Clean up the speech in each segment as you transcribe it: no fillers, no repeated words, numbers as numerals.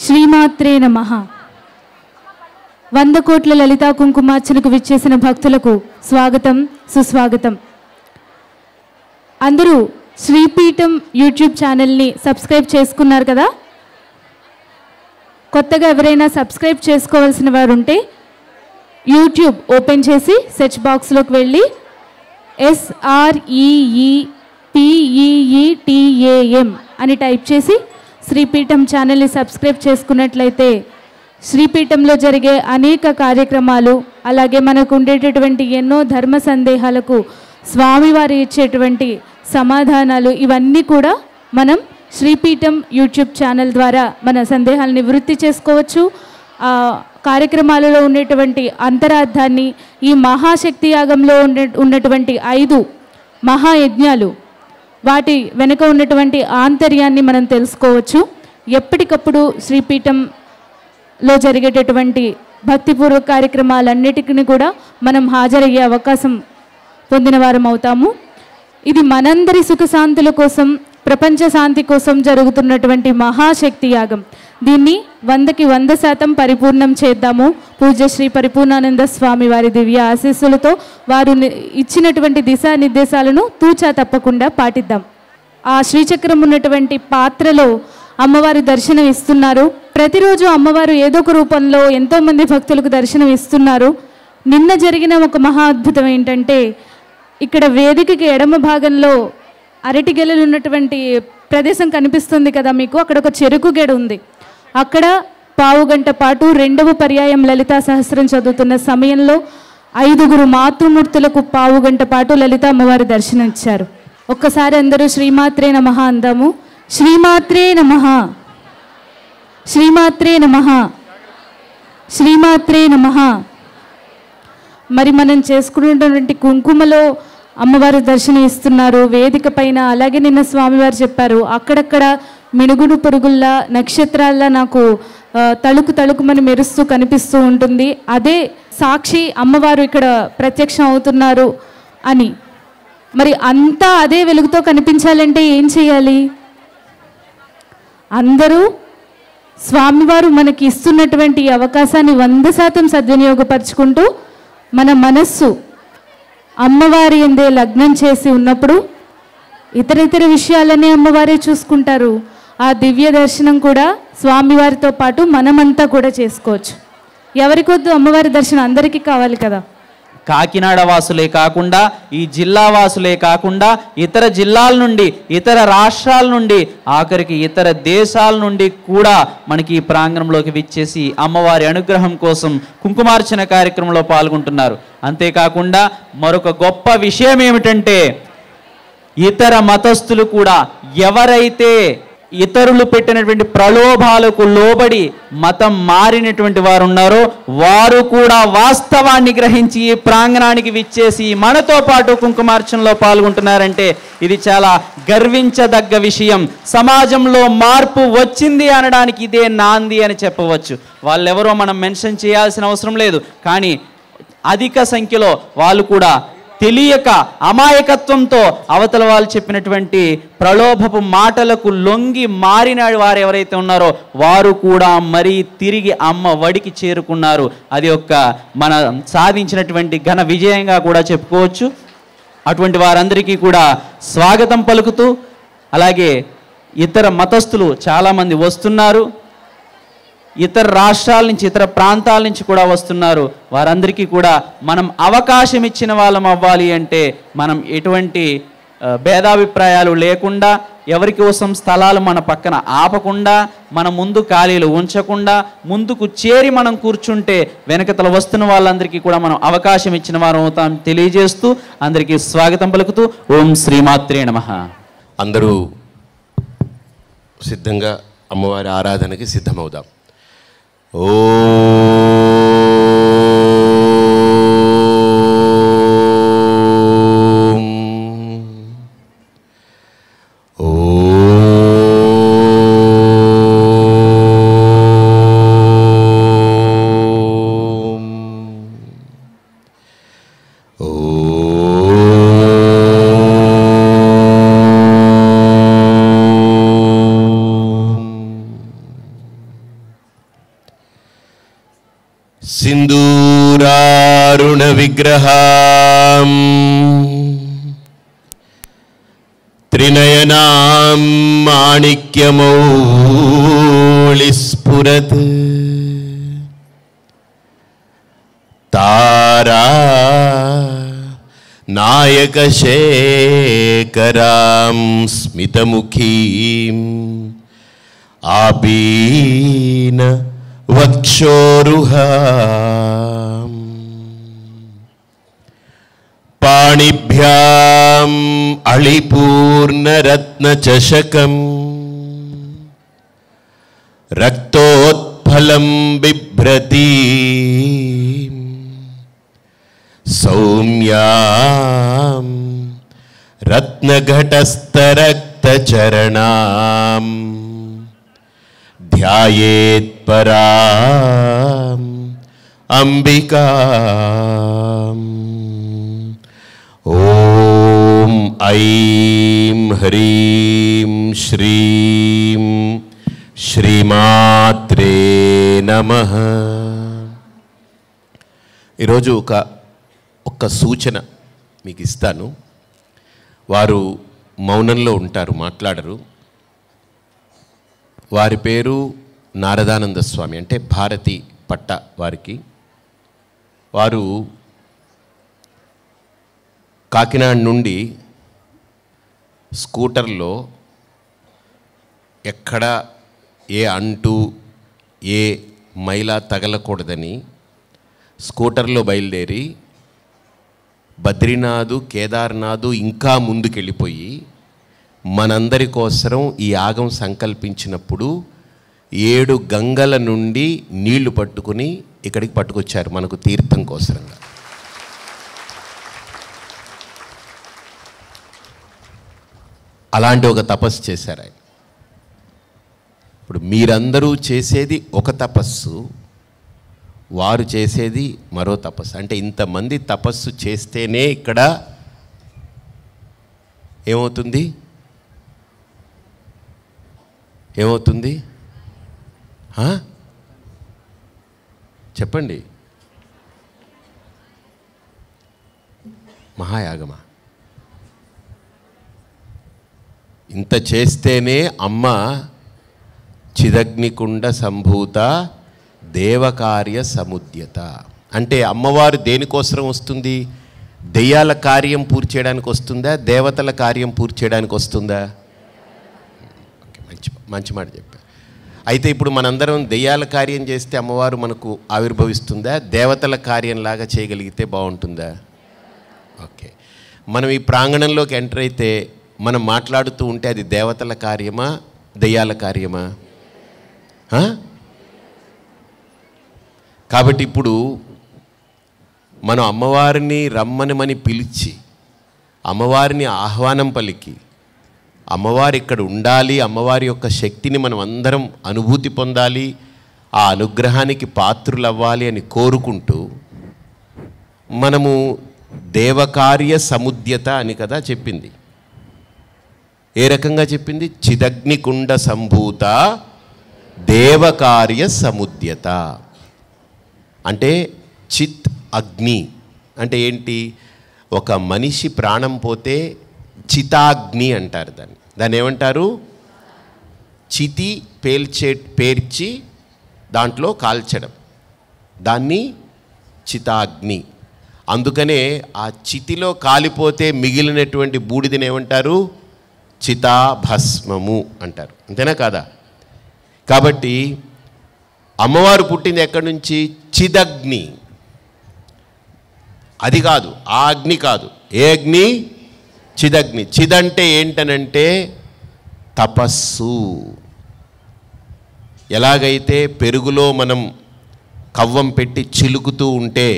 శ్రీమాత్రే నమః. 100 కోట్ల లలితా కుంకుమార్చనకు విచ్చేసిన భక్తులకు స్వాగతం, సుస్వాగతం. అందరూ శ్రీపీఠం యూట్యూబ్ ఛానల్ని సబ్స్క్రైబ్ చేసుకున్నారు కదా. కొత్తగా ఎవరైనా సబ్స్క్రైబ్ చేసుకోవాల్సిన వారు ఉంటే యూట్యూబ్ ఓపెన్ చేసి సెర్చ్ బాక్స్లోకి వెళ్ళి SREEPEETAM అని టైప్ చేసి శ్రీపీఠం ఛానల్ని సబ్స్క్రైబ్ చేసుకున్నట్లయితే శ్రీపీఠంలో జరిగే అనేక కార్యక్రమాలు, అలాగే మనకు ఉండేటటువంటి ఎన్నో ధర్మ సందేహాలకు స్వామివారి ఇచ్చేటువంటి సమాధానాలు, ఇవన్నీ కూడా మనం శ్రీపీఠం యూట్యూబ్ ఛానల్ ద్వారా మన సందేహాలను నివృత్తి చేసుకోవచ్చు. కార్యక్రమాలలో ఉండేటువంటి అంతరార్థాన్ని, ఈ మహాశక్తి యాగంలో ఉన్నటువంటి 5 మహాయజ్ఞాలు, వాటి వెనుక ఉన్నటువంటి ఆంతర్యాన్ని మనం తెలుసుకోవచ్చు. ఎప్పటికప్పుడు శ్రీపీఠంలో జరిగేటటువంటి భక్తిపూర్వక కార్యక్రమాలన్నిటికీ కూడా మనం హాజరయ్యే అవకాశం పొందిన వారం అవుతాము. ఇది మనందరి సుఖశాంతుల కోసం, ప్రపంచ శాంతి కోసం జరుగుతున్నటువంటి మహాశక్తి యాగం. దీన్ని 100కి 100% పరిపూర్ణం చేద్దాము. పూజ్య శ్రీ పరిపూర్ణానంద స్వామి వారి దివ్య ఆశీస్సులతో వారు ఇచ్చినటువంటి దిశానిర్దేశాలను తూచా తప్పకుండా పాటిద్దాం. ఆ శ్రీచక్రం ఉన్నటువంటి పాత్రలో అమ్మవారు దర్శనం ఇస్తున్నారు. ప్రతిరోజు అమ్మవారు ఏదో ఒక రూపంలో ఎంతోమంది భక్తులకు దర్శనం ఇస్తున్నారు. నిన్న జరిగిన ఒక మహా అద్భుతం ఏంటంటే, ఇక్కడ వేదికకి ఎడమ భాగంలో అరటి గెలలు ఉన్నటువంటి ప్రదేశం కనిపిస్తుంది కదా మీకు. అక్కడ ఒక చెరుకు గెడ ఉంది. అక్కడ పావు గంట పాటు 2వ పర్యాయం లలితా సహస్రం చదువుతున్న సమయంలో 5 మాతృమూర్తులకు పావు గంట పాటు లలిత అమ్మవారి దర్శనం ఇచ్చారు. ఒక్కసారి అందరూ శ్రీమాత్రే నమః అందాము. శ్రీమాత్రే నమః, శ్రీమాత్రే నమః, శ్రీమాత్రే నమః. మరి మనం చేసుకున్నటువంటి కుంకుమలో అమ్మవారు దర్శనం ఇస్తున్నారు వేదిక పైన. అలాగే నిన్న స్వామివారు చెప్పారు, అక్కడక్కడ మినుగుడు పురుగుల్లా, నక్షత్రాల్లా నాకు తళుకుమని మెరుస్తూ కనిపిస్తూ ఉంటుంది. అదే సాక్షి అమ్మవారు ఇక్కడ ప్రత్యక్షం అవుతున్నారు అని. మరి అంతా అదే వెలుగుతో కనిపించాలంటే ఏం చేయాలి? అందరూ స్వామివారు మనకి ఇస్తున్నటువంటి అవకాశాన్ని 100% సద్వినియోగపరుచుకుంటూ మన మనస్సు అమ్మవారి యందే లగ్నం చేసి ఉన్నప్పుడు ఇతర విషయాలనే అమ్మవారే చూసుకుంటారు. ఆ దివ్య దర్శనం కూడా స్వామివారితో పాటు మనమంతా కూడా చేసుకోవచ్చు. ఎవరికొద్దు అమ్మవారి దర్శనం? అందరికీ కావాలి కదా. కాకినాడ వాసులే కాకుండా, ఈ జిల్లా వాసులే కాకుండా, ఇతర జిల్లాల నుండి, ఇతర రాష్ట్రాల నుండి, ఆఖరికి ఇతర దేశాల నుండి కూడా మనకి ఈ ప్రాంగణంలోకి విచ్చేసి అమ్మవారి అనుగ్రహం కోసం కుంకుమార్చన కార్యక్రమంలో పాల్గొంటున్నారు. అంతేకాకుండా మరొక గొప్ప విషయం ఏమిటంటే, ఇతర మతస్థులు కూడా ఎవరైతే ఇతరులు పెట్టినటువంటి ప్రలోభాలకు లోబడి మతం మారినటువంటి వారు ఉన్నారో వారు కూడా వాస్తవాన్ని గ్రహించి ఈ ప్రాంగణానికి విచ్చేసి మనతో పాటు కుంకుమార్చనలో పాల్గొంటున్నారంటే ఇది చాలా గర్వించదగ్గ విషయం. సమాజంలో మార్పు వచ్చింది అనడానికి ఇదే నాంది అని చెప్పవచ్చు. వాళ్ళెవరో మనం మెన్షన్ చేయాల్సిన అవసరం లేదు. కానీ అధిక సంఖ్యలో వాళ్ళు కూడా తెలియక, అమాయకత్వంతో అవతల వాళ్ళు చెప్పినటువంటి ప్రలోభపు మాటలకు లొంగి మారిన వారు ఎవరైతే ఉన్నారో వారు కూడా మరీ తిరిగి అమ్మ వడికి చేరుకున్నారు. అది మన సాధించినటువంటి ఘన విజయంగా కూడా చెప్పుకోవచ్చు. అటువంటి వారందరికీ కూడా స్వాగతం పలుకుతూ, అలాగే ఇతర మతస్థులు చాలామంది వస్తున్నారు. ఇతర రాష్ట్రాల నుంచి, ఇతర ప్రాంతాల నుంచి కూడా వస్తున్నారు. వారందరికీ కూడా మనం అవకాశం ఇచ్చిన వాళ్ళం అవ్వాలి అంటే మనం ఎటువంటి భేదాభిప్రాయాలు లేకుండా, ఎవరి కోసం స్థలాలు మన పక్కన ఆపకుండా, మన ముందు ఖాళీలు ఉంచకుండా ముందుకు చేరి మనం కూర్చుంటే వెనకతల వస్తున్న వాళ్ళందరికీ కూడా మనం అవకాశం ఇచ్చిన వారు అవుతాం తెలియజేస్తూ అందరికీ స్వాగతం పలుకుతూ ఓం శ్రీమాత్రే నమః. అందరూ సిద్ధంగా అమ్మవారి ఆరాధనకి సిద్ధమవుదాం. ఓ సింధూరారుణ విగ్రహాం త్రినయనాం మాణిక్యమౌళిస్ఫురత్ తారా నాయకశేఖరాం స్మితముఖీం ఆపీన వక్షోరుహాం పాణిభ్యాం అళిపూర్ణరత్నచషకం రక్తోత్ఫలం బిభ్రతీం సౌమ్యాం రత్నఘటస్థరక్తచరణాం ధ్యాయేత్ పరాం అంబికాం. ఓం ఐం హ్రీం శ్రీం శ్రీమాత్రే నమః. ఈరోజు ఒక్క సూచన మీకు ఇస్తాను. వారు మౌనంలో ఉంటారు, మాట్లాడరు. వారి పేరు నారదానంద స్వామి, అంటే భారతి పట్ట వారికి. వారు కాకినాడ నుండి స్కూటర్లో ఎక్కడ ఏ అంటూ ఏ మైలా తగలకూడదని స్కూటర్లో బయలుదేరి బద్రీనాథ్, కేదార్నాథ్ ఇంకా ముందుకెళ్ళిపోయి మనందరి కోసం ఈ యాగం సంకల్పించినప్పుడు 7 గంగల నుండి నీళ్లు పట్టుకుని ఇక్కడికి పట్టుకొచ్చారు మనకు తీర్థం కోసరంగా. అలాంటి ఒక తపస్సు చేశారు ఆయన. ఇప్పుడు మీరందరూ చేసేది ఒక తపస్సు, వారు చేసేది మరో తపస్సు. అంటే ఇంతమంది తపస్సు చేస్తేనే ఇక్కడ ఏమవుతుంది? ఏమవుతుంది చెప్పండి. మహాయాగమా? ఇంత చేస్తేనే అమ్మ చిదగ్నికుండ సంభూత దేవకార్య సముద్యత. అంటే అమ్మవారు దేనికోసం వస్తుంది? దెయ్యాల కార్యం పూర్తి చేయడానికి వస్తుందా, దేవతల కార్యం పూర్తి చేయడానికి వస్తుందా? మంచి మాట చెప్పారు. అయితే ఇప్పుడు మనందరం దెయ్యాల కార్యం చేస్తే అమ్మవారు మనకు ఆవిర్భవిస్తుందా, దేవతల కార్యంలాగా చేయగలిగితే బాగుంటుందా? ఓకే, మనం ఈ ప్రాంగణంలోకి ఎంటర్ అయితే మనం మాట్లాడుతూ ఉంటే అది దేవతల కార్యమా, దెయ్యాల కార్యమా? కాబట్టి ఇప్పుడు మనం అమ్మవారిని రమ్మనమని పిలిచి, అమ్మవారిని ఆహ్వానం పలికి, అమ్మవారు ఇక్కడ ఉండాలి, అమ్మవారి యొక్క శక్తిని మనం అందరం అనుభూతి పొందాలి, ఆ అనుగ్రహానికి పాత్రులు అవ్వాలి అని కోరుకుంటూ మనము దేవకార్య సముద్యత అని కదా చెప్పింది. ఏ రకంగా చెప్పింది? చిదగ్నికుండ సంభూత దేవకార్య సముద్యత. అంటే చిత్ అగ్ని అంటే ఏంటి? ఒక మనిషి ప్రాణం పోతే చితాగ్ని అంటారు దాన్ని. దాన్ని ఏమంటారు? చితి పేర్చి దాంట్లో కాల్చడం, దాన్ని చితాగ్ని. అందుకనే ఆ చితిలో కాలిపోతే మిగిలినటువంటి బూడిదని ఏమంటారు? చితాభస్మము అంటారు. అంతేనా కాదా? కాబట్టి అమ్మవారు పుట్టింది ఎక్కడి నుంచి? చిదగ్ని. అది కాదు, ఆ అగ్ని కాదు. ఏ అగ్ని? చిదగ్ని. చిదంటే ఏంటనంటే తపస్సు. ఎలాగైతే పెరుగులో మనం కవ్వం పెట్టి చిలుకుతూ ఉంటే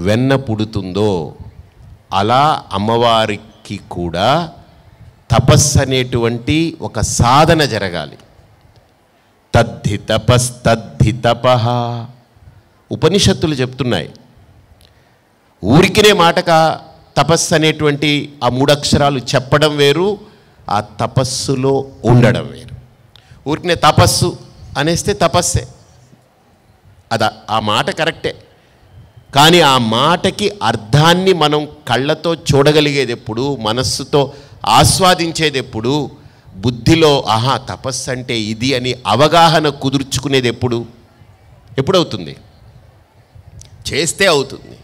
వెన్న పుడుతుందో అలా అమ్మవారికి కూడా తపస్సు అనేటువంటి ఒక సాధన జరగాలి. తద్ధి తపస్తద్ధి తపః ఉపనిషత్తులు చెప్తున్నాయి. ఊరికినే మాటగా తపస్సు అనేటువంటి ఆ 3 అక్షరాలు చెప్పడం వేరు, ఆ తపస్సులో ఉండడం వేరు. ఊరికినే తపస్సు అనేస్తే తపస్సే. ఆ మాట కరెక్టే. కానీ ఆ మాటకి అర్థాన్ని మనం కళ్ళతో చూడగలిగేది ఎప్పుడు, మనస్సుతో ఆస్వాదించేది ఎప్పుడు, బుద్ధిలో ఆహా తపస్సు అంటే ఇది అని అవగాహన కుదుర్చుకునేది ఎప్పుడవుతుంది? చేస్తే అవుతుంది.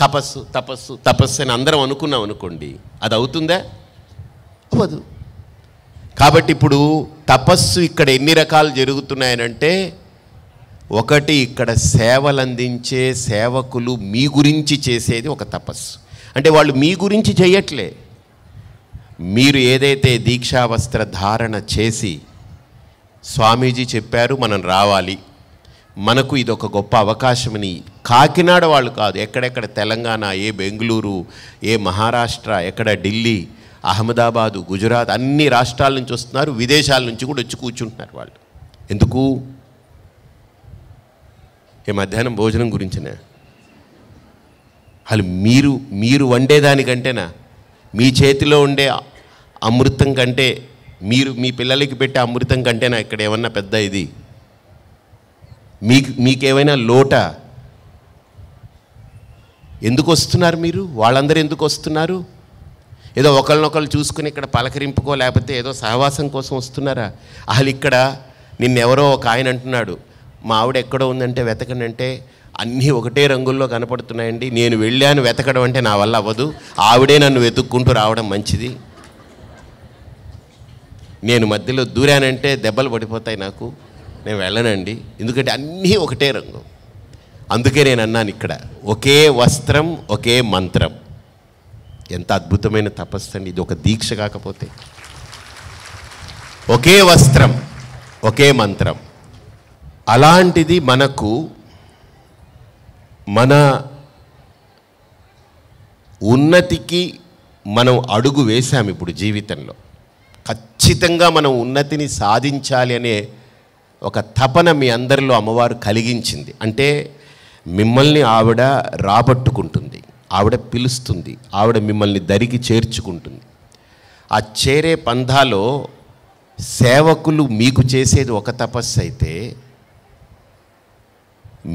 తపస్సు తపస్సు తపస్సు అని అందరం అనుకున్నాం అనుకోండి, అది అవుతుందా? అవ్వదు. కాబట్టి ఇప్పుడు తపస్సు ఇక్కడ ఎన్ని రకాలు జరుగుతున్నాయనంటే, ఒకటి ఇక్కడ సేవలు అందించే సేవకులు మీ గురించి చేసేది ఒక తపస్సు. అంటే వాళ్ళు మీ గురించి చేయట్లే, మీరు ఏదైతే దీక్షా వస్త్ర ధారణ చేసి స్వామీజీ చెప్పారు మనం రావాలి, మనకు ఇది ఒక గొప్ప అవకాశమని కాకినాడ వాళ్ళు కాదు, ఎక్కడెక్కడ తెలంగాణ, ఏ బెంగళూరు, ఏ మహారాష్ట్ర, ఎక్కడ ఢిల్లీ, అహ్మదాబాదు, గుజరాత్ అన్ని రాష్ట్రాల నుంచి వస్తున్నారు, విదేశాల నుంచి కూడా వచ్చి కూర్చుంటున్నారు. వాళ్ళు ఎందుకు? ఏ మధ్యాహ్నం భోజనం గురించినే? వాళ్ళు మీరు వండేదానికంటేనా, మీ చేతిలో ఉండే అమృతం కంటే, మీ పిల్లలకి పెట్టే అమృతం కంటేనా ఇక్కడ ఏమన్నా పెద్ద ఇది? మీకేమైనా లోట? ఎందుకు వస్తున్నారు మీరు? వాళ్ళందరూ ఎందుకు వస్తున్నారు? ఏదో ఒకళ్ళనొకళ్ళు చూసుకుని ఇక్కడ పలకరింపుకో లేకపోతే ఏదో సహవాసం కోసం వస్తున్నారా? అసలు ఇక్కడ నిన్నెవరో ఒక ఆయన అంటున్నాడు, మా ఆవిడ ఎక్కడో ఉందంటే వెతకండి అంటే, అన్నీ ఒకటే రంగుల్లో కనపడుతున్నాయండి, నేను వెళ్ళాను వెతకడం అంటే నా వల్ల అవ్వదు, ఆవిడే నన్ను వెతుక్కుంటూ రావడం మంచిది, నేను మధ్యలో దూరానంటే దెబ్బలు పడిపోతాయి నాకు, నేను వెళ్ళనండి, ఎందుకంటే అన్నీ ఒకటే రంగు. అందుకే నేను అన్నాను ఇక్కడ ఒకే వస్త్రం ఒకే మంత్రం. ఎంత అద్భుతమైన తపస్సు అండి ఇది! ఒక దీక్ష కాకపోతే ఒకే వస్త్రం ఒకే మంత్రం. అలాంటిది మనకు మన ఉన్నతికి మనం అడుగు వేశాము ఇప్పుడు జీవితంలో. ఖచ్చితంగా మనం ఉన్నతిని సాధించాలి అనే ఒక తపన మీ అందరిలో అమ్మవారు కలిగించింది. అంటే మిమ్మల్ని ఆవిడ రాబట్టుకుంటుంది, ఆవిడ పిలుస్తుంది, ఆవిడ మిమ్మల్ని దరికి చేర్చుకుంటుంది. ఆ చేరే పంధాలో సేవకులు మీకు చేసేది ఒక తపస్సు అయితే,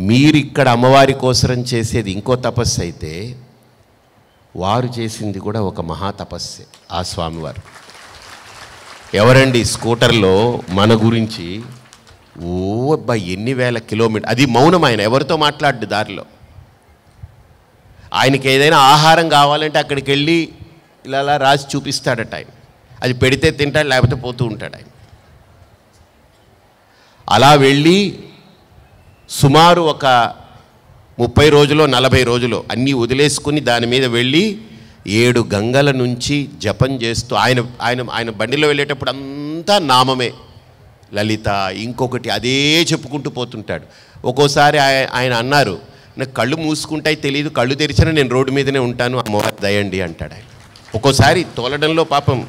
మీరిక్కడ అమ్మవారి కోసరం చేసేది ఇంకో తపస్సు అయితే, వారు చేసింది కూడా ఒక మహా తపస్సే. ఆ స్వామివారు ఎవరండి? స్కూటర్లో మన గురించి అబ్బా ఎన్ని వేల కిలోమీటర్, అది మౌనం, ఆయన ఎవరితో మాట్లాడు దారిలో. ఆయనకి ఏదైనా ఆహారం కావాలంటే అక్కడికి వెళ్ళి ఇలా రాసి చూపిస్తాడట ఆయన, అది పెడితే తింటాడు లేకపోతే పోతూ ఉంటాడు ఆయన. అలా వెళ్ళి సుమారు ఒక 30 రోజులో 40 రోజులో అన్నీ వదిలేసుకుని దాని మీద వెళ్ళి 7 గంగల నుంచి జపం చేస్తూ ఆయన బండిలో వెళ్ళేటప్పుడు అంతా నామమే, లలిత ఇంకొకటి అదే చెప్పుకుంటూ పోతుంటాడు. ఒక్కోసారి ఆయన అన్నారు, నాకు కళ్ళు మూసుకుంటాయి తెలియదు, కళ్ళు తెరిచినా నేను రోడ్డు మీదనే ఉంటాను, అమ్మవారి దయండి అంటాడు ఆయన. ఒక్కోసారి తోలడంలో పాపం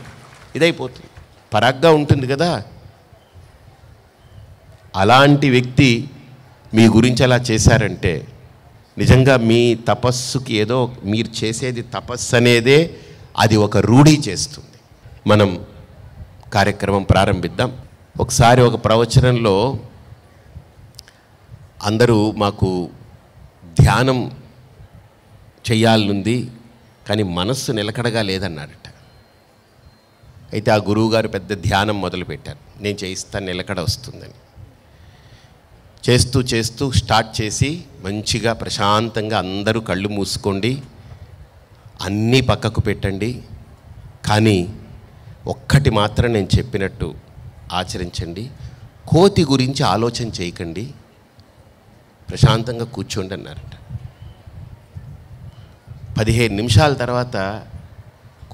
ఇదైపోతుంది, పరాగ్గా ఉంటుంది కదా. అలాంటి వ్యక్తి మీ గురించి అలా చేశారంటే నిజంగా మీ తపస్సుకి ఏదో మీరు చేసేది తపస్సు అనేదే అది ఒక రూఢి చేస్తుంది. మనం కార్యక్రమం ప్రారంభిద్దాం. ఒకసారి ఒక ప్రవచనంలో అందరూ మాకు ధ్యానం చెయ్యాలనుంది కానీ మనస్సు నిలకడగా లేదన్నారట. అయితే ఆ గురువుగారు పెద్ద ధ్యానం మొదలుపెట్టారు, నేను చేయిస్తాను నిలకడ వస్తుందని. చేస్తూ చేస్తూ స్టార్ట్ చేసి మంచిగా ప్రశాంతంగా అందరూ కళ్ళు మూసుకోండి, అన్నీ పక్కకు పెట్టండి, కానీ ఒక్కటి మాత్రం నేను చెప్పినట్టు ఆచరించండి, కోతి గురించి ఆలోచన చేయకండి, ప్రశాంతంగా కూర్చోండి అన్నారట. 15 నిమిషాల తర్వాత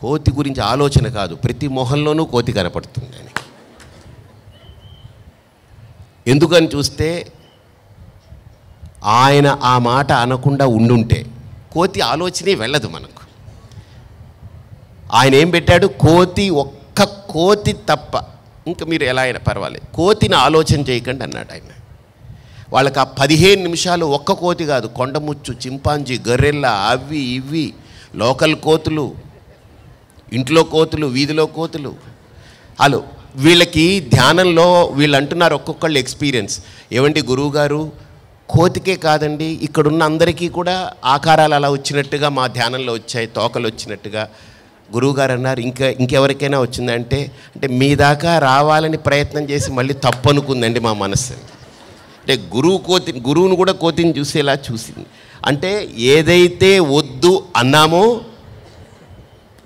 కోతి గురించి ఆలోచన కాదు, ప్రతి మొహంలోనూ కోతి కనపడుతుంది అని. ఎందుకని చూస్తే ఆయన ఆ మాట అనకుండా ఉండుంటే కోతి ఆలోచనే వెళ్ళదు మనకు. ఆయన ఏం పెట్టాడు? కోతి, ఒక్క కోతి తప్ప ఇంకా మీరు ఎలా అయినా పర్వాలేదు, కోతిని ఆలోచన చేయకండి అన్నాడు ఆయన. వాళ్ళకి ఆ 15 నిమిషాలు ఒక్క కోతి కాదు, కొండముచ్చు, చింపాంజీ, గొర్రెల్లా, అవి ఇవి, లోకల్ కోతులు, ఇంట్లో కోతులు, వీధిలో కోతులు, వాళ్ళు వీళ్ళకి ధ్యానంలో వీళ్ళు అంటున్నారు ఒక్కొక్కళ్ళు ఎక్స్పీరియన్స్, ఏమండి గురువుగారు కోతికే కాదండి ఇక్కడున్న అందరికీ కూడా ఆకారాలు అలా వచ్చినట్టుగా మా ధ్యానంలో వచ్చాయి, తోకలు వచ్చినట్టుగా. గురువుగారు అన్నారు ఇంకెవరికైనా వచ్చిందంటే, అంటే మీ దాకా రావాలని ప్రయత్నం చేసి మళ్ళీ తప్పు అనుకుందండి మా మనస్సు. అంటే గురువును కూడా కోతిని చూసేలా చూసింది. అంటే ఏదైతే వద్దు అన్నామో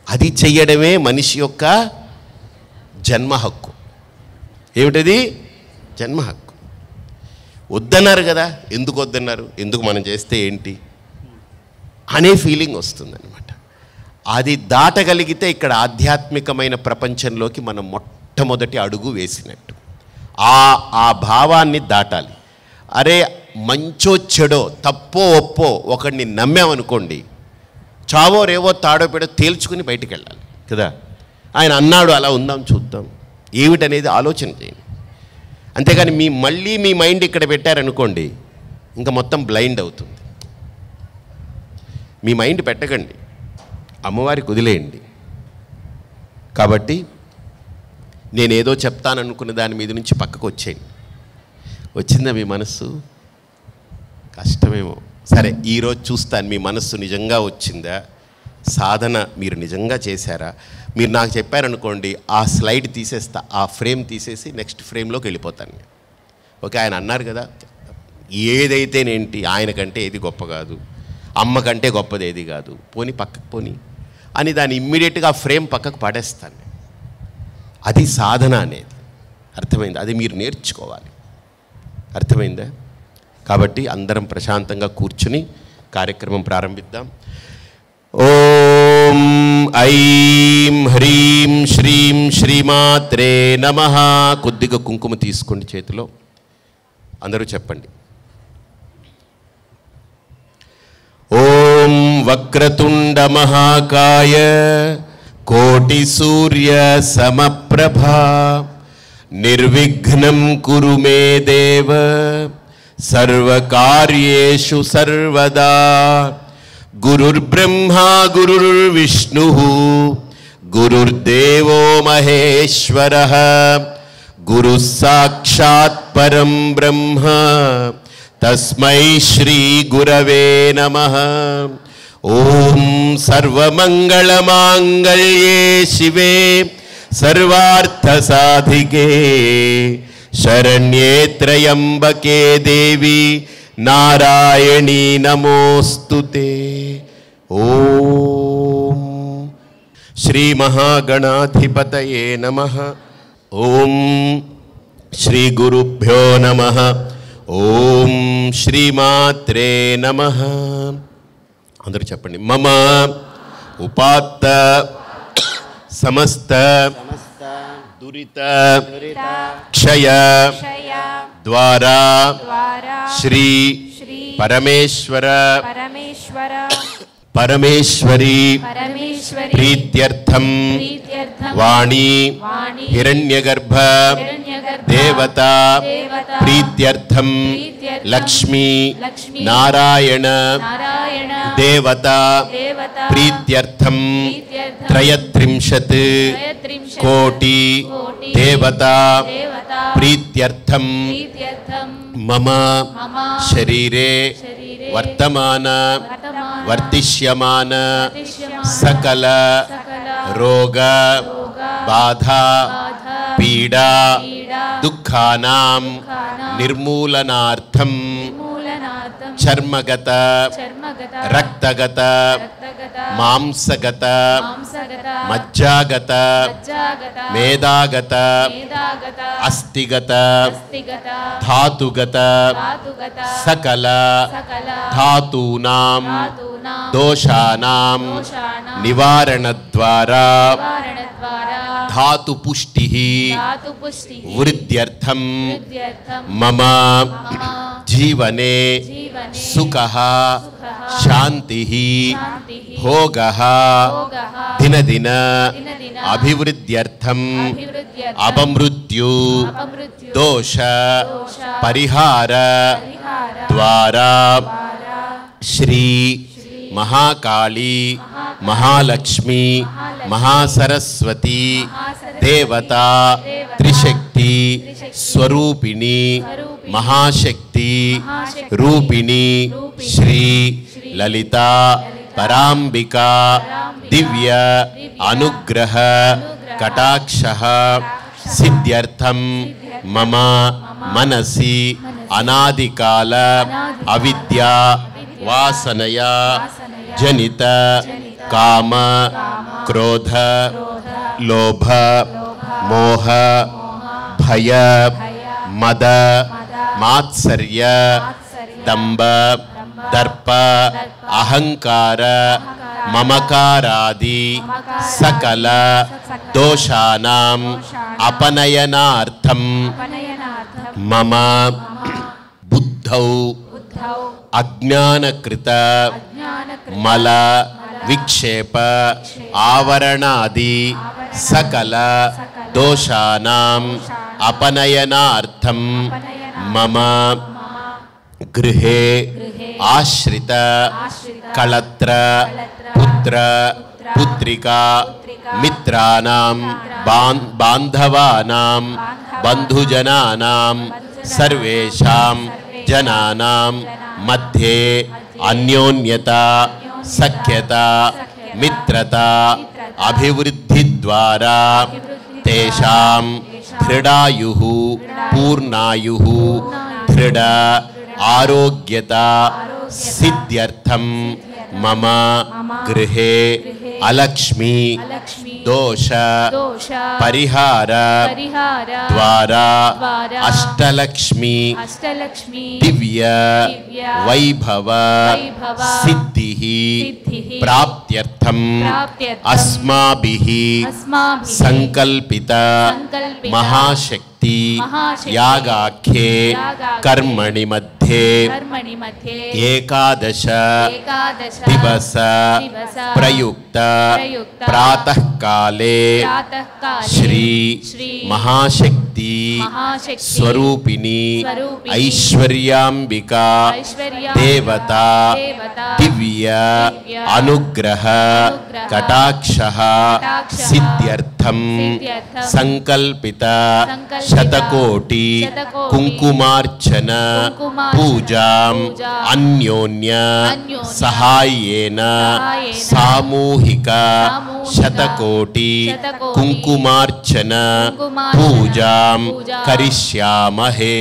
అది చెయ్యడమే మనిషి యొక్క జన్మ హక్కు. ఏమిటది? జన్మ హక్కు. వద్దన్నారు కదా, ఎందుకు వద్దన్నారు, ఎందుకు మనం చేస్తే ఏంటి అనే ఫీలింగ్ వస్తుందన్నమాట. అది దాటగలిగితే ఇక్కడ ఆధ్యాత్మికమైన ప్రపంచంలోకి మనం మొట్టమొదటి అడుగు వేసినట్టు. ఆ భావాన్ని దాటాలి. అరే మంచో చెడో తప్పో ఒప్పో ఒకడిని నమ్మామనుకోండి, చావో రేవో తాడో పెడో తేల్చుకుని బయటికి వెళ్ళాలి కదా. ఆయన అన్నాడు అలా ఉందాం చూద్దాం ఏమిటనేది ఆలోచన చేయండి. అంతేగాని మళ్ళీ మీ మైండ్ ఇక్కడ పెట్టారనుకోండి ఇంకా మొత్తం బ్లైండ్ అవుతుంది. మీ మైండ్ పెట్టకండి, అమ్మవారికి వదిలేయండి. కాబట్టి నేనేదో చెప్తాననుకున్న దాని మీద నుంచి పక్కకు వచ్చేయండి. వచ్చిందా మీ మనస్సు? కష్టమేమో. సరే ఈరోజు చూస్తాను మీ మనస్సు నిజంగా వచ్చిందా, సాధన మీరు నిజంగా చేశారా. మీరు నాకు చెప్పారనుకోండి ఆ స్లైడ్ తీసేస్తా, ఆ ఫ్రేమ్ తీసేసి నెక్స్ట్ ఫ్రేమ్లోకి వెళ్ళిపోతాను. ఓకే, ఆయన అన్నారు కదా ఏదైతేనేంటి ఆయనకంటే ఏది గొప్ప కాదు, అమ్మ కంటే గొప్పది ఏది కాదు, పోని పక్కకు పోని అని దాన్ని ఇమ్మీడియట్గా ఆ ఫ్రేమ్ పక్కకు పడేస్తాను. అది సాధన అనేది. అర్థమైంది? అది మీరు నేర్చుకోవాలి. అర్థమైందా? కాబట్టి అందరం ప్రశాంతంగా కూర్చుని కార్యక్రమం ప్రారంభిద్దాం. ఓం ఐం హ్రీం శ్రీం శ్రీమాత్రే నమః. కొద్దిగా కుంకుమ తీసుకోండి చేతిలో, అందరూ చెప్పండి. ఓం వక్రతుండ మహాకాయ కోటి సూర్య సమప్రభా నిర్విఘ్నం కురు మే దేవ సర్వకార్యేషు సర్వదా. గురుర్బ్రహ్మా గురుర్విష్ణుః గురుర్దేవో మహేశ్వరః గురుః సాక్షాత్ పరం బ్రహ్మ తస్మై శ్రీ గురవే నమః. ఓం సర్వమంగళమాంగళ్యే శివే సర్వార్థసాధికే శరణ్యే త్రయంబకే దేవి నారాయణీ నమోస్తుతే. ఓం శ్రీ మహాగణాధిపతయే నమః. ఓం శ్రీ గురుభ్యో నమః. ఓం శ్రీమాత్రే నమః. అందరూ చెప్పండి. మమ ఉపాత్త సమస్త దురిత క్షయ ద్వారా శ్రీ పరమేశ్వర పరమేశ్వరి ప్రీత్యర్థం వాణి హిరణ్యగర్భ దేవత ప్రీత్యర్థం లక్ష్మీ నారాయణ దేవత ప్రీత్యర్థం త్రయత్రింశత్ కోటి దేవత ప్రీత్యర్థం మమ శరీరే వర్తమాన వర్తిష్యమాన సకల రోగ బాధ పీడా దుఃఖానాం నిర్మూలనార్థం చర్మగత రక్తగత మాంసగత మజ్జాగత మేధాగత అస్థిగత ధాతుగత సకల ధాతూనాం దోషానాం నివారణ ద్వారా ధాతు పుష్టి వృద్ధ్యర్థం మమ జీవనే సుఖః శాంతిః భోగః దినదిన అభివృద్ధ్యర్థం అపమృత్యు దోష పరిహార ద్వారా శ్రీ మహాకాళీ महालक्ष्मी महासरस्वती देवता त्रिशक्ति स्वरूपिणी महाशक्ति रूपिणी श्री ललिता परांबिका दिव्य अनुग्रह कटाक्षः सिद्ध्यर्थं मम मनसि अनादिकाल अविद्या वासनया जनित काम क्रोध लोभ मोह भय मद मात्सर्य दंभ दर्प अहंकार ममकारादि सकल दोषानां अपनयनार्थं मम बुद्धौ अज्ञानकृत मल विक्षेप आवरणादि सकल दोषानां अपनयनार्थं मम गृहे आश्रित कलत्र पुत्र पुत्रिका मित्राणां बांधवानां बंधुजनानां सर्वेषां जनानां मध्ये अन्योन्यता सख्यता मित्रता अभिवृद्धि द्वारा तेषां दृढायुः पूर्णायुः दृढ आरोग्यता सिद्ध्यर्थं मम गृहे अलक्ष्मी दोष परिहार द्वारा अष्टलक्ष्मी दिव्य वैभव सिद्धिः प्राप्त्यर्थं अस्माभिः संकल्पित महाशक्ति यागाख्ये कर्मणि मध्ये एकादश दिवस प्रयुक्त प्रातः काले श्री महाशक्ति स्वरूपिणी ऐश्वर्याम्बिका देवता दिव्य अनुग्रह कटाक्षः सिद्ध्यर्थं संकल्पित शतकोटि कुंकुमार्चन पूजाम् अन्योन्य सहायेन सामूहिक शतकोटि कुंकुमार्चन पूजाम् करिष्यामहे।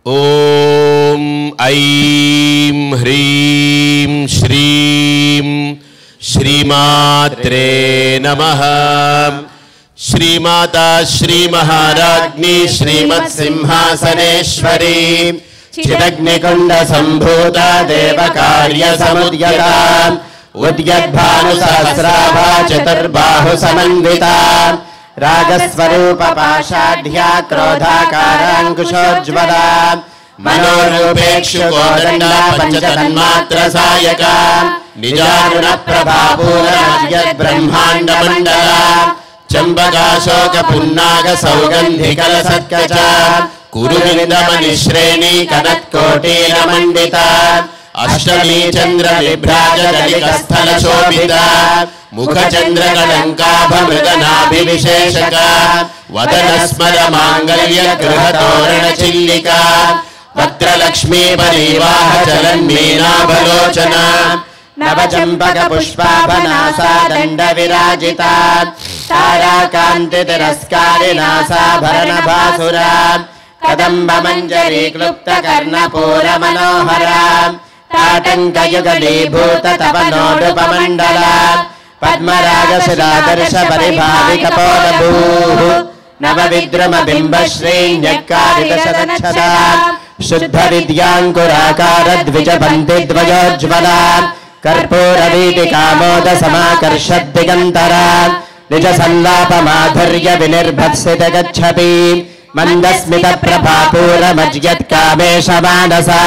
ओम ऐं ह्रीं श्रीं श्रीमात्रे नमः। श्रीमाता श्रीमहाराज्ञी श्रीमत्सिंहासनेश्वरी चिदग्निकुंड संभूता देवकार्यसमुद्यता उद्यद्भानुसहस्राभा चतुर्बाहु समन्विता रागस्वरूप पाषाढ्या क्रोधाकारांकुशोज्ज्वला मनोरूपेक्षुकोदंडा पंचतन्मात्र सायका निजारुण प्रभापूरमद्यद् ब्रह्मांड मंडला चंबकाशोक पुन्नाग सौगंधिकल सत्कचा कुरुविंदमणिश्रेणी कनत्कोटीर मंडिता अष्टमी चंद्र विभ्राज दलिकस्थल शोभिता मुखचंद्र कलंकाभमृगनाभिविशेषका वदनस्मर मांगल्य गृहतोरण चिल्लिका वक्त्रलक्ष्मी परिवाह चलन्मीनाभलोचना नवचंपक पुष्पाभनासा दंड विराजिता ताराकांति तिरस्कारिनासाभरण भासुरा कदंब मंजरी क्लुप्त कर्णपूर मनोहरा ताटंकयुगलीभूत तपनोडुपमंडला पद्मराग शिरादर्श परिभावित पोलभूः नवविद्रुम बिंब श्रीन्यक्कारित शतच्छदा शुद्ध विद्यांकुराकार द्विजपन्ति द्वयोज्ज्वला कर्पूरवीतिकामोद समाकर्षद् दिगन्तरा निज संलाप माधुर्य विनिर्भत्सित गच्छति मंदस्मित प्रभापूरमज्यत्कामेश मानसा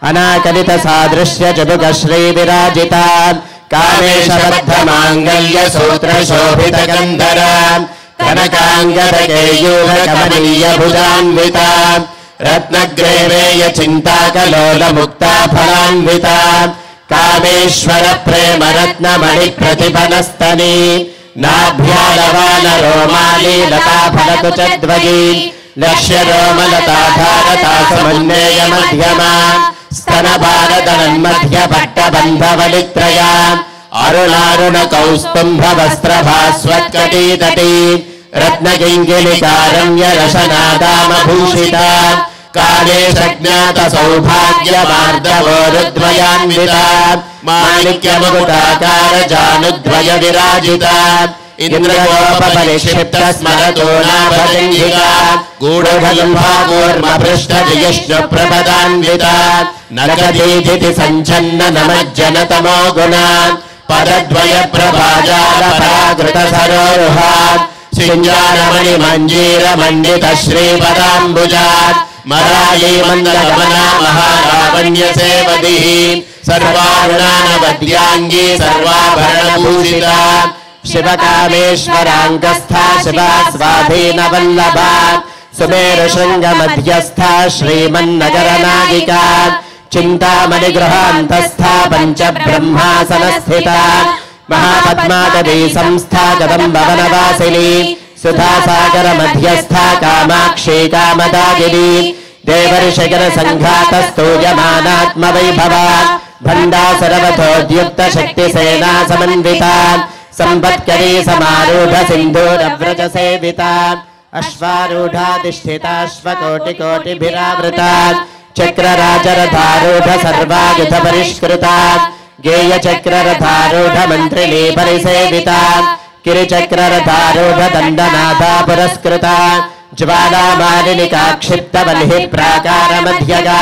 अनाकलित सादृश्य जबुग श्री विराजिता कामेशबद्धमाङ्गल्यसूत्रशोभितकन्धरा कनकाङ्गदकेयूरकमनीयभुजान्विता रत्नग्रेवेयचिन्ताकलोलमुक्ता फलान्विता कामेश्वर प्रेमरत्नमणिप्रतिभनस्तनी नाभ्यालवालरोमाली लता फलतु च द्वयी लक्ष्यरोमलता भारता समुन्नेय मध्यमा स्तनभारतन्मध्यपट्टबन्धवलित्रया अरुणारुणकौस्तुम्भवस्त्रभास्वत्कटीतटी रत्नकिङ्किलिकारम्यरशनादामभूषिता कालेशज्ञातसौभाग्यमार्दवोरुद्वयान्विता माणिक्यमुकुटाकारजानुद्वयविराजिता इन्द्रगोपपरिक्षिप्तस्मरतोनाभजङ्घिका गूढगल्भाकूर्मपृष्ठजिष्णुप्रपदान्विता नरकदीधिति सञ्छन्न नमज्जनतमो गुणा पदद्वयप्रभाजालपराकृतसरोरुहात् सिञ्जानमणिमञ्जीरमण्डितश्रीपदाम्बुजात् मरालीमन्दगमना महालावण्यसेवतिः सर्वारुणानवद्याङ्गी सर्वाभरणभूषिता शिवकामेश्वराङ्गस्था शिवा स्वाधीनवल्लभा सुमेरुशृङ्गमध्यस्था श्रीमन्नगरनायिका चिन्तामणिगृहान्तस्था पञ्चब्रह्मासनस्थिता महापद्मावती संस्था कदम्बवनवासिनी सुधासागरमध्यस्था कामाक्षी कामदागिनी देवर्षिखरसङ्घातस्तूयमानात्मवैभवा भण्डासुरवधोद्युक्तशक्तिसेना समन्विता संपत्करी समारूढ सिन्धूरव्रजसेविता अश्वारूढाधिष्ठिताश्वकोटिकोटिभिरावृता चक्रराजरथारूढ सर्वायुधपरिष्कृता गेयचक्ररथारूढ मन्त्रिणी परिसेविता किरिचक्ररथारूढ दण्डनाथा पुरस्कृता ज्वालामालिनिका क्षिप्तबलिः प्राकारमध्यगा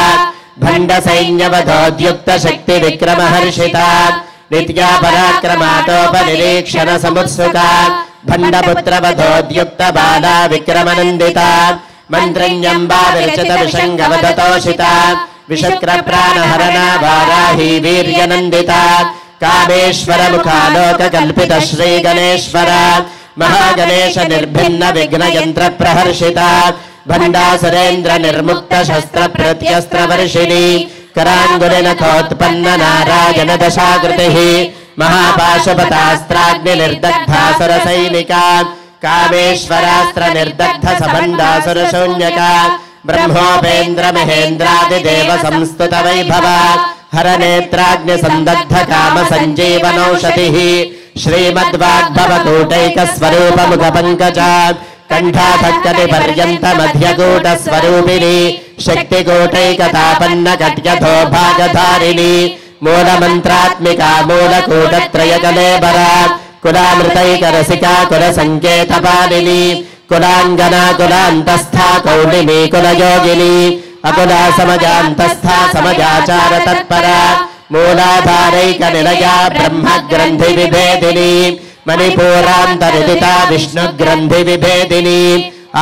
भण्डसैन्यवधोद्युक्तशक्तिविक्रमहर्षिता नित्या पराक्रमाटोपनिरीक्षण समुत्सुका भण्डपुत्रवधोद्युक्तबाला विक्रमनन्दिता मन्त्रण्यम्बा विरचितविषङ्गवदतोषिता विशक्रप्राणहरणा वाराही वीर्यनन्दिता कामेश्वरमुखालोककल्पित श्रीगणेश्वरा महागणेश निर्भिन्न विघ्नयन्त्रप्रहर्षिता भण्डासुरेन्द्र निर्मुक्त शस्त्रप्रत्यस्त्रवर्षिणी कराङ्गुलिनखोत्पन्न नारायण दशाकृतिः महापाशुपतास्त्राग्निर्दग्धासुरसैनिका कामेश्वरास्त्र निर्दग्ध सबन्धासुरशून्यका ब्रह्मोपेन्द्र महेन्द्रादिदेव संस्तुत वैभवा हरनेत्राग्निसन्दग्ध काम सञ्जीवनौषधिः श्रीमद्वाग्भवकूटैकस्वरूपमुखपङ्कजा कण्ठाधक्कटिपर्यन्त मध्यकूटस्वरूपिणी शक्तिकूटैकतापन्न कट्यथो भागधारिणी मूलमन्त्रात्मिका मूलकूटत्रयकलेबरा कुलामृतैकरसिका कुलसङ्केतपालिनी कुलाङ्गना कुलान्तस्था कौलिनी कुलयोगिनी अकुला समजान्तस्था समजाचार तत्परा मूलाधारैकनिलया ब्रह्मग्रन्थिविभेदिनी मणिपूरान्तरिदिता विष्णुग्रन्थिविभेदिनी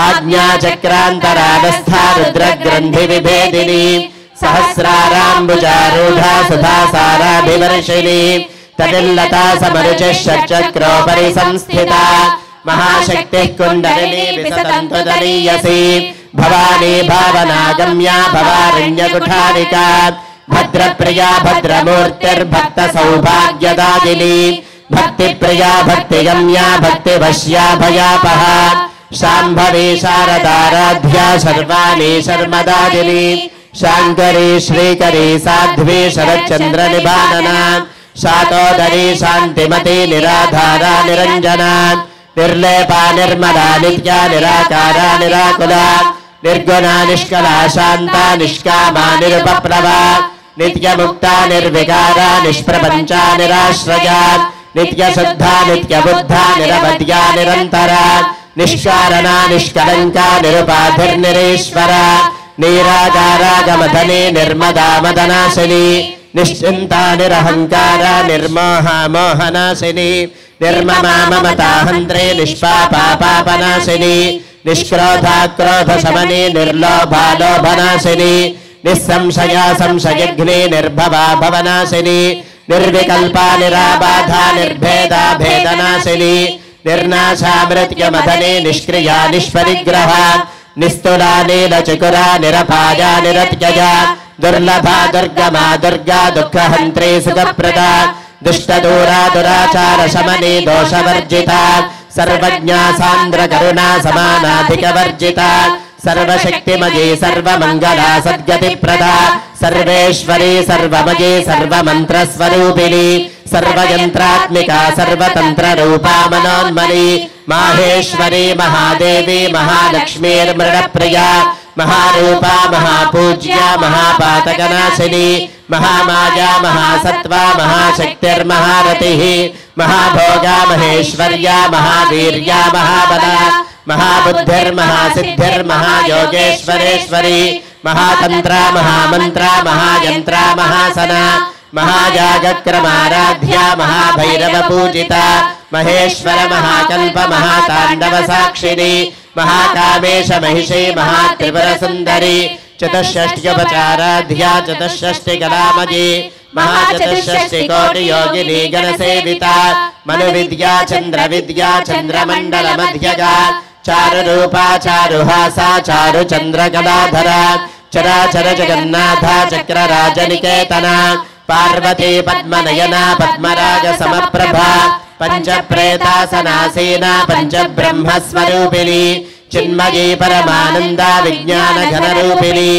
आज्ञाचक्रान्तरावस्था रुद्रग्रन्थिविभेदिनी सहस्राराम्बुजारूढा सुधासाराभिवर्षिणी तदिल्लता समरुचिः षट्चक्रोपरि संस्थिता महाशक्तिः कुण्डलिनी विसतन्तु दलीयसी भवानी भावनागम्या भवारण्यकुठारिका भद्रप्रिया भद्रमूर्तिर्भक्तसौभाग्यदायिनी भक्तिप्रिया भक्तिगम्या भक्तिवश्या भयापहा शाम्भवी शारदाराध्या शर्वाणी शर्मदादिनी शाङ्करी श्रीकरी साध्वी शरच्चन्द्रनिभानना शातोदरी शान्तिमती निराधारा निरञ्जना निर्लेपा निर्मला नित्या निराकारा निराकुला निर्गुणा निष्कला शान्ता निष्कामा निरुपप्लवा नित्यमुक्ता निर्विकारा निष्प्रपञ्चा निराश्रया नित्यशुद्धा नित्यबुद्धा निरवध्या निरन्तरा निष्कारणा निष्कलङ्का निरुपाधिर्निरीश्वरा नीराकारागमधनी निर्मदा मदनाशिनी निश्चिन्ता निरहङ्कारा निर्मोहा मोहनाशिनी निर्ममा ममताहन्त्री निष्पापा पापनाशिनी निष्क्रोधा क्रोधशमनी निर्लोभा लोभनाशिनी निस्संशया संशयघ्नी निर्भवा भवनाशिनी నిర్వికల్పా నిరాబాధా నిర్భేదా భేదనాశిని నిర్నాశా మృత్యుమదనే నిష్క్రియా నిష్పరిగ్రహ నిస్తులా నీలచకురా నిరపాయా నిరత్యజా దుర్లభా దుర్గమా దుర్గా దుఃఖహంత్రీ సుఖప్రదా దుష్టదూరా దురాచార శమనీ దోషవర్జిత సర్వజ్ఞా సాంద్ర కరుణా సమానాధిక వర్జిత సర్వశక్తిమయీ సర్వమంగళా సద్గతిప్రదా సర్వేశ్వరీ సర్వమయీ సర్వమంత్రస్వరూపిణి సర్వయంత్రాత్మికా సర్వతంత్రరూపా మనోన్మని మాహేశ్వరీ మహాదేవి మహాలక్ష్మీర్మృడప్రియా మహారూపా మహాపూజ్యా మహాపాతకనాశిని మహామాయా మహాసత్వా మహాశక్తిర్మహారతి మహాభోగా మహేశ్వర్యా మహావీర్యా మహాబలా महाबुद्धिर्महासिद्धिर्महायोगेश्वरेश्वरी महातंत्रा महामंत्रा महायंत्रा महासना महाजागक्रमाराध्या महाभैरव पूजिता महेश्वर महाकल्प महातांडव साक्षिणी महाकामेश महिषी महात्रिपुर सुंदरी चतुष्षष्ट्युपचाराध्या चतुष्षष्टिकलामयी महाचतुष्षष्टि कोटि योगिनी गणसेविता मनुविद्या चंद्रविद्या चंद्रमंडल मध्यगा चारुरूपा चारुहासा चारुचंद्रकलाधरा चराचर जगन्नाथा चक्रराजनिकेतना पार्वती पद्मनयना पद्मराग समप्रभा पंचप्रेतासनासीना पंचब्रह्मस्वरूपिणी चिन्मयी परमानंदा विज्ञान घनरूपिणी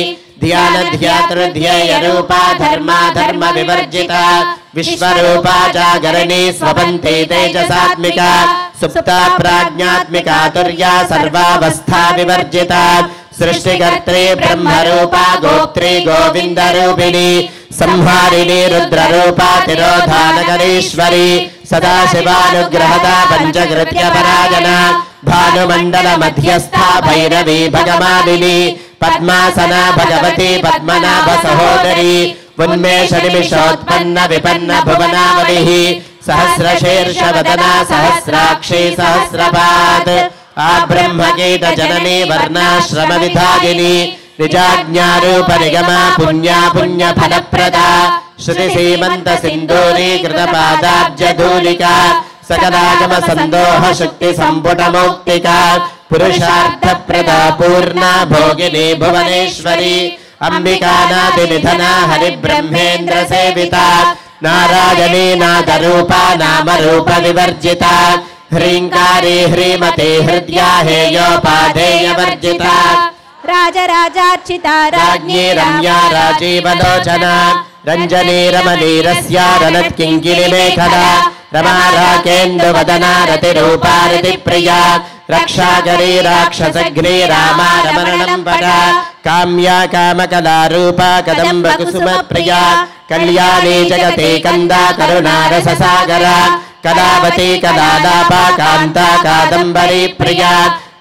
ध्यान ध्यातृध्यय रूपा धर्मा धर्म विवर्जिता विश्वरूपा जागरणी स्वपन्ते तेजसात्मिका सुप्ता प्राज्ञात्मिका तुर्या सर्वावस्था विवर्जिता सृष्टिकर्त्री ब्रह्मरूपा गोत्री गोविंदरूपिणी संहारिणी रुद्ररूपा तिरोधानकरीश्वरी सदाशिवानुग्रहदा पंचकृत्य परायणा भानुमंडल मध्यस्था भैरवी भगमालिनी पद्मासना भगवती पद्मनाभ सहोदरी उन्मेष निमिषोत्पन्न विपन्न भुवनावलिः सहस्रशीर्षवदना सहस्राक्षी सहस्रपात् आब्रह्मगीत जननी वर्णाश्रम विधायिनी निजाज्ञारूप निगमा पुण्या पुण्य फलप्रदा श्रुति सीमंत सिंदूरी कृतपादाब्जधूलिका सकलागम संदोह शक्ति संपुट मौक्तिका पुरुषार्थ प्रदा पूर्णा भोगिनी भुवनेश्वरी अंबिकानादि निधना हरि ब्रह्मेन्द्र सेविता नारायणी नादरूपा नाम रूप विवर्जिता ह्रींकारी ह्रीमती हृद्या हेयोपाधेय वर्जिता राजराजार्चिता राज्ञी रम्या राजीवलोचना रंजनी रमणीरस्या रनत्किङ्किणी मेखला रमा राकेन्दुवदना रतिरूपा रतिप्रिया रक्षाकरी राक्षसग्नी रामा रमणं पदा काम्या कामकला रूपा कदम्ब कुसुम प्रिया कल्याणी जगते कंदा करुणा रससागरा कलावती कलालापा कांता कादम्बरी प्रिया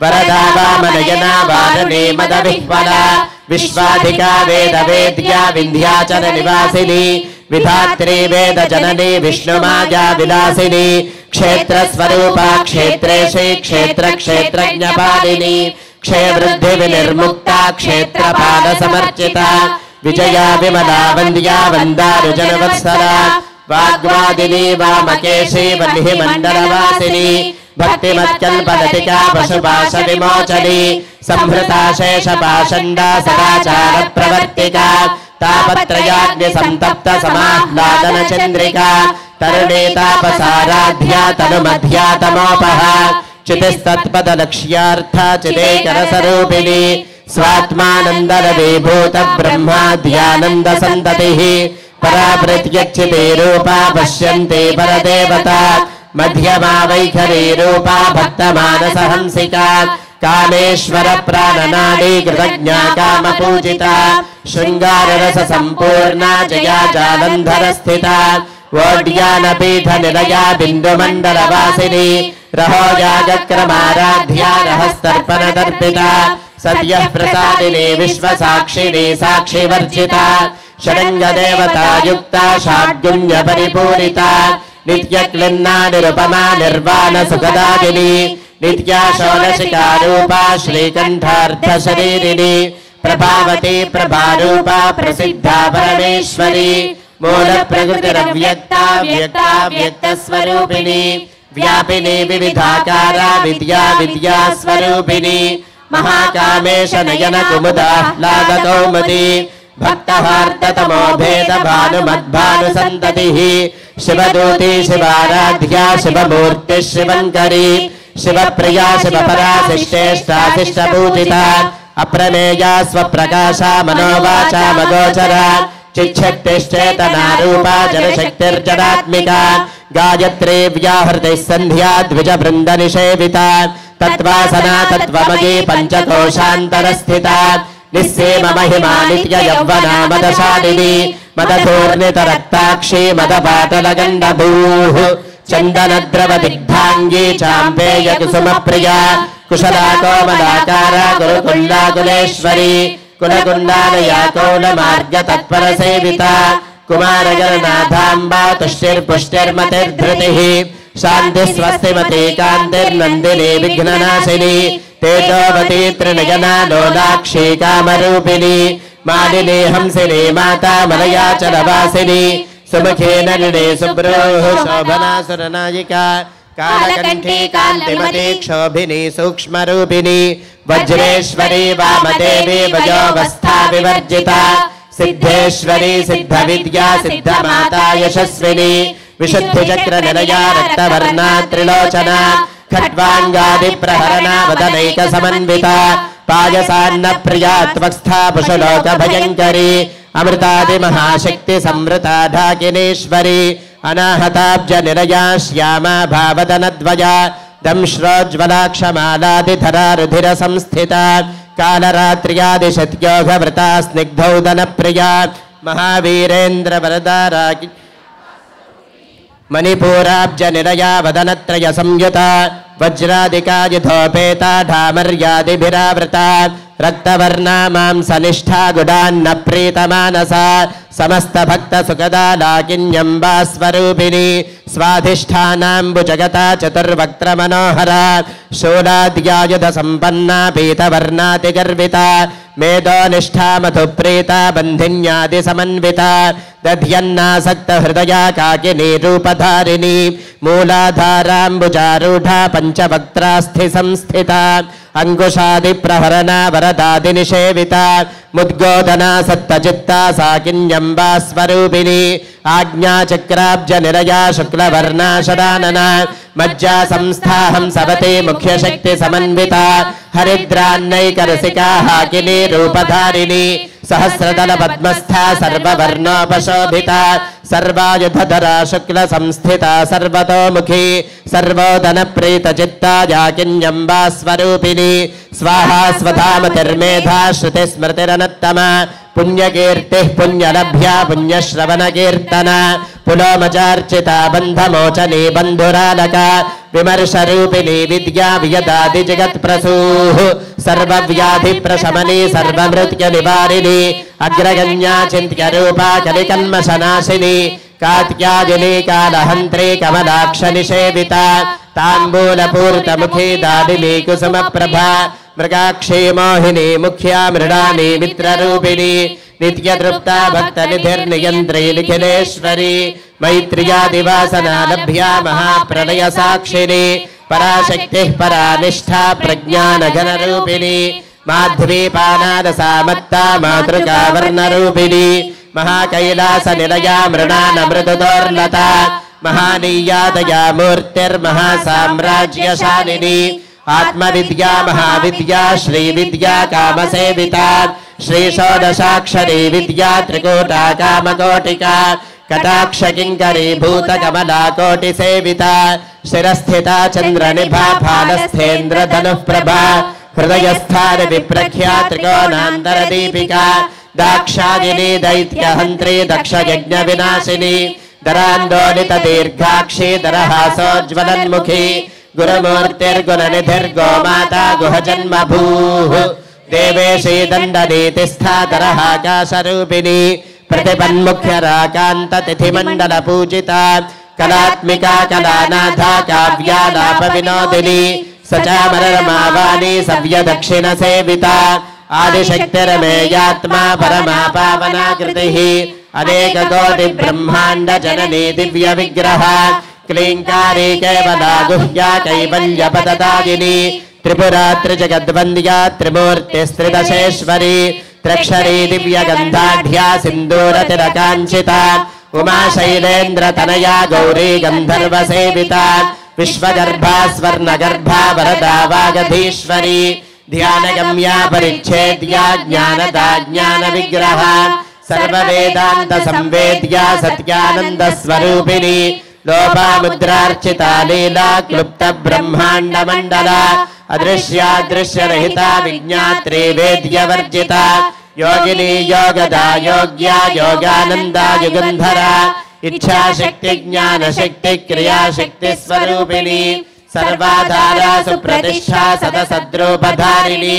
वरदा वामनयना वारणे मदविह्वला विश्वाधिका वेद वेद्या विंध्याचल निवासिनी विधात्री वेद जननी विष्णुमाया विलासिनी क्षेत्र स्वरूपा क्षेत्रेशी क्षेत्र क्षेत्रज्ञपालिनी क्षयवृद्धि विनिर्मुक्ता क्षेत्रपाल समर्चिता विजया विमला वन्द्या वन्दारुजनवत्सला वाग्वादिनी वामकेशी वह्नि मंडलवासिनी भक्तिमत्कल्पलतिका पशुपाश विमोचनी संहृता शेषपाषण्डा सदाचार प्रवर्तिका तापत्रयाग्नि संतप्त समाह्लादन चंद्रिका तरुणी तापसाराध्या तनुमध्या तमोपहा चितिस्तत्पद लक्ष्यार्था चिदेकर स्वरूपिणी स्वात्मानंदन विभूत ब्रह्माद्यानंद संततिः पराप्रत्यक्षिते रूपा पश्यन्ते परदेवता मध्यमा वैखरी रूपा भक्तमानसहंसिका कामेश्वर प्राणनाडी कृतज्ञा काम पूजिता शृंगार रस संपूर्णा जया जालंधर स्थिता वोड्यान पीठ निलया बिंदु मंडल वासिनी रहोजागक्रमाराध्या रहस्तर्पण दर्पिता सद्यः प्रसादिनी विश्व साक्षिणी साक्षि वर्जिता षडंग देवता युक्ता षाड्गुण्य परिपूरिता नित्य क्लिन्ना निरुपमा निर्वाण सुखदायिनी नित्या षोडशिका रूपा श्रीकंठार्थ शरीरिणी प्रभावती प्रभारूपा प्रसिद्धा परमेश्वरी मूल प्रकृतिरव्यक्ता व्यक्ता व्यक्तस्वरूपिणी व्यापिनी विविधाकारा विद्या विद्यास्वरूपिणी महाकामेश नयन कुमुदाह्लाद कौमुदी भक्तहार्दतमो भेद भानुमद्भानुसन्ततिः शिवदूती शिवाराध्या शिवमूर्ति शिवङ्करी शिवप्रिया शिवपरा शिष्टेष्टा शिष्टपूजिता अप्रमेया स्वप्रकाशा मनोवाचा मगोचरा चिच्छक्तिश्चेतना रूपा जलशक्तिर्जडात्मिका गायत्री व्याहृतिः सन्ध्या द्विजवृन्दनिषेविता तत्त्वासना तत्त्वमयी पञ्चकोशान्तरस्थिता निस्सेम महिमा नित्य यौवना मदशालिनी मदधूर्णितरक्ताक्षी मदपाटलगण्डभूः चन्दनद्रवदिग्धाङ्गी चाम्पेय कुसुमप्रिया कुशला कोमलाकारा गुरुकुण्डाकुलेश्वरी कुलकुण्डालया कौलमार्गतत्परसेविता कुमारगणनाथाम्बा तुष्टिर्पुष्टिर्मतिर्धृतिः शान्तिस्वस्तिमती कान्तिर्नन्दिनी विघ्ननाशिनी तेजोवती त्रिनयना लोलाक्षी कामरूपिणी मालिनी हंसिनी माता मलयाचलवासिनी सुमुखे नलिनी सुब्रूः शोभना सुरनायिका कालकण्ठी कान्तिमती क्षोभिनी सूक्ष्मरूपिणी वज्रेश्वरी वामदेवी वयोवस्था विवर्जिता सिद्धेश्वरी सिद्धविद्या सिद्धमाता यशस्विनी विशुद्धिचक्र निलया रक्तवर्णा त्रिलोचना खट्वाङ्गादिप्रहरणा वदनैक समन्विता पायसान्न प्रिया त्वक्स्था पुषलोक भयङ्करी अमृतादि महाशक्ति संवृता ढाकिनीश्वरी अनाहताब्ज निलया श्यामा भावदनद्वया दंश्रोज्ज्वलाक्षमालादिधरा रुधिर संस्थिता कालरात्र्यादिशत्योघवृता स्निग्धौदनप्रिया महावीरेन्द्र वरदा मणिपूराब्ज निलया वदनत्रय संयुता वज्रादिका युधोपेता ढामर्यादिभिरावृता रक्तवर्णा मांसनिष्ठा गुडान्न प्रीतमानसा समस्त भक्त सुखदा लाकिन्यम्बा स्वरूपिणी स्वाधिष्ठानाम्बुजगता चतुर्वक्त्र मनोहरा शूलाद्यायुध संपन्ना पीतवर्णातिगर्विता मेदोनिष्ठा मधुप्रीता बन्धिन्यादि समन्विता दध्यन्नासक्त हृदया काकिनी रूपधारिणी मूलाधाराम्बुजारूढा पंचवक्त्रास्थि संस्थिता अंकुशादि प्रहरणा वरदादि निषेविता मुद्गोदना सत्तचित्ता साकिन्यम्बा स्वरूपिणी आज्ञाचक्राब्ज निलया शुक्लवर्णा शदानना मज्जा संस्थाहं सवते मुख्य शक्ति समन्विता हरिद्रान्नैकरसिका हाकिनी रूपधारिणी सहस्रदल पद्मस्था सर्ववर्णोपशोभिता सर्वायुधधरा शुक्ल संस्थिता सर्वतोमुखी सर्वोदन प्रीत चित्ता याकिन्यम्बा स्वरूपिणी स्वाहा स्वधामतिर्मेधा श्रुति स्मृतिरनत्तमा पुण्यकीर्तिः पुण्यलभ्या पुण्यश्रवणकीर्तना पुलोमचार्चिता बन्धमोचनी बन्धुरालका विमर्शरूपिणी विद्या वियदादि जगत्प्रसूः सर्वव्याधिप्रशमनी सर्वमृत्युनिवारिणी अग्रगण्या चिन्त्यरूपा कलिकल्मषनाशिनी कात्यायनी कालहन्त्री कमलाक्षनिषेविता ताम्बूलपूर्तमुखी दादिनी कुसुमप्रभा मृगाक्षी मोहिनी मुख्या मृडानी मित्ररूपिणी नित्यतृप्ता भक्तनिधिर्नियन्त्री निखिलेश्वरी मैत्र्यादिवासना लभ्या महाप्रलय साक्षिणी पराशक्तिः परानिष्ठा प्रज्ञानघनरूपिणी माध्वीपानादसामत्ता मातृका वर्णरूपिणी महाकैलासनिलया मृणानमृतदोर्लता महानीयादया मूर्तिर्महासाम्राज्यशालिनी आत्मविद्या महाविद्या श्रीविद्या कामसेविता श्रीषोडशाक्षरी विद्या त्रिकूटा कामकोटिका कटाक्ष किङ्करी भूतकमला कोटिसेविता शिरस्थिता चन्द्रनिभा फालस्थेन्द्रधनुः प्रभा हृदयस्थान विप्रख्या त्रिकोणान्तरदीपिका दाक्षायिनी दैत्यहन्त्री दक्षयज्ञविनाशिनी दरान्दोलित दीर्घाक्षी दरहासोज्ज्वलन्मुखी गुरुमूर्तिर्गुणनिधिर्गोमाता गुहजन्मभूः देवेशी दण्डनीतिस्था दरहाकाशरूपिणी प्रतिपन्मुख्यराकान्ततिथिमण्डलपूजिता कलात्मिका कलानाथा काव्यालापविनोदिनी सचामरमावानी सव्यदक्षिणसेविता आदिशक्तिरमेयात्मा परमा पावनाकृतिः अनेककोटि ब्रह्मांड जननी दिव्य विग्रह क्लींकारी केवला गुह्या कैवल्यपददायिनी त्रिपुरा त्रिजगद्वन्द्या त्रिमूर्तिस्त्रिदशेश्वरी त्र्यक्षरी दिव्यगन्धाढ्या सिन्दूरतिलकाञ्चिता उमा शैलेन्द्र तनया गौरी गन्धर्वसेविता विश्वगर्भा स्वर्णगर्भा वरदा वागधीश्वरी ध्यानगम्या परिच्छेद्या ज्ञानदा ज्ञानविग्रह सर्ववेदान्त संवेद्या सत्यानन्द स्वरूपिणी लोपामुद्रार्चिता लीला क्लुप्त ब्रह्मांड मंडला अदृश्यादृश्यरहिता विज्ञात्री वेद्यवर्जिता योगिनी योगदा योग्या योगानंदा युगंधरा इच्छा शक्ति ज्ञान शक्ति क्रिया शक्ति स्वरूपिणी सर्वाधारा सुप्रतिष्ठा सदसद्रूपधारिणी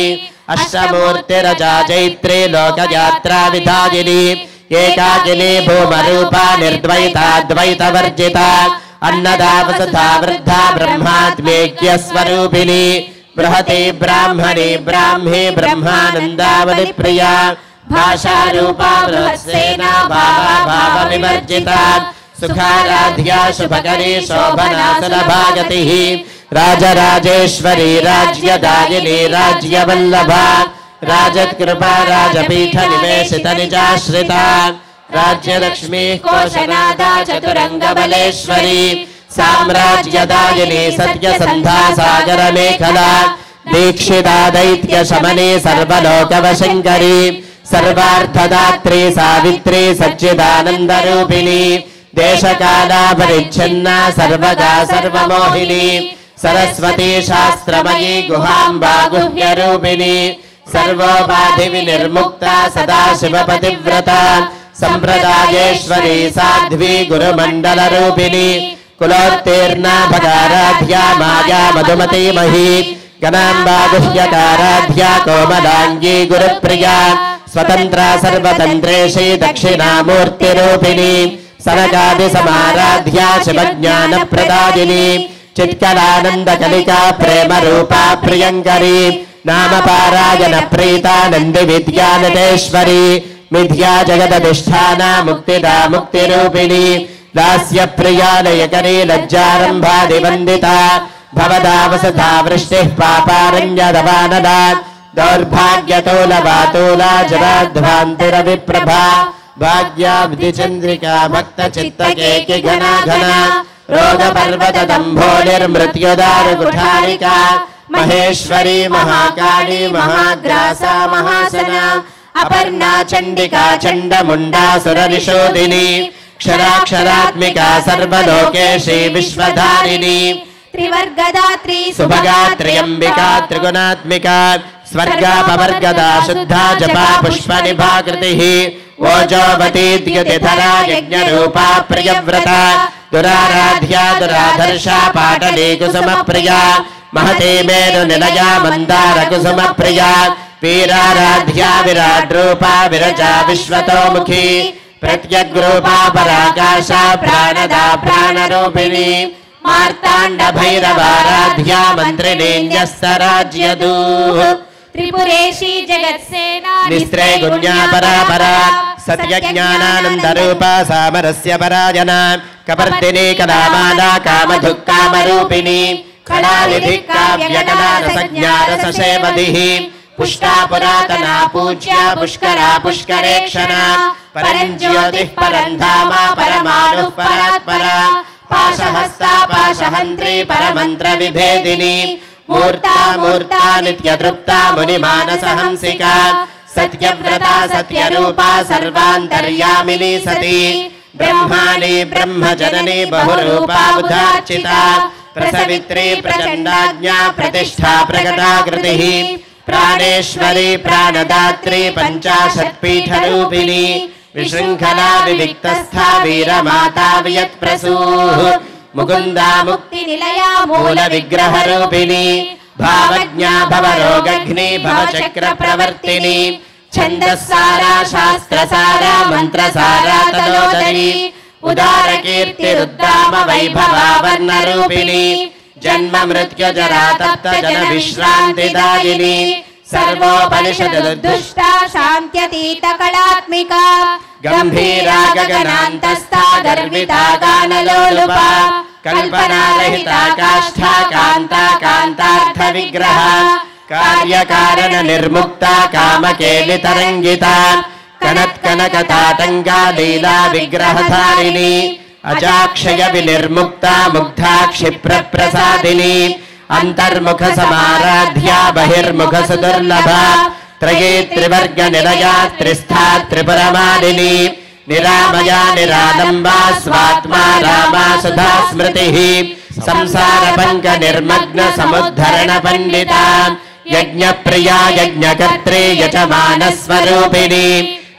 अष्टमूर्तिरजा चैत्री लोकयात्रा विधायिनी एकाकिनी भूमरूपा निर्द्वैताद्वैतवर्जिता अन्नदा वसुधा वृद्धा ब्रह्मात्मेक्य स्वरूपिणी बृहति ब्राह्मणी ब्राह्मी ब्रह्मानंदावली प्रिया भाषा रूपा बृहत्सेना भावा भाव विवर्जिता सुखाराध्या शुभकरी शोभना सुलभागतिः राजराजेश्वरी राज्यदायिनी राज्यवल्लभा राजत्कृपा राजपीठ निवेशित निजाश्रिता राज्यलक्ष्मी कोशनादा चतुरंगबलेश्वरी साम्राज्यदायिनी सत्यसन्धा सागर मेखला दीक्षिता दैत्य शमनी सर्वलोकवशंकरी सर्वार्थदात्री सावित्री सच्चिदानंद रूपिणी देशकाला परिच्छिन्ना सर्वगा सर्वमोहिनी सरस्वती शास्त्रमयी गुहाम्बा गुह्यरूपिणी सर्वोपाधि विनिर्मुक्ता सदा शिवपतिव्रता संप्रदायेश्वरी साध्वी गुरुमंडल रूपिणी कुलोत्तीर्णा भगाराध्या माया मधुमती मही गणाम्बा गुह्यकाराध्या कोमलांगी गुरुप्रिया स्वतंत्रा सर्वतंत्रेशी दक्षिणामूर्ति रूपिणी सनकादि समाराध्या शिवज्ञान प्रदायिनी चित्कलानंद कलिका प्रेम रूपा प्रियंकरी नाम पारायण प्रीता नंदी विद्यानदेश्वरी मिथ्या जगदधिष्ठाना मुक्तिदा मुक्ति रूपिणी दास्य प्रिया लयकरी लज्जारंभादिवंदिता भवदा वसता वृष्टिः पापारण्यदवानदा दौर्भाग्यतोलवातोला जराध्वान्तिरविप्रभा भाग्याब्धिचन्द्रिका भक्तचित्तकेकि घना घना रोगपर्वतदम्भोलिर्मृत्युदारुकुठारिका महेश्वरी महाकाली महाग्रासा महासना अपर्णा चंडिका चंडमुंडासुरनिशोदिनी क्षराक्षरात्मिका सर्वलोकेशी विश्वधारिणी त्रिवर्गदात्री सुभगा त्र्यंबिका त्रिगुणात्मिका स्वर्गापवर्गदा शुद्धा जपा पुष्पनिभाकृतिः ओजोवती द्युतिधरा यज्ञरूपा प्रियव्रता दुराराध्या दुराधर्षा पाटली कुसुमप्रिया महती मेरु निलया मंदार कुसुमप्रिया वीराराध्या विराट रूपा विरजा विश्वतोमुखी प्रत्यग्रूपा पराकाशा प्राणदा प्राणरूपिणी मार्तांड भैरवाराध्या मंत्रिणी न्यस्तराज्यदूः त्रिपुरेशी जगत्सेना निस्त्रे गुण्या परापरा सत्यज्ञानानंद रूपा सामरस्य परायणा कपर्दिनी कलामाला कामधुक्कामरूपिणी कलानिधि काव्यकला रसज्ञा रससेवधिः पुष्टा पुरातना पूज्या पुष्करा पुष्करेक्षणा परञ्ज्योतिः परन्धामा परमाणुः परात्परा पाशहस्ता पाशहन्त्री परमन्त्र विभेदिनी मूर्ता मूर्ता नित्यतृप्ता मुनिमानसहंसिका सत्यव्रता सत्यरूपा सर्वान्तर्यामिनी सती ब्रह्माणी ब्रह्मजननी बहुरूपा उदार्चिता प्रसवित्री प्रचण्डाज्ञा प्रतिष्ठा प्रकटाकृतिः प्राणेश्वरी प्राणदात्री पंचाशत्पीठरूपिणी विशृंखला विविक्तस्था वीरमाता वियत्प्रसूः मुकुन्दा मुक्तिनिलया मूल विग्रह रूपिणी भावज्ञा भवरोगघ्नि भवचक्रप्रवर्तिनी छन्दस्सारा शास्त्रसारा मन्त्रसारा तलोदरी उदारकीर्तिरुद्दाम वैभवा वर्णरूपिणी जन्म मृत्यु जरा तप्त जन विश्रान्तिदायिनी सर्वोपनिषदुद्दुष्टा शान्त्यतीत कलात्मिका गंभीरा गगनान्तस्था गर्विता गानलोलुपा कल्पनारहिता काष्ठा कांता कांतार्थ विग्रह कार्यकारण निर्मुक्ता कामकेलितरंगिता कनत्कनकताटंका लीला विग्रहधारिणी अजाक्षय विनिर्मुक्ता मुग्धा क्षिप्र प्रसादिनी अंतर्मुख समाराध्या बहिर्मुख सुदुर्लभा त्रये त्रिवर्ग निलया त्रिस्था त्रिपुरमालिनी निरामया निरालंबा स्वात्मा रामा सुधा स्मृतिः संसार पंक निर्मग्न समुद्धरण पंडिता यज्ञ प्रिया यज्ञकर्त्री यजमान स्वरूपिणी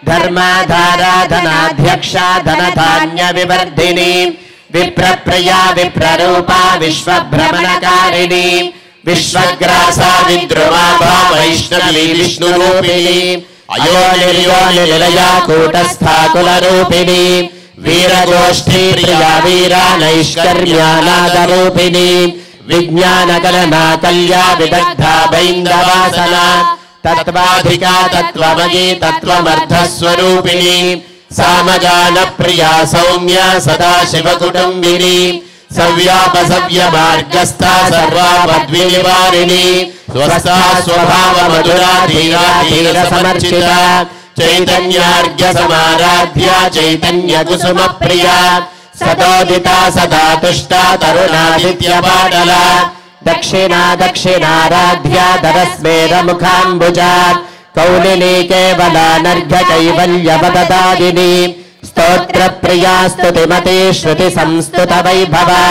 धर्माधाराधनाध्यक्षा धनधान्य विवर्धिनी विप्रप्रिया विप्ररूपा विश्वभ्रमणकारिणी विश्वग्रासा विद्रुमा वैष्णवी विष्णुरूपिणी अयोनिर्योनिलया कूटस्था कुलरूपिणी वीरगोष्ठी प्रिया वीरा नैष्कर्म्यानादरूपिणी विज्ञानकलना कल्या विदग्धा बैन्दवासना तत्त्वाधिका तत्त्वमयी तत्त्वमर्थस्वरूपिणी सामगान प्रिया सौम्या सदा शिवकुटुम्बिनी सव्यापसव्य मार्गस्था सर्वापद्विनिवारिणी स्वस्था स्वभाव मधुरा धीरा धीर समर्चिता चैतन्यार्घ्य समाराध्या चैतन्य कुसुम प्रिया सतोदिता सदा तुष्टा तरुणादित्य पाटला दक्षिणा दक्षिणाराध्या धरस्मेर मुखाम्बुजा कौलिनी केवलानर्घ्य कैवल्यवददादिनी स्तोत्र प्रिया स्तुतिमती श्रुति संस्तुत वैभवा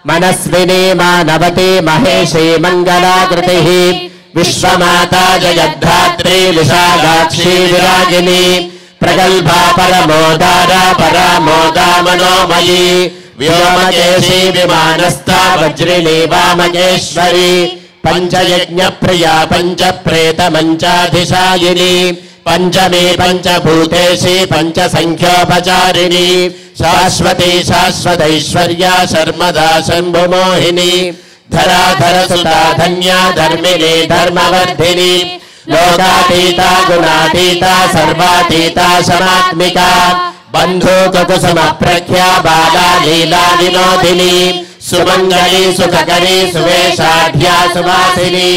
मनस्विनी मानवती महेशी मंगलाकृतिः विश्वमाता जगद्धात्री विशालाक्षी विरागिनी प्रगल्भा परमोदारा परामोदा मनोमयी व्योमकेशी विमानस्था वज्रिणी वामकेश्वरी पंचयज्ञ प्रिया पंच प्रेत मंचाधिशायिनी पंचमी पंचभूतेशी पंच संख्योपचारिणी शाश्वती शाश्वतैश्वर्या शर्मदा शंभुमोहिनी धराधर सुता धन्या धर्मिणी धर्मवर्धिनी लोकातीता गुणातीता सर्वातीता शमात्मिका बंधुक कुसुम प्रख्या बाला लीला विनोदिनी सुमंगली सुखकरी सुवेशाढ्या सुवासिनी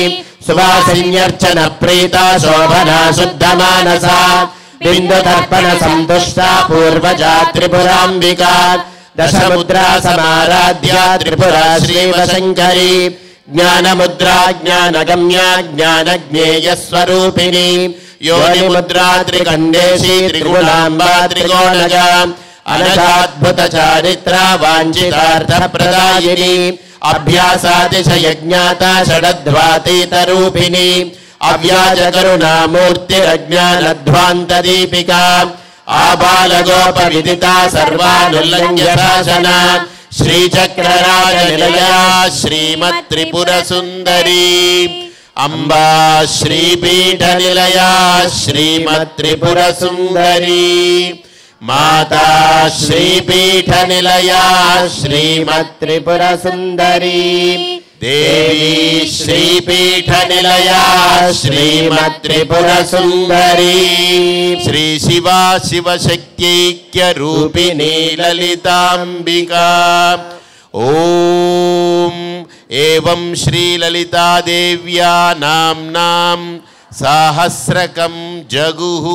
सुवासिन्यर्चन प्रीता शोभना शुद्ध मानसा बिंदु तर्पण संतुष्टा पूर्वजा त्रिपुरांबिका दशमुद्रा समाराध्या त्रिपुरा श्रीवशंकरी ज्ञानमुद्रा ज्ञानगम्या ज्ञानज्ञेय स्वरूपिणी योनिमुद्रा त्रिकंडेशी त्रिगुणांबा त्रिकोणजा अनघाद्भुत चारित्रा वांछितार्थ प्रदायिनी अभ्यासातिशयज्ञाता षडध्वातीत रूपिणी अव्याज करुणा मूर्तिरज्ञानध्वांत दीपिका आबालगोप विदिता सर्वानुल्लंघ्य शासना श्रीचक्रराज निलया श्रीमत्त्रिपुर सुंदरी अंबा श्रीपीठ निलया श्रीमत्त्रिपुर सुंदरी माता श्रीपीठ निलया श्रीमत्त्रिपुर सुंदरी देवी श्रीपीठ निलया श्रीमत्त्रिपुर सुंदरी श्री शिवा शिवशक्त्यैक्य रूपिणी ललितांबिका ओम एवं श्री ललिता देव्या नाम्नां सहस्रकं जगुः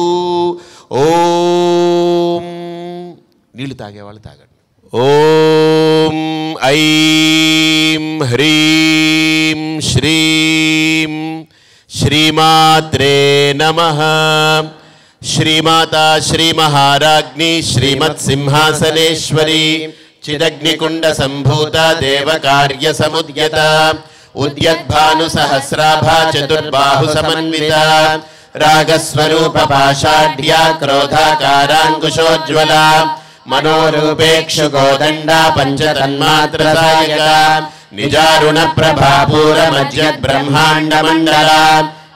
ओम नीళ్ళు తాగేవాళ్ళు తాగండి ओम ऐं ह्रीं श्रीं श्रीमात्रे नमः श्रीमाता श्रीमहाराज्ञी श्रीमत्सिंहासनेश्वरी चिदग्निकुंड संभूता देवकार्य समुद्यता उद्यद्भानुसहस्राभा चतुर्बाहु समन्विता रागस्वरूप पाषाढ्या क्रोधाकारांकुशोज्ज्वला मनोरूपेक्षु गोदंडा पंचतन्मात्रसायका निजारुण प्रभापूर मज्जद ब्रह्मांड मंडला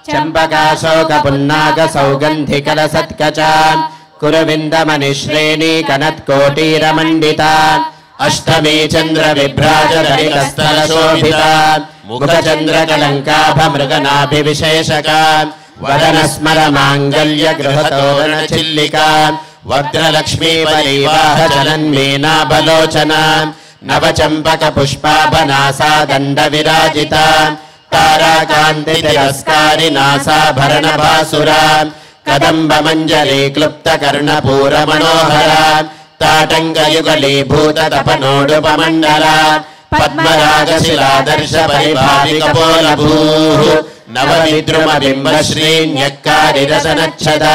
चंपकाशोक पुन्नाग सौगंधिकल सत्कचा कुरुविंद मनिश्रेणी कनत्कोटीर मंडिता अष्टमी चंद्र विभ्राज धरितस्थल शोभिता मुख चंद्र कलंकाभ मृगनाभिविशेषका वदन स्मर मांगल्य गृहतोरण चिल्लिका వజ్రలక్ష్మీ పరివాహ జనన్మీనాభలోచన నవచంపక పుష్పాభనాసా దండ విరాజిత తారాకాంతి తిరస్కారి నాసాభరణ భాసురా కదంబ మంజరీ క్లుప్త కర్ణపూర మనోహర తాటంగయుగలీభూత తపనోడుపమండల పద్మరాగశిలాదర్శ పరిభావికపోలభూ నవవిద్రుమ బింబ శ్రీన్యక్కారిరసనచ్చద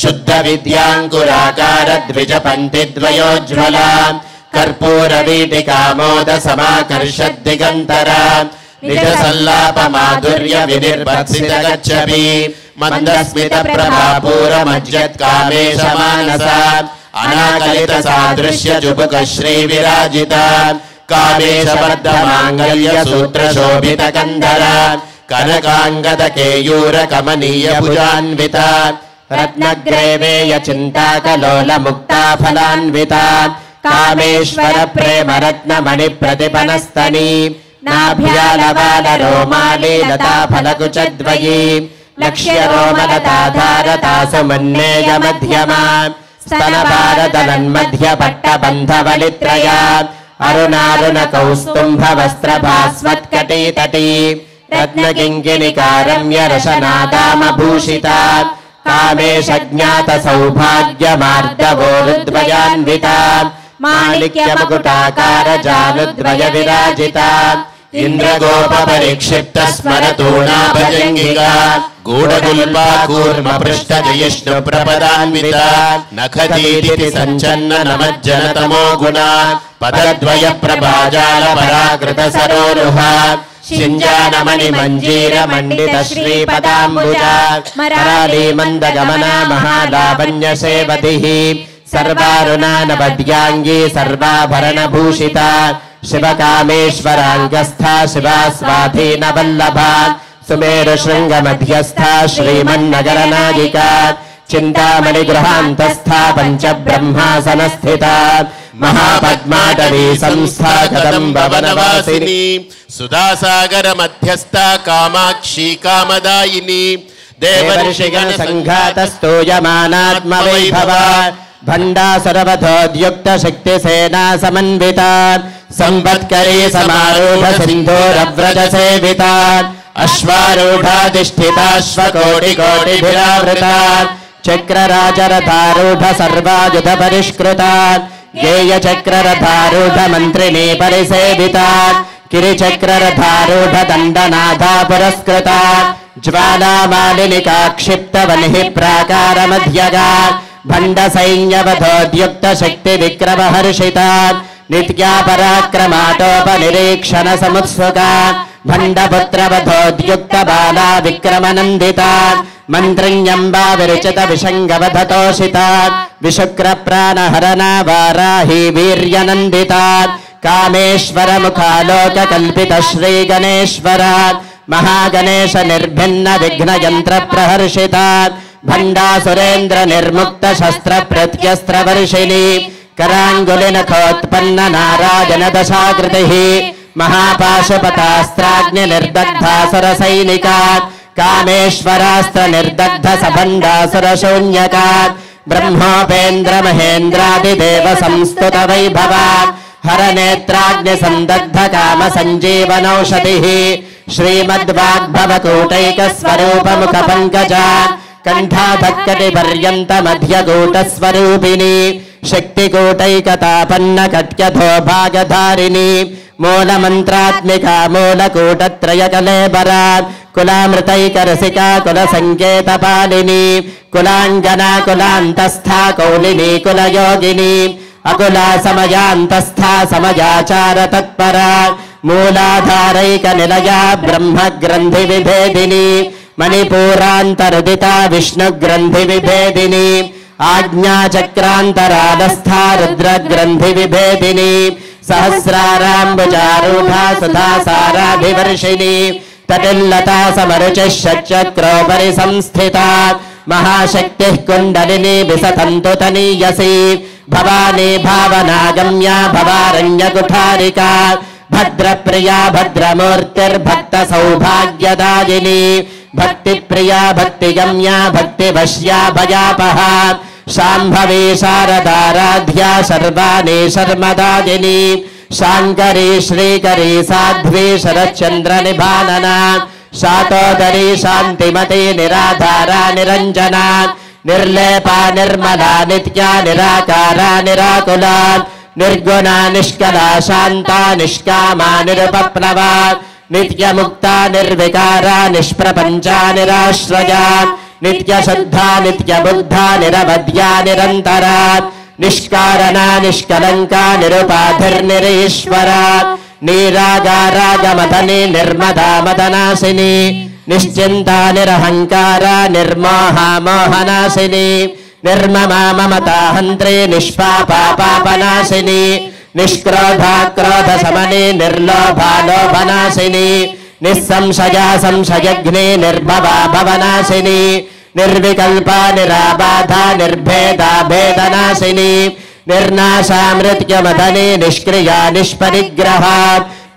శుద్ధ విద్యాంకురాకార ద్విజ పంక్తి ద్వయోజ్వల కర్పూర వీటికామోద సమాకర్షద్ దిగంతర నిజ సల్లాప మాధుర్య వినిర్భత్సిత గచ్చపి మందస్మిత ప్రభాపూర మజ్జత్ కామేశ మానస అనాకలిత సాదృశ్య జుబుక శ్రీ విరాజిత కామేశ బద్ధ మాంగళ్య సూత్ర శోభిత కంధర కనకాంగద కేయూర కమనీయ భుజాన్విత రత్నగ్రేవేయ చింతాకలోల ముక్తా ఫలాన్విత కామేశ్వర ప్రేమ రత్న మణి ప్రతిపనస్తని నాభ్యాలవాల రోమాలి లతా ఫలకుచద్వయీ లక్ష్య రోమలతాధారతా సుమన్నేయ మధ్యమా స్తన భారతలన్మధ్య పట్టబంధవలిత్రయ అరుణారుణ కౌస్తుంభ వస్త్ర భాస్వత్కటీ తటీ రత్నకింకిణికారమ్య రసనాదామభూషిత కామేశ జ్ఞాత సౌభాగ్యమార్దవోరుద్వయాన్విత మాణిక్యముకుటాకార జానుద్వయ విరాజిత ఇంద్రగోప పరిక్షిప్త స్మరతూణాభజంగిక గూఢగుల్పా కూర్మ పృష్ఠ జయిష్ణు ప్రపదాన్విత నఖదీరితి సంచన్న నమజ్జనతమో గుణ పదద్వయ ప్రభాజాల పరాకృత సరోరుహ శింజానమణి మంజీర మండిత శ్రీపదాంబుజ మరాళీ మందగమన మహాలావణ్య సేవతి సర్వారుణానవద్యాంగీ సర్వాభరణ భూషిత శివకామేశ్వరాంగస్థ శివా స్వాధీన వల్లభ సుమేరు శృంగ మధ్యస్థ శ్రీమన్నగర నాయిక చింతామణి గృహాంతస్థ పంచ బ్రహ్మాసన స్థిత మహాపద్మాటవీ సంస్థా కదంబ వనవాసిని సుధాసాగర మధ్యస్థ కామాక్షి కామదాయిని దేవర్షిగణ సంఘాత స్తూయమానాత్మ వైభవ భండాసురవధోద్యుక్త శక్తి సేనా సమన్విత సంవత్కరీ సమారూఢ సింధూరవ్రజ సేవిత అశ్వారూఢాధిష్ఠితాశ్వకోటి కోటిభిరావృత చక్రరాజరథారూఢ సర్వాయుధ పరిష్కృత గేయ చక్రరథారూఢ మంత్రిణీ పరిసేవిత కిరిచక్రరథారూఢ దండనాథా పురస్కృత జ్వాలామాలినికా క్షిప్త వన్హి ప్రాకార మధ్యగా భండ సైన్యవధోద్యుక్త శక్తి విక్రమహర్షిత నిత్యా పరాక్రమాటోపనిరీక్షణ సముత్సుక భండపుత్రవధోద్యుక్త బాలా విక్రమనందిత మంత్రిణ్యంబా విరచిత విషంగవధతోషిత విశుక్ర ప్రాణహరణ వారాహి వీర్యనందిత కామేశ్వర ముఖాలోక కల్పిత శ్రీ గణేశ్వర మహాగణేశ నిర్భిన్న విఘ్న యంత్ర ప్రహర్షిత భండాసురేంద్ర నిర్ముక్త శస్త్ర ప్రత్యస్త్ర వర్షిణి करांगुलिनखोत्पन्न नारायण दशाकृतिः महापाशुपतास्त्राग्नि निर्दग्धासुर सैनिका कामेश्वरास्त्र निर्दग्ध सभंडासुर शून्यका ब्रह्मोपेन्द्र महेन्द्रादिदेव संस्तुत वैभव हर नेत्राग्नि संदग्ध काम संजीवनौषधिः श्रीमद्वाग्भवकूटैक स्वरूप मुख पंकजा कंठाधक्कटि पर्यंत मध्यकूट स्वरूपिणी शक्तिकूटैकतापन्न कट्यथो भागधारिणी मूलमन्त्रात्मिका मूलकूटत्रयकलेबरा कुलामृतैकरसिका कुलसङ्केतपालिनी कुलाङ्गना कुलान्तस्था कौलिनी कुलयोगिनी अकुला समयान्तस्था समयाचार तत्परा मूलाधारैकनिलया ब्रह्मग्रन्थि विभेदिनी मणिपूरान्तरुदिता विष्णुग्रन्थि विभेदिनी आज्ञाचक्रान्तरालस्था रुद्रग्रन्थि विभेदिनी सहस्राराम्बुजारूढा सुधा साराभिवर्षिणी तटिल्लता समरुचिः षट्चक्रोपरि संस्थिता महाशक्तिः कुण्डलिनी विसतन्तु तनीयसी भवानी भावनागम्या भवारण्यकुठारिका भद्रप्रिया भद्रमूर्तिर्भक्तसौभाग्यदायिनी भक्तिप्रिया भक्तिगम्या भक्तिवश्या भयापहा शाम्भवी शारदाराध्या शर्वाणी शर्मदादिनी शाङ्करी श्रीकरी साध्वी शरच्चन्द्रनिभानना शातोदरी शान्तिमती निराधारा निरञ्जना निर्लेपा निर्मला नित्या निराकारा निराकुला निर्गुणा निष्कला शान्ता निष्कामा निरुपप्लवा नित्यमुक्ता निर्विकारा निष्प्रपञ्चा निराश्रया नित्यशुद्धा नित्यबुद्धा निरवध्या निरन्तरा निष्कारणा निष्कलङ्का निरुपाधिर्निरीश्वरा नीरागारागमदनी निर्मदा मदनाशिनी निश्चिन्ता निरहङ्कारा निर्मोहा मोहनाशिनी निर्ममा ममता हन्त्री निष्पापा पापनाशिनी निष्क्रोधा क्रोधशमनी निर्लोभा लोभनाशिनी निस्संशया संशयग्नि निर्भवा भवनाशिनी निर्विकल्पा निराबाधा निर्भेदा भेदनाशिनी निर्नाशा मृत्युमदनी निष्क्रिया निष्परिग्रहा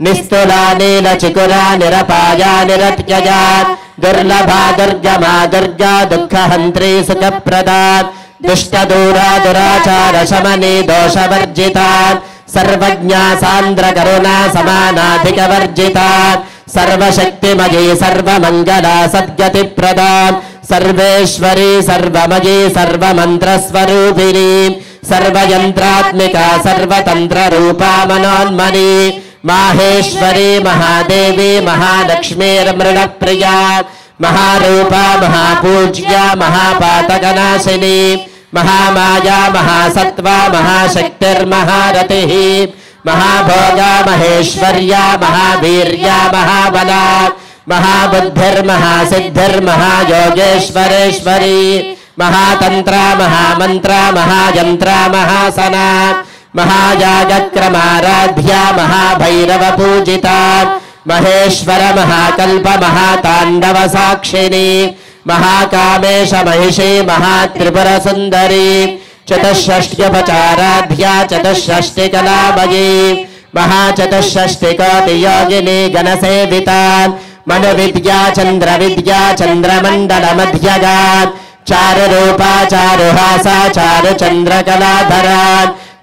निस्तुला नीलचिकुरा निरपाया निरत्यजा दुर्लभा दुर्गमा दुर्गा दुःखहन्त्री सुखप्रदा दुष्टदूरा दुराचार शमनी दोषवर्जिता सर्वज्ञा सान्द्रकरुणा समानाधिकवर्जिता सर्वशक्तिमयी सर्वमङ्गला सद्गतिप्रदा सर्वेश्वरी सर्वमयी सर्वमन्त्रस्वरूपिणी सर्वयन्त्रात्मिका सर्वतन्त्ररूपा मनोन्मनी माहेश्वरी महादेवी महालक्ष्मीर्मृणप्रिया महारूपा महापूज्या महापातकनाशिनी महामाया महासत्त्वा महाशक्तिर्महारतिः महाभोगा महेश्वर्या महावीर्या महाबला महाबुद्धिर्महासिद्धिर्महायोगेश्वरेश्वरी महातन्त्रा महामन्त्रा महायन्त्रा महासना महायागक्रमाराध्या महाभैरवपूजिता महेश्वर महाकल्प महाताण्डव साक्षिणी महाकामेश महिषी महात्रिपुरसुन्दरी चतुष्षष्ट्युपचाराध्या चतुष्षष्टिकलामयी महाचतुष्षष्टिकोटियोगिनी गणसेविता मनुविद्या चन्द्रविद्या चन्द्रमण्डलमध्यगा चारुरूपा चारुहासा चारुचन्द्रकलाधरा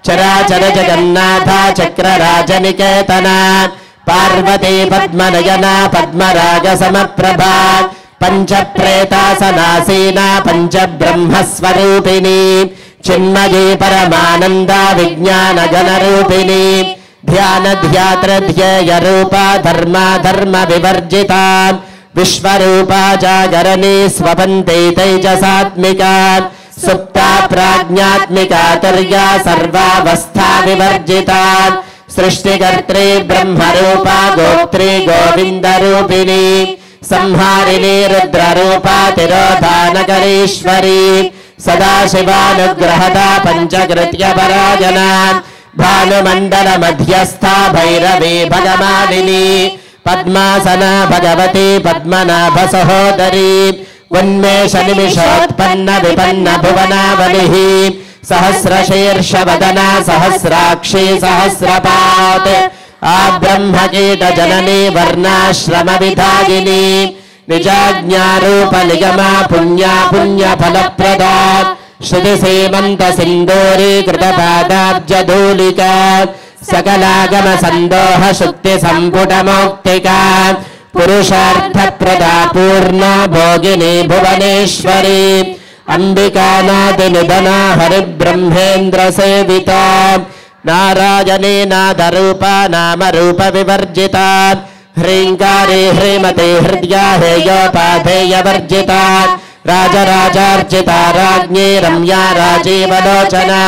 चराचर जगन्नाथा चक्रराजनिकेतना पार्वती पद्मनयना पद्मरागसमप्रभा पञ्चप्रेतासनासीना पञ्चब्रह्मस्वरूपिणी चिन्मयी परमानन्दा विज्ञानगणरूपिणी ध्यानध्यातृध्येयरूपा धर्मा धर्मविवर्जिता विश्वरूपा जागरणी स्वपन्ती तैजसात्मिका सुप्ता प्राज्ञात्मिका तुर्या सर्वावस्था विवर्जिता सृष्टिकर्त्री ब्रह्मरूपा गोत्री गोविन्दरूपिणी संहारिणी रुद्ररूपा तिरोधानकरीश्वरी सदाशिवानुग्रहदा पञ्चकृत्यपराजना भानुमण्डलमध्यस्था भैरवी भगमालिनी पद्मासना भगवती पद्मनाभसहोदरी उन्मेषनिमिषोत्पन्न विपन्न भुवनावलिः सहस्रशीर्षवदना सहस्राक्षी सहस्रपात् आब्रह्मकीटजननी वर्णाश्रमविधायिनी निजाज्ञारूपनिगमा पुण्या पुण्यफलप्रदा श्रुतिसीमन्तसिन्दूरीकृतपादाब्जधूलिका सकलागमसन्दोहशुक्तिसम्पुटमौक्तिका पुरुषार्थप्रदा पूर्णा भोगिनी भुवनेश्वरी अम्बिकानादिनिधना हरिब्रह्मेन्द्रसेविता नारायणी नादरूपा नामरूपविवर्जिता ह्रीङ्कारी ह्रीमती हृद्या हेयोपाधेयवर्जिता राजराजार्चिता राज्ञी रम्या राजीवलोचना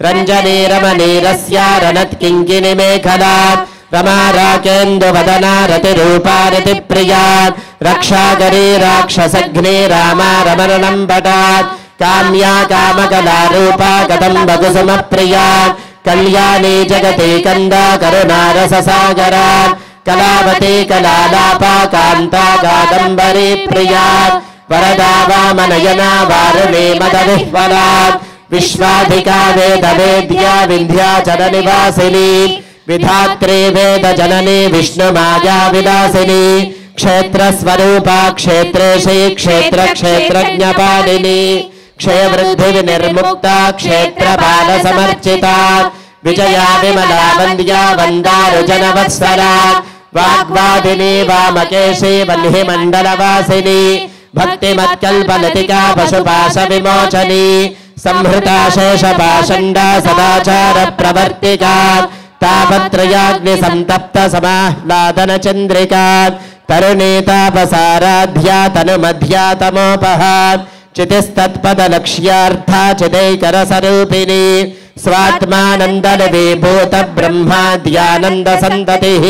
रञ्जनी रमणीरस्या रणत्किङ्किणिमेखला रमा राकेन्दुवदना रतिरूपा रतिप्रिया रक्षाकरी राक्षसघ्नी रामा रमणम्बटा काम्या कामकलारूपा कदम्बकुसुमप्रिया कल्याणी जगति कन्दा करुणारससागरा कलावती कलालापा कान्ता कादम्बरी प्रिया वरदा वामनयना वारुणी मदविह्वला विश्वाधिका वेदवेद्या विन्ध्याचलनिवासिनी विधात्री वेदजननी विष्णुमाया विलासिनी क्षेत्रस्वरूपा क्षेत्रेशी क्षेत्रक्षेत्रज्ञपालिनी क्षयवृद्धि विनिर्मुक्ता क्षेत्रपाल समर्चिता विजया विमला वन्द्या वन्दारुजनवत्सला वाग्वादिनी वामकेशी वह्नि मण्डलवासिनी भक्तिमत्कल्पलतिका पशुपाश विमोचनी संहृता शेषपाषण्डा सदाचार प्रवर्तिका तापत्रयाग्नि संतप्त समाह्लादन चंद्रिका तरुणीतापसाराध्या तनुमध्या तमोपहा चितिस्तत्पद लक्ष्यार्था चिदैकर स्वरूपिणी स्वात्मानंदन विभूत ब्रह्माद्यानंद संततिः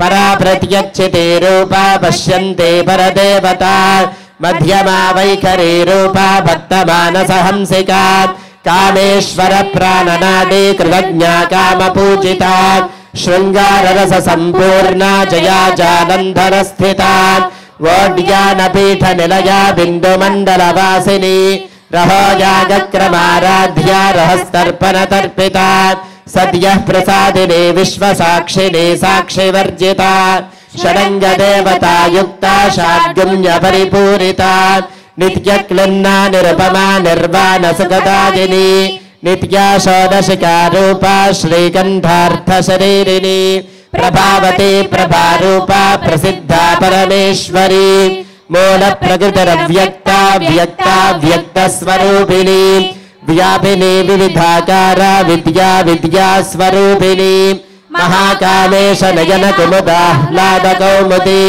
परा प्रत्यक्षिते रूपा पश्यन्ते परदेवता मध्यमा वैखरी रूपा भक्तमानस हंसिका कामेश्वर प्राणनादे कृतज्ञा कामपूजिता शृंगार रस संपूर्णा जया जालंधर स्थिता वोड्यानपीठ निलया बिंदुमंडल वासिनी रहोयागक्रमाराध्या रहस्तर्पण तर्पिता सद्यः प्रसादिने विश्वसाक्षिने साक्षिवर्जिता षडंग देवता युक्ता षाड्गुण्य परिपूरिता नित्यक्लिन्ना निरुपमा निर्वाण सुखदादिनी नित्या षोडशिका रूपा श्रीकंठार्थ शरीरिणी प्रभावती प्रभारूपा प्रसिद्धा परमेश्वरी मूल प्रकृतिरव्यक्ता व्यक्ता व्यक्त स्वरूपिणी व्यापिनी विविधाकारा विद्या विद्या स्वरूपिणी महाकामेश नयन कुमुदाह्लाद कौमुदी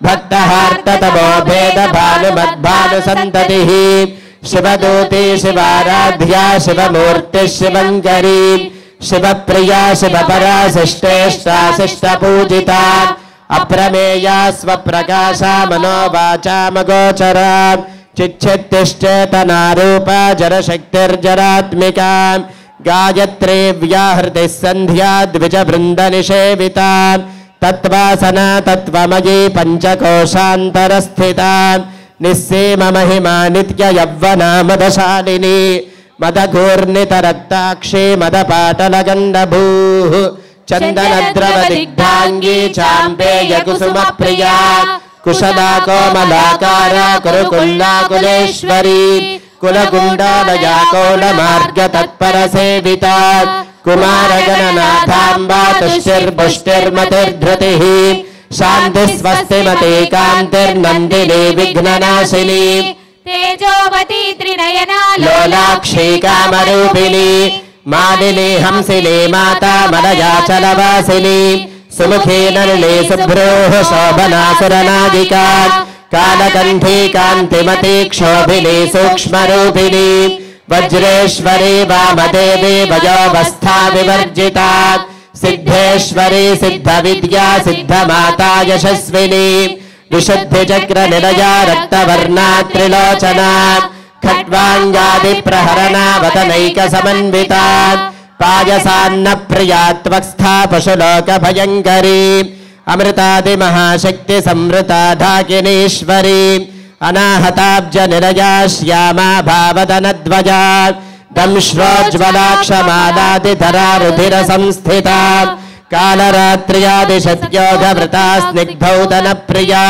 भक्तहार्ततमो भेद भानुमद्भानु संततिः शिवदूती शिवाराध्या शिवमूर्ति शिवंकरी शिवप्रिया शिवपरा शिष्टेष्टा शिष्टपूजिता अप्रमेया स्वप्रकाशा मनोवाचामगोचरा चिच्छित्तिश्चेतना रूपा जरशक्तिर्जरात्मिका गायत्री व्याहृतिः संध्या द्विजवृन्दनिषेविता तत्त्वासना तत्त्वमयी पञ्चकोशान्तरस्थिता निस्सीम महिमा नित्य यौवना मदशालिनी मदघूर्णितरक्ताक्षी मदपाटलगण्डभूः चन्दनद्रवदिग्धाङ्गी चाम्पेय कुसुमप्रिया कुशला कोमलाकारा कुरुकुल्लाकुलेश्वरी कुलकुण्डालया कौलमार्ग तत्परसेविता कुमारगणनाथाम्बा तुष्टिर्पुष्टिर्मतिर्धृतिः शान्तिस्वस्तिमती कान्तिर्नन्दिनी विघ्ननाशिनी तेजोवती त्रिनयना लोलाक्षी कामरूपिणी मालिनी हंसिनी माता मलयाचलवासिनी सुमुखी नलिनी शुभ्रोः शोभना सुरनादिका कालकण्ठी कान्तिमती क्षोभिनी सूक्ष्मरूपिणी वज्रेश्वरी वामदेवी वयोवस्था विवर्जिता सिद्धेश्वरी सिद्धविद्या सिद्धमाता यशस्विनी विशुद्धिचक्र निलया रक्तवर्णा त्रिलोचना खड्वाङ्गादि प्रहरणा वदनैक समन्विता पायसान्न प्रिया त्वस्था पशुलोक भयङ्करी अमृतादि महाशक्ति संवृता ढाकिनीश्वरी अनाहताब्ज निलया श्यामा भावदनध्वजा दंश्रोज्ज्वलाक्षमालादिधरा रुधिर संस्थिता कालरात्र्यादिशत्योगवृता स्निग्धौदन प्रिया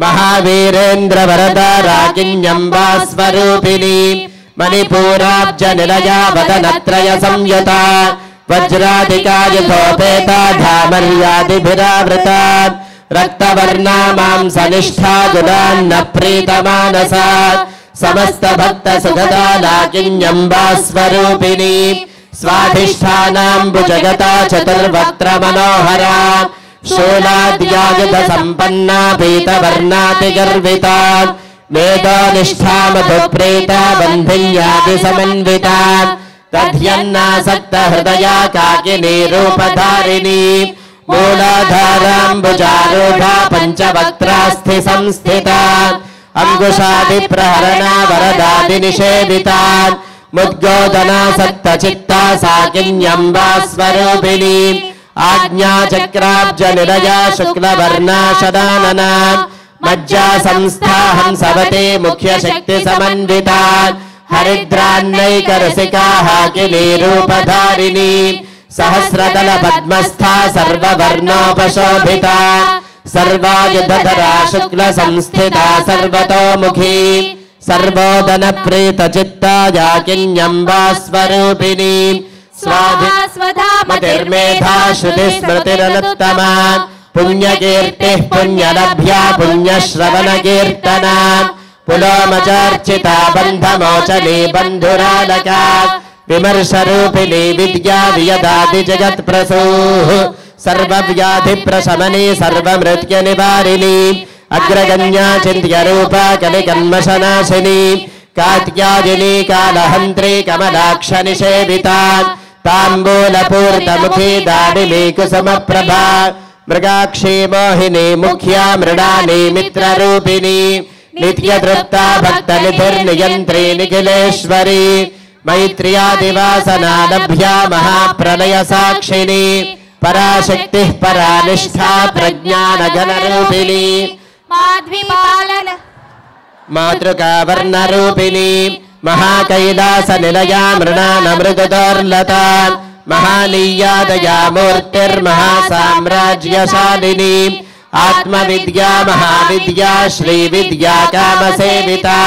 महावीरेन्द्र वरदा राकिन्यम्बा स्वरूपिणी मणिपूराब्ज निलया वदनत्रय संयुता वज्राधिका यथोपेता धामर्यादिभिरावृता रक्तवर्णा मांसनिष्ठा गुणान्न प्रीतमानसा समस्त भक्त सुखदा लाकिन्यम्बा स्वरूपिणी स्वाधिष्ठानाम्बुजगता चतुर्वक्त्र मनोहरा शूलाद्यायुध संपन्ना पीतवर्णाति गर्विता वेदनिष्ठा मधुप्रीता बन्धिन्यादि समन्विता तद्यन्नासक्त हृदया काकिनी रूपधारिणी मूलाधाराम्बुजारूढा पञ्चवक्त्रास्थि संस्थिता अंकुशादि प्रहरणा वरदादि निषेविता मुद्गोदना सत्तचित्ता साकिन्यम्बा स्वरूपिणी आज्ञा चक्राब्ज निलया शुक्लवर्णा शदानना मज्जा संस्था हंसवते मुख्य शक्ति समन्विता हरिद्रान्नैकरसिका हाकिनी रूपधारिणी सहस्रदल पद्मस्था सर्ववर्णोपशोभिता सर्वायुधधरा शुक्ल संस्थिता सर्वतोमुखी सर्वोदन प्रीत चित्ता याकिन्यम्बा स्वरूपिणी स्वाधिर्मेधा श्रुति स्मृतिरनुत्तमा पुण्यकीर्तिः पुण्यलभ्या पुण्यश्रवण कीर्तना पुलोमचर्चिता बन्धमोचनी बन्धुरालका विमर्शरूपिणी विद्या वियदाति जगत्प्रसूः सर्वव्याधि प्रशमनी सर्वमृत्य निवारिणी अग्रगण्या चिन्त्यरूपा कलिकन्मशनाशिनी कात्यायिनी कालहन्त्री कमलाक्ष निषेविता ताम्बूलपूर्तमुखी दाडिनी कुसुमप्रभा मृगाक्षी मोहिनी मुख्या मृडानी मित्ररूपिणी नित्यतृप्ता भक्तनिधिर्नियन्त्री निखिलेश्वरी मैत्र्यादिवासना लभ्या महाप्रलय साक्षिणी पराशक्तिः परानिष्ठा प्रज्ञानघनरूपिणी मातृका वर्णरूपिणी महाकैलासनिलया मृणानमृगदोर्लता महानीया दयामूर्तिर्महासाम्राज्यशालिनी आत्मविद्या महाविद्या श्रीविद्या कामसेविता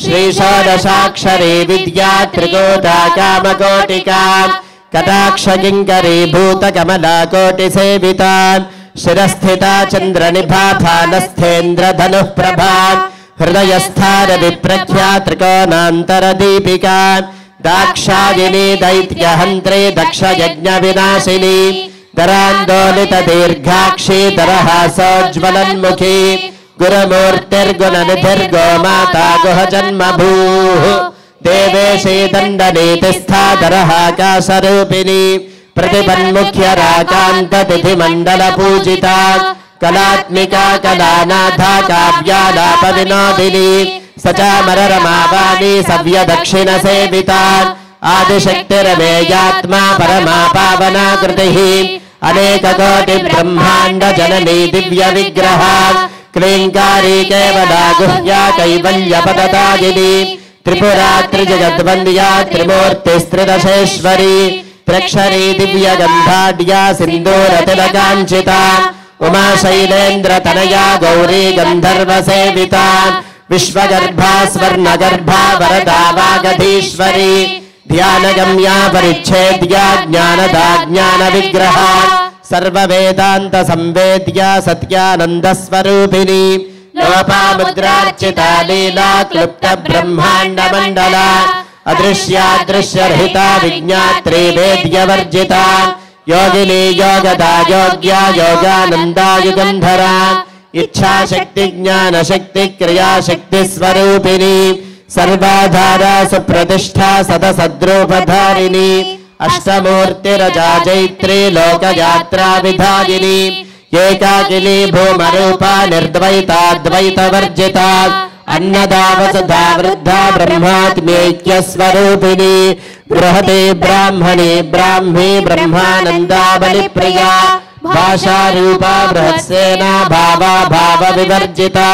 श्रीषोडशाक्षरी विद्या त्रिकोटा कामकोटिका कटाक्षकिङ्करी भूतकमला कोटिसेविता शिरस्थिता चन्द्रनिभा फालस्थेन्द्रधनुः प्रभा हृदयस्थान विप्रख्या त्रिकोणान्तरदीपिका दाक्षायिनी दैत्यहन्त्री दक्षयज्ञविनाशिनी दरान्दोलित दीर्घाक्षी दरहासोज्ज्वलन्मुखी गुरुमूर्तिर्गुणनिधिर्गो माता गुहजन्मभूः देवेशी दण्डनीतिस्था दरहाकाशरूपिणी प्रतिपन्मुख्यराकान्ततिथिमण्डलपूजिता कलात्मिका कलानाथा काव्यालापविनोदिनी सचामररमावाणी सव्यदक्षिणसेविता आदिशक्तिरमेयात्मा परमा पावना कृतिः अनेककोटिब्रह्माण्डजननी दिव्यविग्रहा क्लीङ्कारी केवला गुह्या कैवल्यपददायिनी त्रिपुरा त्रिजगद्वन्द्या त्रिमूर्तिस्त्रिदशेश्वरी त्र्यक्षरी दिव्यगन्धाढ्या सिन्दूरतिलकाञ्चिता उमा शैलेन्द्रतनया गौरी गन्धर्वसेविता विश्वगर्भा स्वर्णगर्भा वरदा वागधीश्वरी ध्यानगम्या परिच्छेद्या ज्ञानदा ज्ञानविग्रहा सर्ववेदान्त संवेद्या सत्यानन्दस्वरूपिणी लोपामुद्रार्चिता लीला क्लुप्त ब्रह्माण्डमण्डला अदृश्यादृश्यरहिता विज्ञात्री वेद्यवर्जिता योगिनी योगदा योग्या योगानन्दा युगन्धरा इच्छाशक्ति ज्ञानशक्ति क्रियाशक्ति स्वरूपिणी सर्वाधारा सुप्रतिष्ठा सदसद्रूपधारिणी अष्टमूर्तिरजा जैत्री लोकयात्रा विधायिनी एकाकिनी भूमरूपा निर्द्वैताद्वैतवर्जिता अन्नदा वसुधा वृद्धा ब्रह्मात्मैक्यस्वरूपिणी बृहते ब्राह्मणी ब्राह्मी ब्रह्मानन्दा बलिप्रिया भाषारूपा बृहत्सेना भावा भावविवर्जिता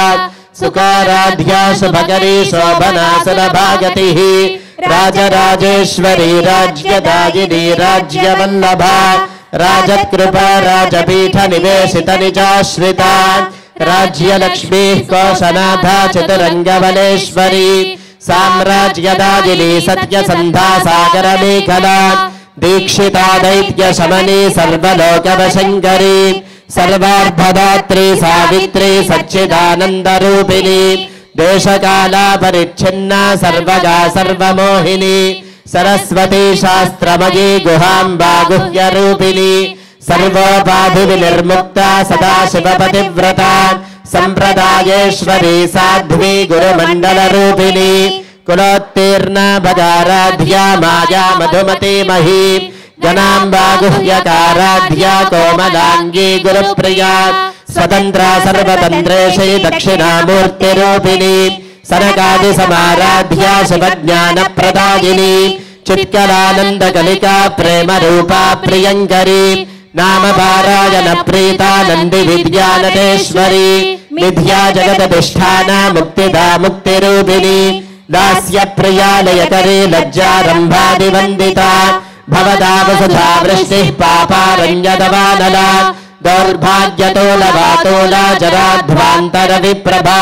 सुकाराध्या शुभकरी शोभना सुलभागतिः राजराजेश्वरी राज्यदायिनी राज्यवल्लभा राजत्कृपा राजपीठ निवेशित निजाश्रिता राज्यलक्ष्मीः कोशनाथा चतुरङ्गबलेश्वरी साम्राज्यदायिनी सत्यसन्धा सागरमेखला दीक्षिता दैत्यशमनी सर्वलोकवशङ्करी सर्वार्थदात्री सावित्री सच्चिदानन्दरूपिणी देशकाला परिच्छिन्ना सर्वगा सर्वमोहिनी सरस्वती शास्त्रमयी गुहाम्बा गुह्यरूपिणी सर्वोपाधिविनिर्मुक्ता सदाशिवपतिव्रता सम्प्रदायेश्वरी साध्वी गुरुमण्डलरूपिणी कुलोत्तीर्णा भगाराध्या माया मधुमती मही गणाम्बा गुह्यकाराध्या कोमलाङ्गी गुरुप्रिया स्वतन्त्रा सर्वतन्त्रेशी दक्षिणामूर्तिरूपिणी सनकादिसमाराध्या शिवज्ञानप्रदायिनी चित्कलानन्दकलिका प्रेमरूपा प्रियङ्करी नामपारायणप्रीता नन्दिविद्यानतेश्वरी मिथ्या जगदधिष्ठाना मुक्तिदा मुक्तिरूपिणी दास्यप्रियालयकरी लज्जारम्भादिवन्दिता भवदा वसुधा वृष्टिः पापारण्यदवानला दौर्भाग्यतोलवातोला जराध्वान्तरविप्रभा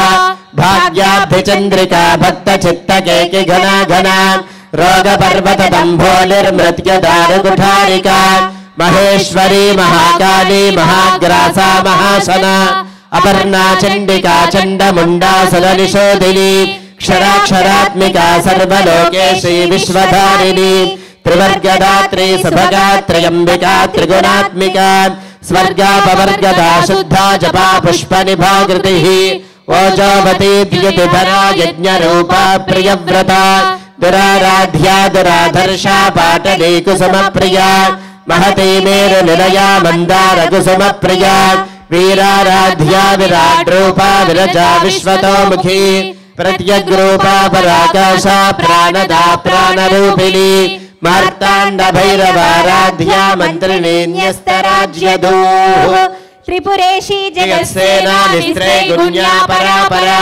भाग्याब्धिचन्द्रिका भक्तचित्तकेकि घना घना रोगपर्वतदम्भोलिर्मृत्युदारुकुठारिका महेश्वरी महाकाली महाग्रासा महासना अपर्णा चण्डिका चण्डमुण्डा सुरनिशोधिनी क्षराक्षरात्मिका सर्वलोकेशी विश्वधारिणी त्रिवर्गदात्री सुभगात्रयम्बिका त्रिगुणात्मिका स्वर्गापवर्गदा शुद्धा जपा पुष्पनिभाकृतिः ओजोवती द्युतिधरा यज्ञरूपा प्रियव्रता दुराराध्या दुराधर्षा पाटली कुसुमप्रिया महती मेरुनिलया मन्दारकुसुमप्रिया वीराराध्या विराट्रूपा विरजा विश्वतोमुखी प्रत्यग्रूपा पराकाशा प्राणदा प्राणरूपिणी मार्ताण्डभैरवाराध्या मन्त्रिणी न्यस्तराज्यधूः त्रिपुरेशी जगत्सेना निस्त्रे गुण्या परापरा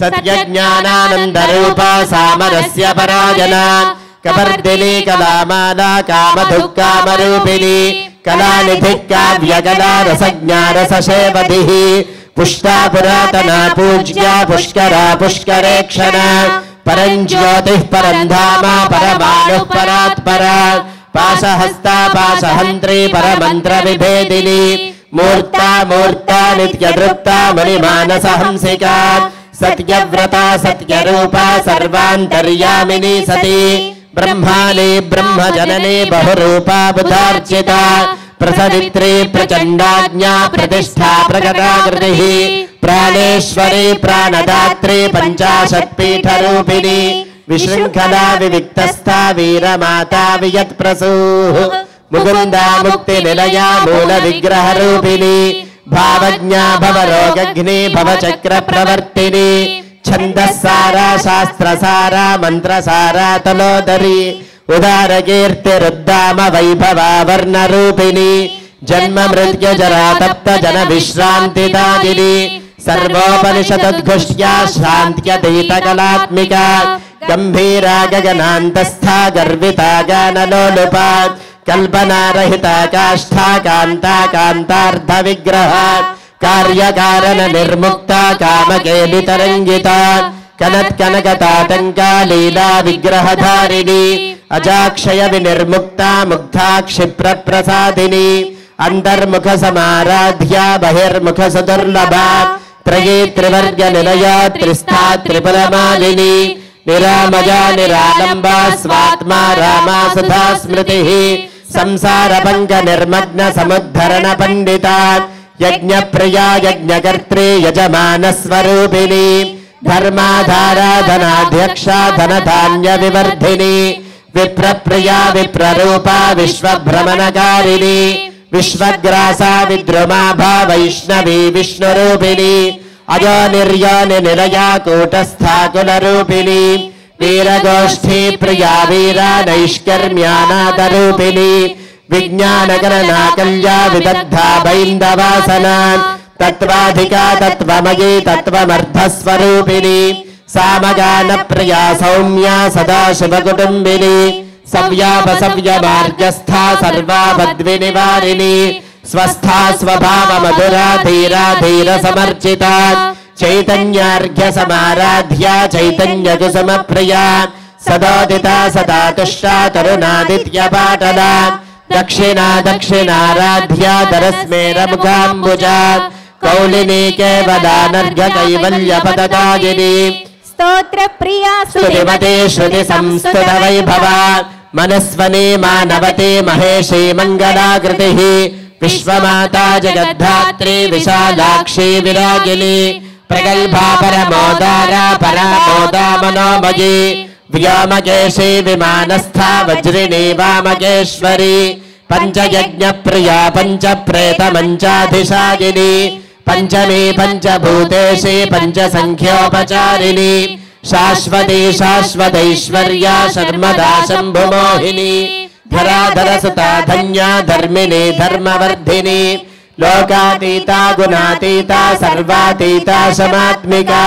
सत्यज्ञानानन्दरूपा सामरस्य पराजना कपर्दिनी कलामाला कामधुक्कामरूपिणी कलानिधिः काव्यकला रसज्ञारससेवधिः पुष्टा पुरातना पूज्या पुष्करा पुष्करेक्षणा परं ज्योतिः परं धाम परमाणुः परात्परा पाशहस्ता पाशहन्त्री परमन्त्रविभेदिनी मूर्ता मूर्ता नित्यदृप्ता मणिमानसहंसिका सत्यव्रता सत्यरूपा सर्वान्तर्यामिनी सती ब्रह्माणी ब्रह्मजननी बहुरूपा बुधार्चिता प्रसवित्री प्रचण्डाज्ञा प्रतिष्ठा प्रकटाकृतिः प्राणेश्वरी प्राणदात्री पञ्चाशत्पीठरूपिणी विशृङ्खला विविक्तस्था वीरमाता वियत्प्रसूः मुकुन्दा मुक्तिनिलया मूलविग्रहरूपिणी भावज्ञा भवरोगग्नि भवचक्रप्रवर्तिनी छन्दस्सारा शास्त्रसारा मन्त्रसारा तलोदरी उदारकीर्तिरुद्दाम वैभवा वर्णरूपिणी जन्म मृत्यु जरा तप्त जन विश्रान्तिदायिनी सर्वोपनिषदुद्घुष्या शान्त्यतीतकलात्मिका गम्भीरा गगनान्तस्था गर्विता गानलोलुपा कल्पनारहिता काष्ठा कान्ता कान्तार्धविग्रहा कार्यकारण निर्मुक्ता कामकेलितरङ्गिता कनत्कनकताटङ्का लीला विग्रहधारिणी अजाक्षय विनिर्मुक्ता मुग्धा क्षिप्रप्रसादिनी अंतर्मुख समाराध्या बहिर्मुख सुदुर्लभा त्रयी त्रिवर्ग निलया त्रिस्था त्रिपुरमालिनी निरामया निरालंबा स्वात्मा रामा सुधा स्मृतिः संसार पंक निर्मग्न समुद्धरण पंडिता यज्ञ प्रिया यज्ञकर्त्री यजमान स्वरूपिणी धर्माधारा धनाध्यक्षा धनधान्य विवर्धिनी विप्रप्रिया विप्ररूपा विश्वभ्रमणकारिणी विश्वग्रासा विद्रुमाभा वैष्णवी विष्णुरूपिणी अजो निर्योनि निलया कूटस्था कुलरूपिणी वीरगोष्ठी प्रिया वीरा नैष्कर्म्यानादरूपिणी विज्ञानगणनाकल्या विदग्धा बैन्दवासना तत्त्वाधिका तत्त्वमयी तत्त्वमर्थस्वरूपिणी सामगानप्रिया सौम्या सदाशिवकुटुम्बिनी सव्यापसव्यमार्गस्था सर्वापद्विनिवारिणी स्वस्था स्वभावमधुरा धीरा धीरसमर्चिता चैतन्यार्घ्य समाराध्या चैतन्यकुसुमप्रिया सदोदिता सदा तुष्टा तरुणादित्यपाटला दक्षिणा दक्षिणाराध्या दरस्मेरमुखाम्बुजा कौलिनी केवलानर्घ्य कैवल्यपददायिनी स्तोत्र प्रिया स्तुतिमती श्रुति संस्तुत वैभवा मनस्वनी मानवती महेशी मंगलाकृतिः विश्वमाता जगद्धात्री विशालाक्षी विरागिनी प्रगल्भा परमोदारा परामोदा मनोमयी व्योमकेशी विमानस्था वज्रिणी वामकेश्वरी पंचयज्ञ प्रिया पंच प्रेत मंचाधिशागिनी पंचमी पंचभूतेशी पंचसंख्योपचारिणी शाश्वती शाश्वतैश्वर्या शर्मदा शंभुमोहिनी धराधरसुता धन्या धर्मिणी धर्मवर्धिनी लोकातीता गुणातीता सर्वातीता समात्मिका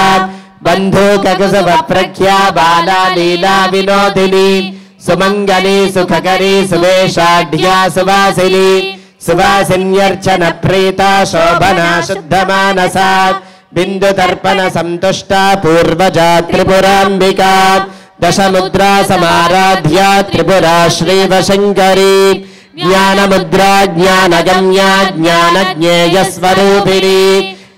बंधुककुसुमप्रख्या बाला लीला विनोदिनी सुमंगली सुखकरी सुवेशाढ्या सुवासिनी సువాసిన్యర్చన ప్రీతా శోభనా శుద్ధమానసా బిందుతర్పణ సంతుష్టా పూర్వజా త్రిపురాంబికా దశముద్రా సమారాధ్యా త్రిపురా శ్రీవశంకరీ జ్ఞానముద్రా జ్ఞానగమ్యా జ్ఞానజ్ఞేయస్వరూపిణీ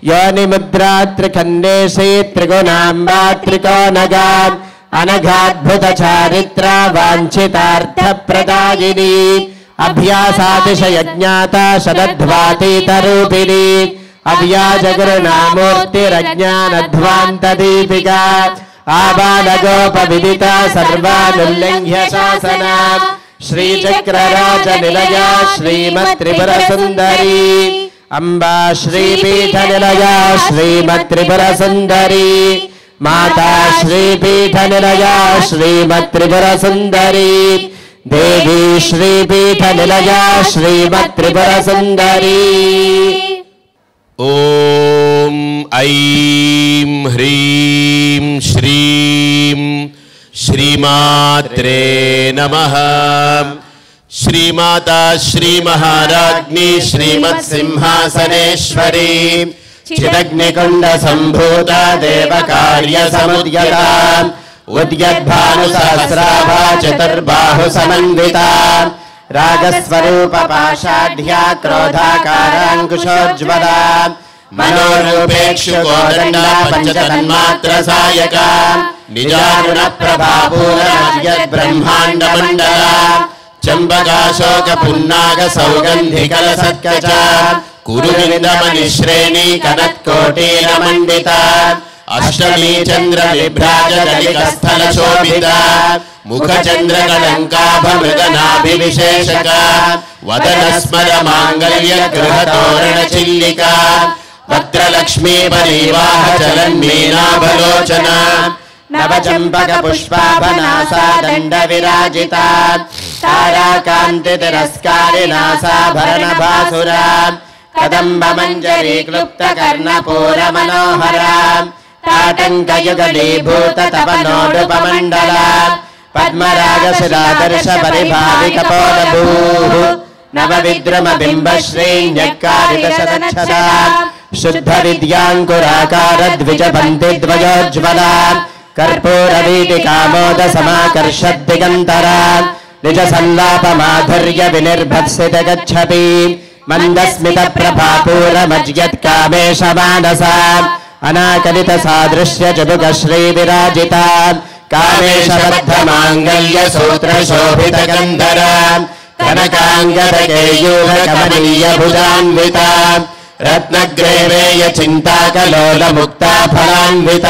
యోనిముద్రా త్రిఖండేశీ త్రిగుణాంబా త్రికోణగా అనఘాద్భుత చారిత్ర వాంఛితార్థప్రదాయిని అభ్యాసాతిశయజ్ఞాత శరద్వాతీతరూపిణి అవ్యాజగురునామూర్తిరజ్ఞానధ్వాంతదీపికా ఆబాలగోపవిదిత సర్వానుల్లంఘ్య శాసన శ్రీచక్రరాజ నిలయా శ్రీమత్త్రిపుర సుందరీ అంబా శ్రీపీఠ నిలయా శ్రీమత్త్రిపుర సుందరీ మాతా శ్రీపీఠ నిలయా శ్రీమత్త్రిపుర సుందరీ దేవీ శ్రీపీఠ నిలయా శ్రీమత్త్రిపుర సుందరీ. ఓం ఐం హ్రీం శ్రీం శ్రీమాత్రే నమః. శ్రీమాతా శ్రీమహారాజ్ఞి శ్రీమత్సింహాసనేశ్వరీ చిదగ్నికుండ సంభూత దేవకార్య సముద్యత ఉద్యద్భానుసహస్రాభా చతుర్బాహు సమన్విత రాగస్వరూప పాషాఢ్యా క్రోధాకారాంకుశోజ్వల మనోరూపేక్షు కోదండ పంచతన్మాత్ర సాయక నిజారుణ ప్రభాపూరమద్యద్బ్రహ్మాండ మండల చంబకాశోక పున్నాగ సౌగంధికల సత్కచ కురువిందమణి శ్రేణి కనత్కోటీర మండిత అష్టమీ చంద్ర విభ్రాజ దళిత స్థల శోభిత ముఖ చంద్ర కళంకాభమృగనాభివిశేషక వదన స్మర మాంగళ్య గృహ తోరణ చిల్లిక వక్రలక్ష్మీ పరివాహ చలన్మీనాభలోచన నవచంపక పుష్పాభనాసా దండ విరాజిత తారాకాంతి తిరస్కారినాసాభరణ భాసుర కదంబ మంజరీ క్లుప్త కర్ణపూర మనోహర తాటంకయుగలీభూత తపనోడుపమండల పద్మరాగశిరాదర్శ పరిభావిక పోలభూః నవ విద్రుమ బింబ శ్రేణ్యకారిత శతక్షద శుద్ధ విద్యాంకురాకార ద్విజ పంతి ద్వయోజ్వల కర్పూర వీటి కామోద సమాకర్షద్ దిగంతర నిజ సంలాప మాధుర్య వినిర్భత్సిత గచ్చపి మందస్మిత ప్రభాపూర మజ్యత్ కామేశ మానస అనాకలిత సాదృశ్య జబుక శ్రీ విరాజిత కామేశ బద్ధ మాంగళ్య సూత్ర శోభిత గంధర కనకాంగద కేయూర కమనీయ భుజాన్విత రత్నగ్రేవేయ చింతాకలోల ముక్తా ఫలాన్విత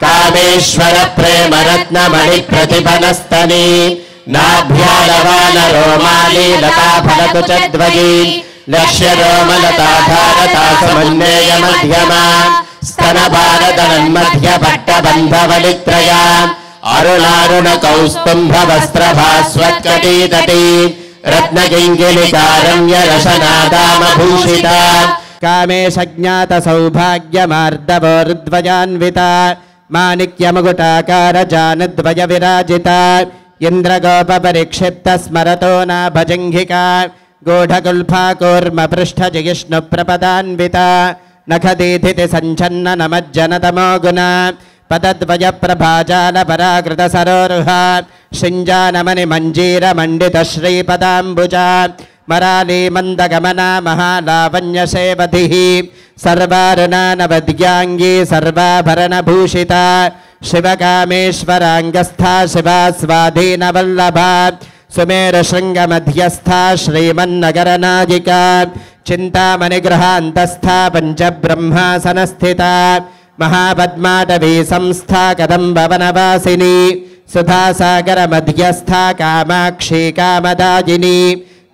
కామేశ్వర ప్రేమ రత్నమణి ప్రతిఫలస్తని నాభ్యాలవాల రోమాలి లతా ఫలకుచద్వయీ లక్ష్య రోమలతాధారతా సమన్నేయ మధ్యమా స్తన భారతన్మధ్య పట్టబంధవలిత్రయ అరుణారుణ కౌస్తుంభ వస్త్రభాస్వత్కటీతటీ రత్నకింకిలికారమ్య రసనాదామభూషిత కామేశజ్ఞాత సౌభాగ్యమార్దవోర్ద్వయాన్విత మాణిక్యముకుటాకార జానద్వయ విరాజిత ఇంద్రగోప పరిక్షిప్త స్మరతో నాభజంఘిక గూఢకుల్ఫా కూర్మ పృష్ఠ జిగిష్ణు ప్రపదాన్విత నఖదీధితి సంచన్న నమజ్జనతమో గుణ పదద్వయ ప్రభాజాల పరాకృత సరోరుహ శింజానమని మంజీర మండిత శ్రీపదాంబుజ మరాళీ మందగమన మహాలావణ్య సేవధి సర్వారుణానవద్యాంగీ సర్వాభరణభూషిత శివకామేశ్వరాంగస్థా శివా స్వాధీన వల్లభ సుమేరు శృంగ మధ్యస్థా శ్రీమన్నగరనాయిక చింతామణిగృహాంతస్థ పంచబ్రహ్మాసనస్థిత మహాపద్మాటవీ సంస్థా కదంబవనవాసిని సుధాసాగర మధ్యస్థ కామాక్షి కామదాయిని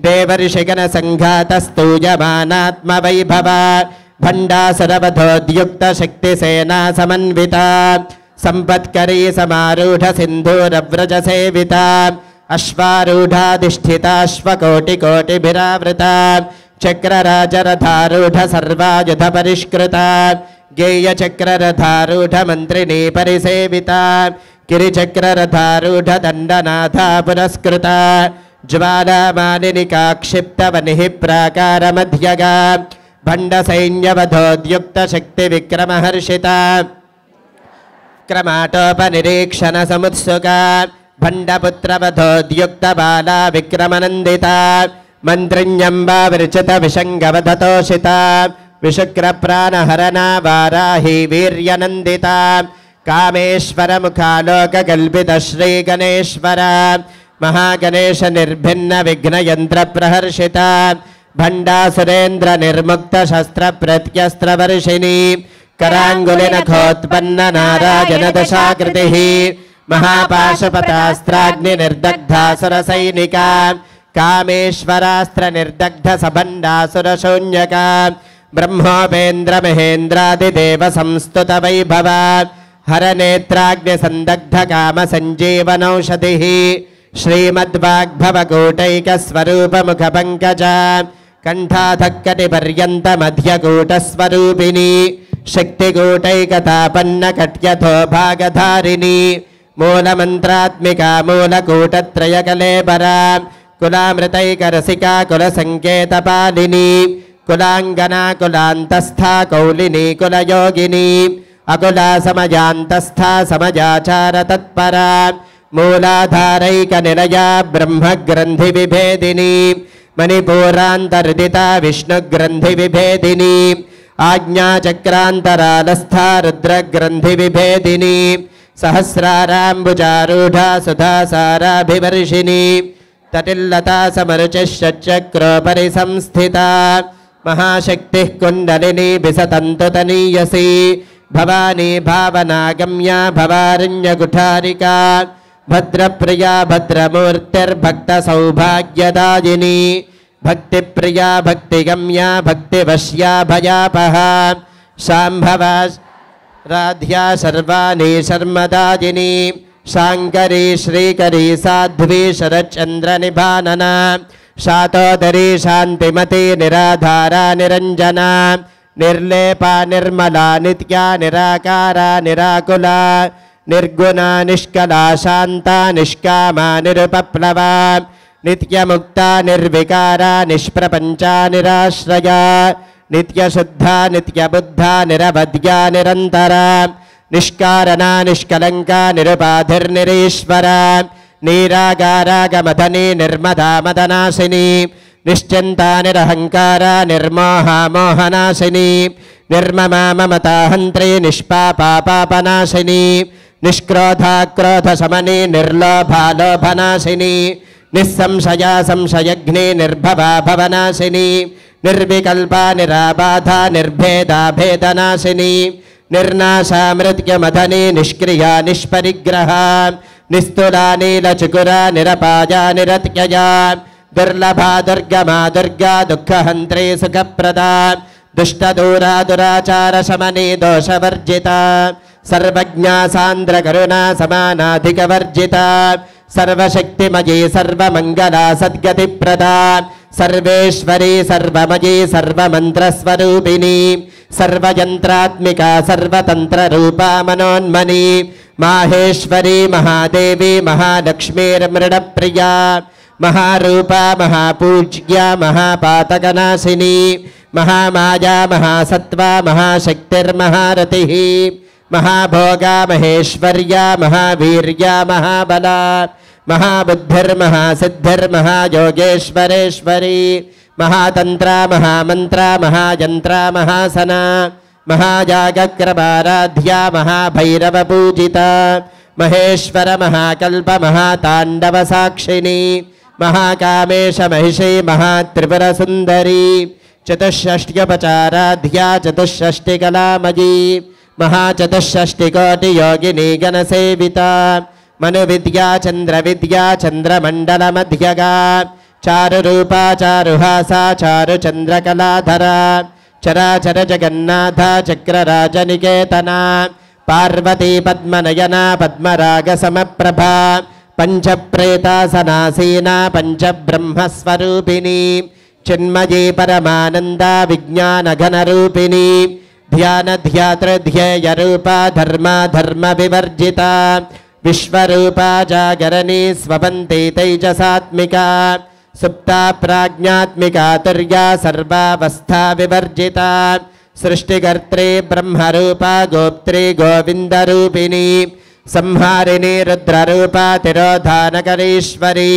దేవర్షిగణ సంఘాతస్తూయమానాత్మ వైభవ భండాసురవధోద్యుక్త శక్తిసేనా సమన్విత సంపత్కరీ సమారూఢ సింధూరవ్రజ సేవిత అశ్వారూఢాధిష్ఠితాశ్వకోటికోటిభిరావృత చక్రరాజరథారూఢ సర్వాయుధ పరిష్కృత గేయచక్రరథారూఢ మంత్రిణీ పరిసేవిత గిరిచక్రరథారూఢ దండనాథ పురస్కృత ज्वालामालिनिका क्षिप्तवनिः प्राकारमध्यगा भण्डसैन्यवधोद्युक्तशक्तिविक्रमहर्षिता क्रमाटोपनिरीक्षणसमुत्सुका भण्डपुत्रवधोद्युक्तबाला विक्रमनन्दिता मन्त्रिण्यम्बा विरचितविषङ्गवधतोषिता विशुक्रप्राणहरणा वाराही वीर्यनन्दिता कामेश्वरमुखालोककल्पितश्रीगणेश्वरा महागणेशनिर्भिन्नविघ्नयन्त्रप्रहर्षिता भण्डासुरेन्द्रनिर्मुक्तशस्त्रप्रत्यस्त्रवर्षिणी कराङ्गुलिनखोत्पन्ननारायणदशाकृतिः महापाशुपतास्त्राग्निनिर्दग्धासुरसैनिका कामेश्वरास्त्रनिर्दग्धसभण्डासुरशून्यका ब्रह्मोपेन्द्रमहेन्द्रादिदेवसंस्तुतवैभवा हरनेत्राग्निसन्दग्धकामसञ्जीवनौषधिः श्रीमद्वाग्भवकूटैकस्वरूपमुखपङ्कजा कण्ठाधक्कटिपर्यन्तमध्यकूटस्वरूपिणी शक्तिकूटैकतापन्नकट्यथो भागधारिणी मूलमन्त्रात्मिका मूलकूटत्रयकलेबरा कुलामृतैकरसिका कुलसङ्केतपालिनी कुलाङ्गना कुलान्तस्था कौलिनी कुलयोगिनी अकुला समयान्तस्था समयाचारतत्परा मूलाधारैकनिलया ब्रह्मग्रन्थिविभेदिनी मणिपूरान्तर्दिता विष्णुग्रन्थिविभेदिनी आज्ञाचक्रान्तरालस्था रुद्रग्रन्थिविभेदिनी सहस्राराम्बुजारूढा सुधासाराभिवर्षिणी तटिल्लता समरुचिश्चक्रोपरि संस्थिता महाशक्तिः कुण्डलिनी विसतन्तुतनीयसी भवानी भावनागम्या भवारण्यकुठारिका भद्रप्रिया भद्रमूर्तिर्भक्तसौभाग्यदायिनी भक्तिप्रिया भक्तिगम्या भक्तिवश्या भयापहा शाम्भवा राध्या सर्वाणी शर्मदायिनी शाङ्करी श्रीकरी साध्वी शरच्चन्द्रनिभानना शातोदरी शान्तिमती निराधारा निरञ्जना निर्लेपा निर्मला नित्या निराकारा निराकुला निर्गुणा निष्कला शान्ता निष्कामा निरुपप्लवा नित्यमुक्ता निर्विकारा निष्प्रपञ्चा निराश्रया नित्यशुद्धा नित्यबुद्धा निरवध्या निरन्तरा निष्कारणा निष्कलङ्का निरुपाधिर्निरीश्वरा नीरागारागमदनी निर्मदा मदनाशिनी निश्चिन्ता निरहङ्कारा निर्मोहा मोहनाशिनी निर्ममा ममता हन्त्री निष्पापा पापनाशिनी निष्क्रोधा क्रोधशमनी निर्लोभा लोभनाशिनी निस्संशया संशयघ्नी निर्भवा भवनाशिनी निर्विकल्पा निराबाधा निर्भेदा भेदनाशिनी निर्नाशा मृत्युमदनी निष्क्रिया निष्परिग्रहा निस्तुला नीलचुकुरा निरपाया निरत्यया दुर्लभा दुर्गमा दुर्गा दुःखहन्त्री सुखप्रदा दुष्टदूरा दुराचारशमनी दोषवर्जिता सर्वज्ञा सान्द्रकरुणा समानाधिकवर्जिता सर्वशक्तिमयी सर्वमङ्गला सद्गतिप्रदा सर्वेश्वरी सर्वमयी सर्वमन्त्रस्वरूपिणी सर्वयन्त्रात्मिका सर्वतन्त्ररूपा मनोन्मनी माहेश्वरी महादेवी महालक्ष्मीर्मृडप्रिया महारूपा महापूज्या महापातकनाशिनी महामाया महासत्त्वा महाशक्तिर्महारतिः महाभोगा महेश्वर्या महावीर्या महाबला महाबुद्धिर्महासिद्धिर्महायोगेश्वरेश्वरी महातन्त्रा महामन्त्रा महायन्त्रा महासना महाजागक्रमाराध्या महाभैरवपूजिता महेश्वर महाकल्प महाताण्डवसाक्षिणी महाकामेश महिषी महात्रिपुरसुन्दरी चतुष्षष्ट्युपचाराध्या चतुष्षष्टिकलामयी महाचतुष्षष्टिकोटियोगिनी गणसेविता मनुविद्या चन्द्रविद्या चन्द्रमण्डलमध्यगा चारुरूपा चारुहासा चारुचन्द्रकलाधरा चराचर जगन्नाथा चक्रराजनिकेतना पार्वती पद्मनयना पद्मरागसमप्रभा पञ्चप्रेतासनासीना पञ्चब्रह्मस्वरूपिणी चिन्मयी परमानन्दा विज्ञानघनरूपिणी ध्यानध्यातृध्येयरूपा धर्मा धर्मविवर्जिता विश्वरूपा जागरणी स्वपन्ति तैजसात्मिका सुप्ता प्राज्ञात्मिका तुर्या सर्वावस्था विवर्जिता सृष्टिकर्त्री ब्रह्मरूपा गोप्त्री गोविन्दरूपिणी संहारिणी रुद्ररूपा तिरोधानकरीश्वरी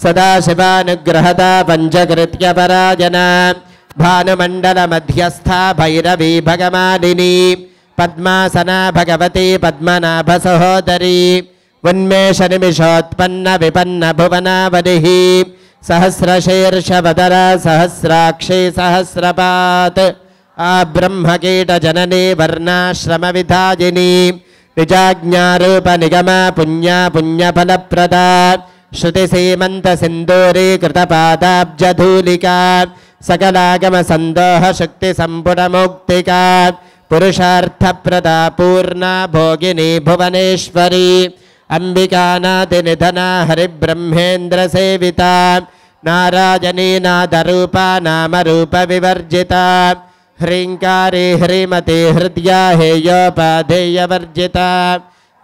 सदाशिवानुग्रहता पञ्चकृत्यपराजना भानुमण्डलमध्यस्था भैरवी भगमालिनी पद्मासना भगवती पद्मनाभसहोदरी उन्मेषनिमिषोत्पन्न विपन्न भुवनावलिः सहस्रशीर्षवदरा सहस्राक्षी सहस्रपात् आब्रह्मकीटजननी वर्णाश्रमविधायिनी निजाज्ञारूपनिगमा पुण्या पुण्यफलप्रदा श्रुतिसीमन्तसिन्दूरी कृतपादाब्जधूलिका सकलागमसन्दोहशक्तिसम्पुटमौक्तिका पुरुषार्थप्रदा पूर्णा भोगिनी भुवनेश्वरी अम्बिकानादिनिधना हरिब्रह्मेन्द्रसेविता नारायणी नादरूपा नामरूपविवर्जिता ह्रीङ्कारी ह्रीमती हृद्या हेयोपाधेयवर्जिता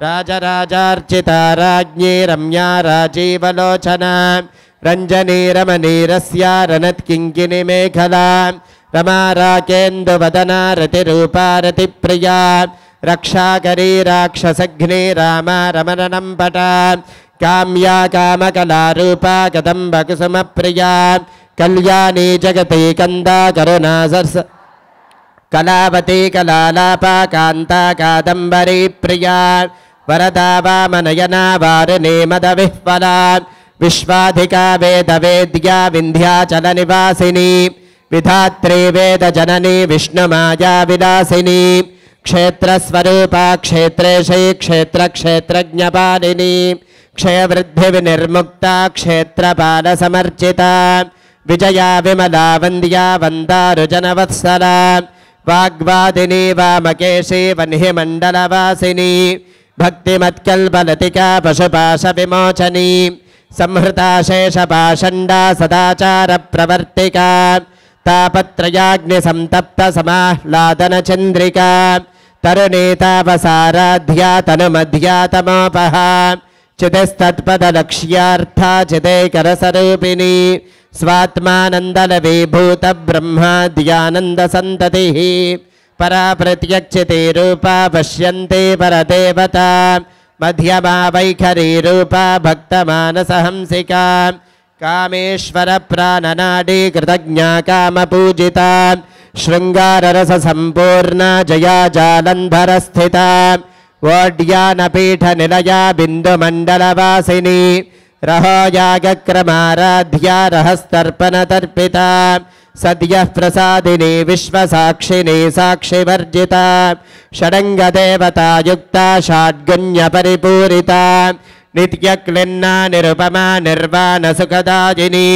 राजराजार्चिता राज्ञी रम्या राजीवलोचना रञ्जनी रमणीरस्या रनत्किङ्किनी मेखला रमा राकेन्दुवदना रतिरूपा रतिप्रिया रक्षाकरी राक्षसघ्नी रामा रमणनं पटा काम्या कामकलारूपा कदम्बकुसुमप्रिया कल्याणी जगती कन्दा करुणा सरस कलावती कलालापा कान्ता कादम्बरी प्रिया वरदा वामनयना वारिणी मदविह्वला विश्वाधिका वेदवेद्या विन्ध्याचलनिवासिनी विधात्री वेदजननी विष्णुमाया विलासिनी क्षेत्रस्वरूपा क्षेत्रेशै क्षेत्रक्षेत्रज्ञपालिनी क्षयवृद्धिविनिर्मुक्ता क्षेत्रपालसमर्चिता विजया विमला वन्द्या वन्दारुजनवत्सला वाग्वादिनी वामकेशी वह्निमण्डलवासिनी भक्तिमत्कल्पलतिका पशुपाशविमोचनी संहृता शेषपाषण्डा सदाचारप्रवर्तिका तापत्रयाग्निसंतप्तसमाह्लादनचन्द्रिका तरुणीतापसाराध्या तनुमध्यातमोपहा चितिस्तत्पदलक्ष्यार्था चिदैकरसरूपिणी स्वात्मानन्दलवीभूतब्रह्माद्यानन्दसन्ततिः परा प्रत्यक्षिते रूपा पश्यन्ते परदेवता मध्यमा वैखरी रूपा भक्तमानसहंसिका कामेश्वर प्राणनाडी कृतज्ञा कामपूजिता शृङ्गाररससम्पूर्णा जया जालन्धरस्थिता वोड्यानपीठनिलया बिन्दुमण्डलवासिनी रहोयागक्रमाराध्या रहस्तर्पणतर्पिता सद्यः प्रसादिनी विश्वसाक्षिणी साक्षिवर्जिता षडङ्गदेवतायुक्ता षड्गुण्यपरिपूरिता नित्यक्लिन्ना निरुपमा निर्वाणसुखदायिनी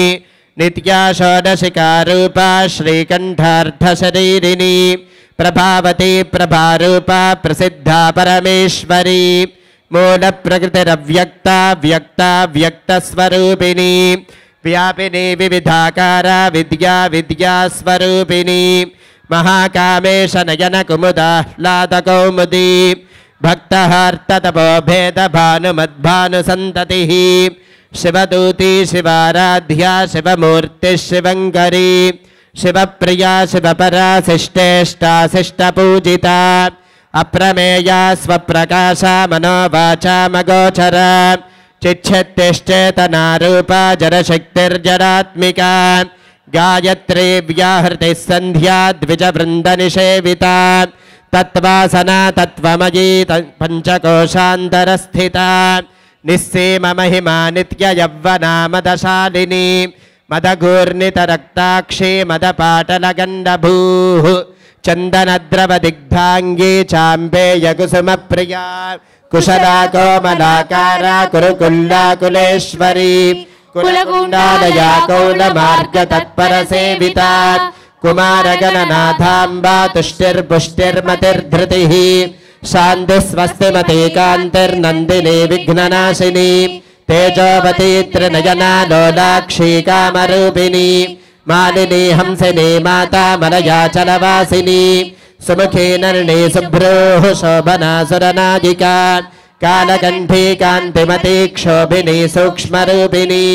नित्या षोडशिकारूपा श्रीकण्ठार्धशरीरिणी प्रभावती प्रभारूपा प्रसिद्धा परमेश्वरी मूलप्रकृतिरव्यक्ता व्यक्ता व्यक्तस्वरूपिणी व्यापिनी विविधाकारा विद्या विद्यास्वरूपिणी महाकामेश नयन कुमुदाह्लादकौमुदी भक्तहार्ततपो भेदभानुमद्भानुसन्ततिः शिवदूती शिवाराध्या शिवमूर्तिः शिवङ्करी शिवप्रिया शिवपरा शिष्टेष्टा शिष्टपूजिता अप्रमेया स्वप्रकाशा मनोवाचामगोचरा चिच्छत्तिश्चेतनारूपा जरशक्तिर्जरात्मिका गायत्री व्याहृतिः सन्ध्या द्विजवृन्दनिषेविता तत्त्वासना तत्त्वमयी पञ्चकोशान्तरस्थिता निस्सीममहिमा नित्ययौवना मदशालिनी मदघूर्णितरक्ताक्षी मदपाटलगण्डभूः चन्दनद्रवदिग्धाङ्गी चाम्बेयकुसुमप्रिया कुशला कोमलाकारा कुरुकुल्लाकुलेश्वरी कुलकुण्डालया कौलमार्गतत्परसेविता कुमारगणनाथाम्बा तुष्टिर्पुष्टिर्मतिर्धृतिः शान्तिस्वस्तिमती कान्तिर्नन्दिनी विघ्ननाशिनी तेजोवती त्रिनयना लोलाक्षी कामरूपिणी मालिनी हंसिनी माता मलयाचलवासिनी सुमुखी नलिनी शुभ्रूः शोभना सुरनादिका कालकण्ठी कान्तिमती क्षोभिनी सूक्ष्मरूपिणी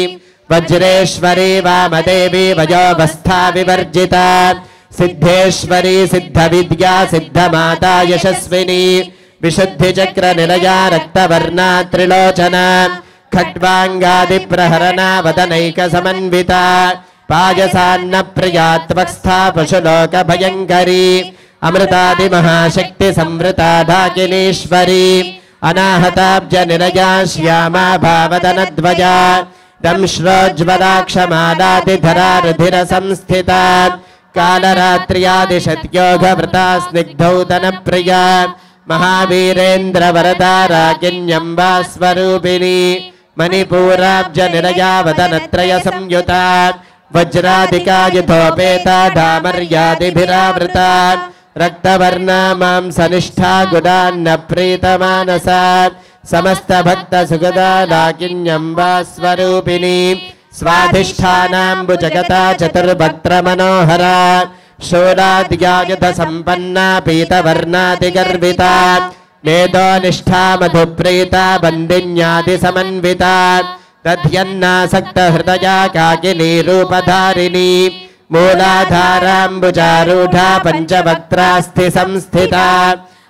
वज्रेश्वरी वामदेवी वयोवस्था विवर्जिता सिद्धेश्वरी सिद्धविद्या सिद्धमाता यशस्विनी विशुद्धिचक्र निलया रक्तवर्णा त्रिलोचना खड्वांगादिप्रहरणा वदनैक समन्विता पायसान्न प्रिया त्वक्स्था पशुलोक भयंकरी अमृतादि महाशक्ति संवृता ढाकिनीश्वरी अनाहताब्ज निलया श्यामा भावदनध्वजा दंश्रोज्ज्वलाक्षमालादिधरा रुधिर संस्थिता कालरात्र्यादिशत्योगवृता स्निग्धौतन प्रिया महावीरेन्द्र वरदा राकिन्यम्बा स्वरूपिणी मणिपूराब्ज निलयावदनत्रय संयुता वज्रादिका यथोपेता धामर्यादिभिरावृता रक्तवर्णा मांसनिष्ठा गुडान्न प्रीतमानसा समस्त भक्त सुगदा राकिन्यम्बा स्वरूपिणी स्वाधिष्ठानाम्बुजगता चतुर्भद्र मनोहरा शूलाद्यायुध संपन्ना पीतवर्णादिगर्विता मेधोनिष्ठा मधुप्रीता बन्दिन्यादि समन्विता दध्यन्नासक्त हृदया काकिनी रूपधारिणी मूलाधाराम्बुजारूढा पंचवक्त्रास्ति संस्थिता